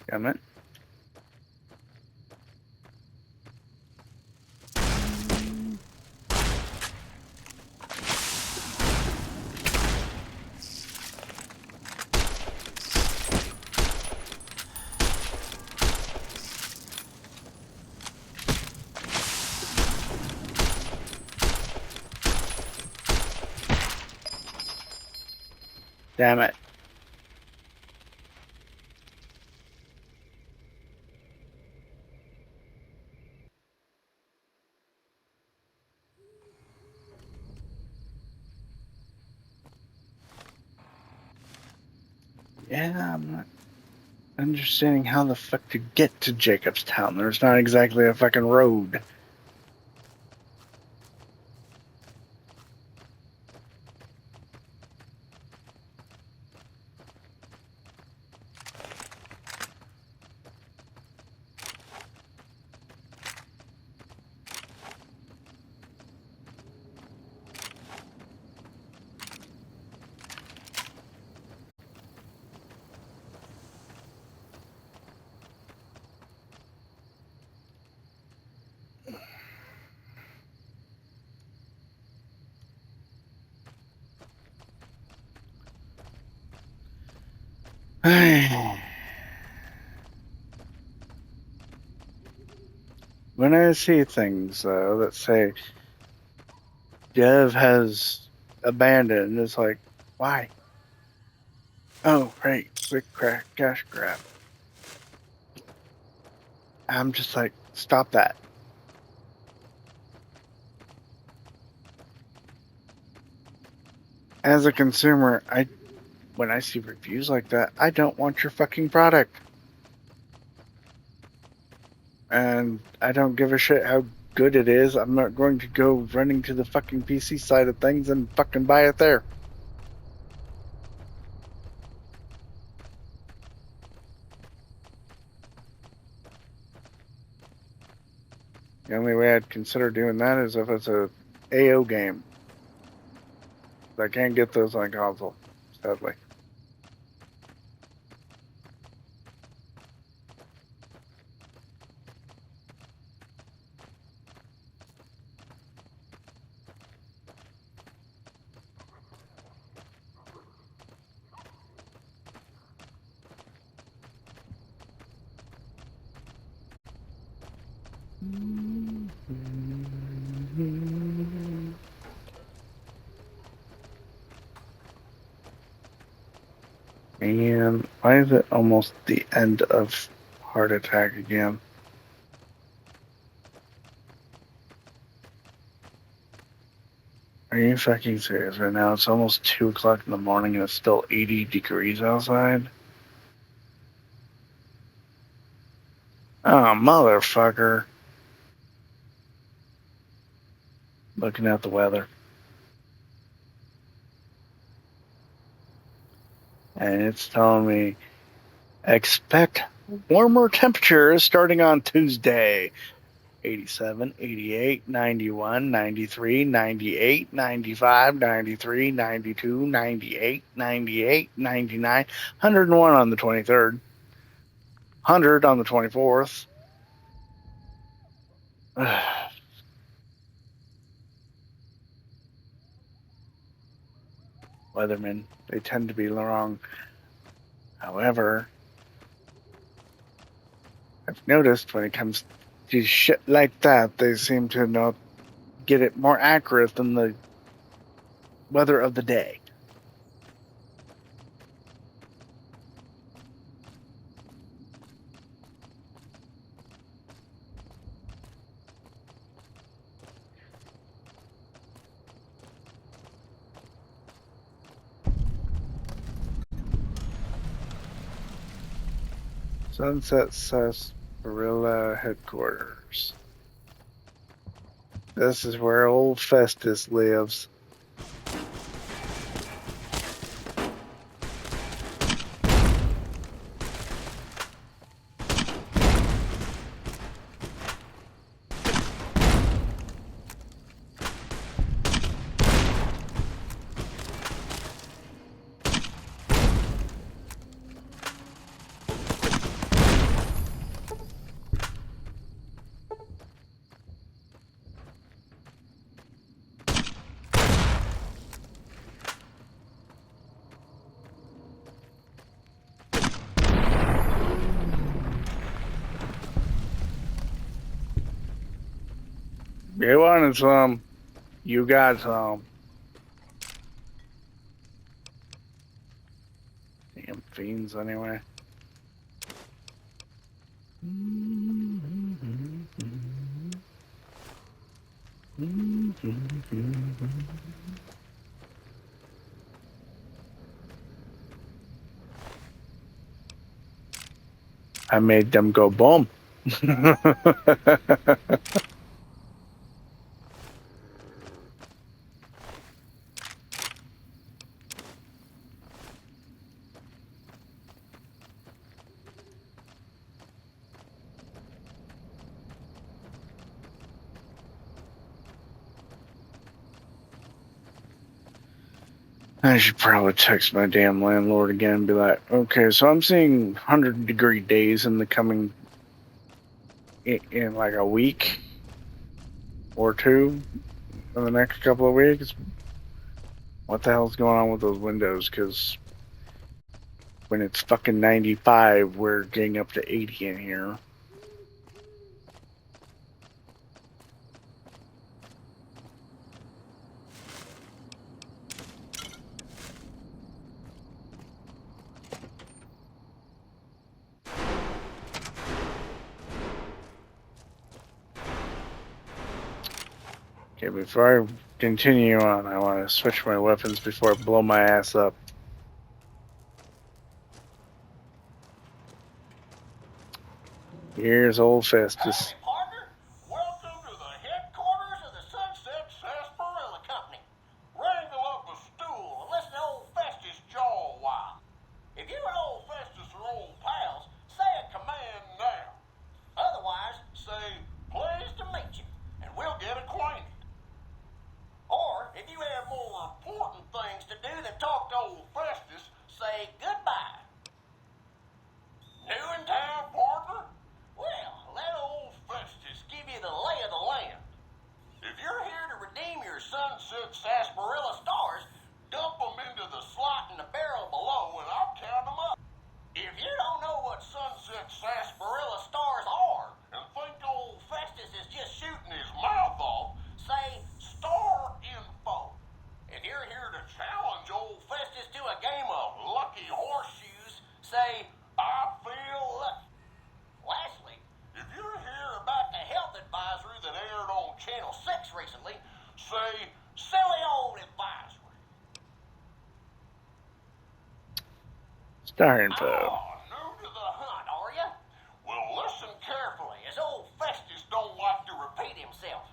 Damn it. Damn it. Yeah, I'm not understanding how the fuck to get to Jacobstown. There's not exactly a fucking road. When I see things, though, that say Dev has abandoned, it's like, why? Oh, right, quick cash grab. I'm just like, stop that. As a consumer, when I see reviews like that, I don't want your fucking product. And I don't give a shit how good it is. I'm not going to go running to the fucking PC side of things and fucking buy it there. The only way I'd consider doing that is if it's a AO game. I can't get those on console, sadly. And why is it almost the end of Heart Attack again? Are you fucking serious right now? It's almost 2 o'clock in the morning and it's still 80 degrees outside? Oh, motherfucker. Looking at the weather. And it's telling me, expect warmer temperatures starting on Tuesday. 87, 88, 91, 93, 98, 95, 93, 92, 98, 98, 99, 101 on the 23rd, 100 on the 24th. Weathermen, they tend to be wrong. However, I've noticed when it comes to shit like that, they seem to not get it more accurate than the weather of the day. Sunset Sarsaparilla headquarters. This is where old Festus lives. You wanted some. You got some. Damn fiends, anyway. I made them go boom. I should probably text my damn landlord again and be like, okay, so I'm seeing 100-degree days in the coming, in like a week or two, in the next couple of weeks. What the hell's going on with those windows? Because when it's fucking 95, we're getting up to 80 in here. Okay, before I continue on, I want to switch my weapons before I blow my ass up. Here's old Festus. Welcome to the headquarters of the Sunset Sarsaparilla Company. Wrangle up a stool and listen to old Festus jaw a while. If you and old Festus are old pals, say a command now. Otherwise, say, pleased to meet you, and we'll get acquainted. Or, if you have more important things to do than talk to old Festus, say goodbye. New in town, partner? Well, let old Festus Star info. New to the hunt, are you? Well, listen carefully, as old Festus don't like to repeat himself.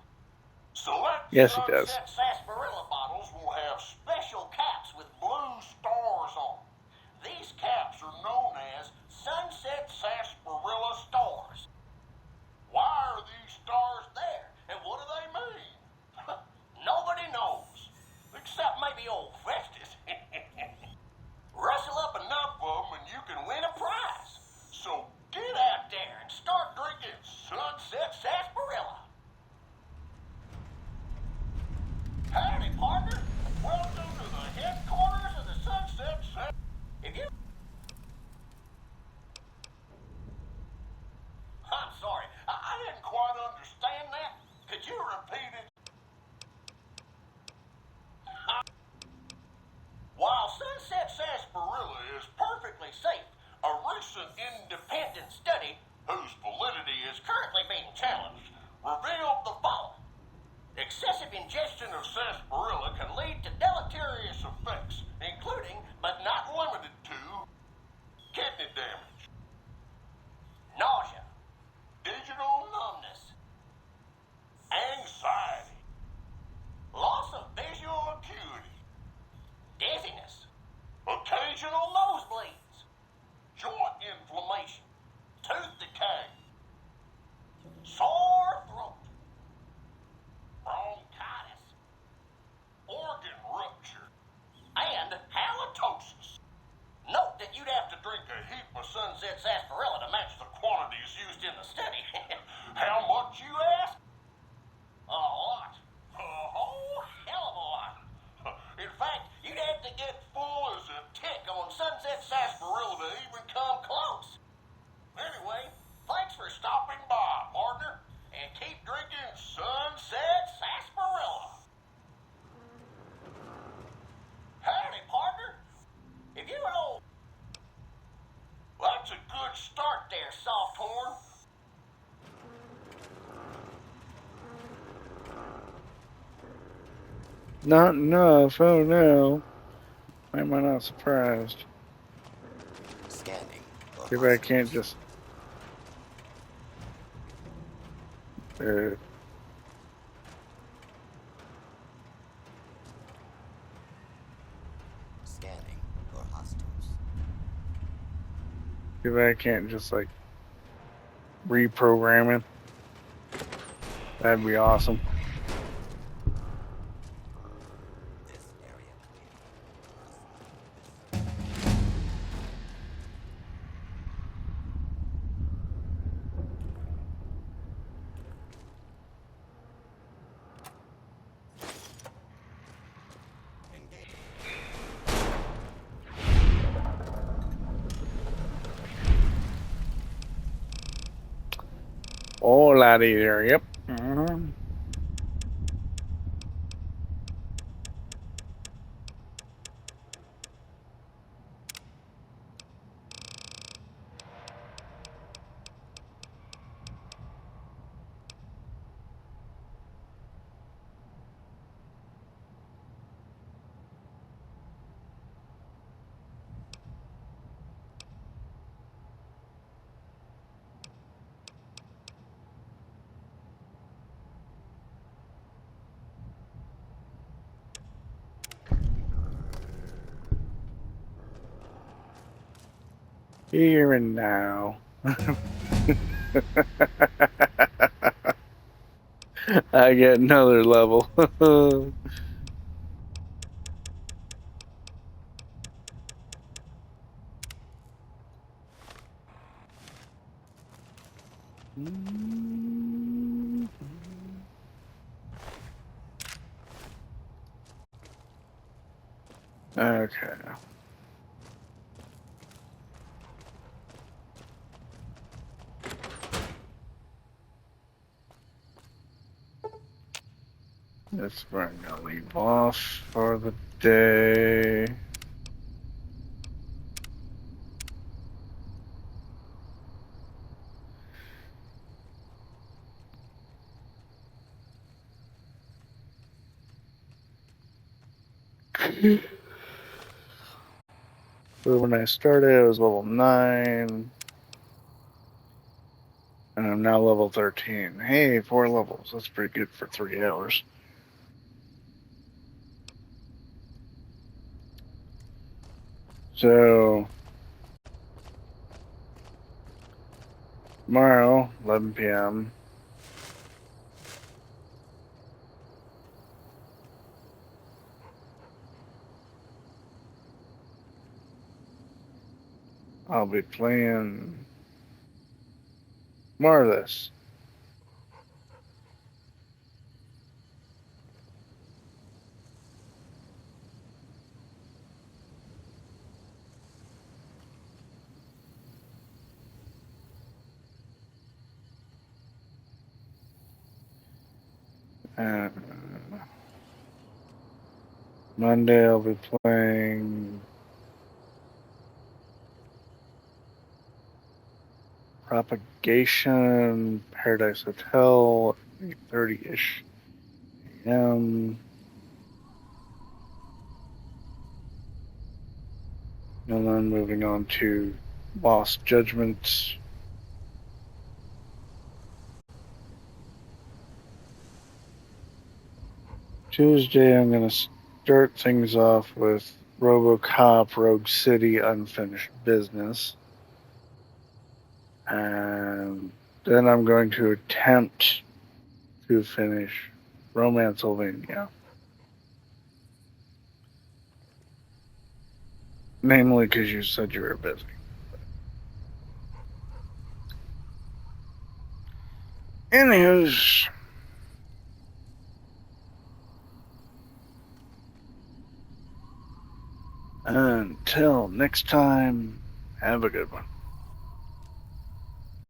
Select Yes, he does. Sunset Sarsaparilla bottles will have special caps with blue stars on them. These caps are known as Sunset Sarsaparilla stars. Why are these stars there, and what do they mean? Nobody knows, except maybe old Festus. Rustle up enough of them and you can win a prize. So get out there and start drinking Sunset Sarsaparilla. Howdy, partner. Welcome to the headquarters of the Sunset Sarsaparilla. If you... I'm sorry, I didn't quite understand that. Could you repeat it? While Sunset Sarsaparilla is perfectly safe, a recent independent study, whose validity is currently being challenged, revealed the following. Excessive ingestion of sarsaparilla can lead to deleterious effects, including, but not limited to, kidney damage, nausea, digital numbness, anxiety, loss of visual acuity, dizziness, occasional nosebleeds, joint inflammation, tooth decay, sore throat, bronchitis, organ rupture, and halitosis. Note that you'd have to drink a heap of Sunset Sarsaparilla to match the quantities used in the study. How much, you ask? A lot. A whole hell of a lot. In fact, you'd have to get full as a tick on Sunset Sarsaparilla to even come close. Anyway, thanks for stopping by, partner, and keep drinking Sunset Sarsaparilla. Howdy, partner. If you know... That's a good start there, Softhorn. Not enough. Oh no. Why am I not surprised? Scanning. Too bad I can't just. Scanning for hostiles. Too bad I can't just like reprogram it. That'd be awesome. Oh, laddie there, yep. Here and now. I get another level. Okay. That's where I'm gonna leave off for the day. So when I started, I was level 9. And I'm now level 13. Hey, 4 levels. That's pretty good for 3 hours. So, tomorrow, 11 p.m. I'll be playing more of this. And Monday I'll be playing Propagation, Paradise Hotel, 8:30-ish a.m. And then moving on to Lost Judgment. Tuesday, I'm going to start things off with RoboCop Rogue City Unfinished Business. And then I'm going to attempt to finish Romancevania. Namely because you said you were busy. Anywho's, until next time, have a good one.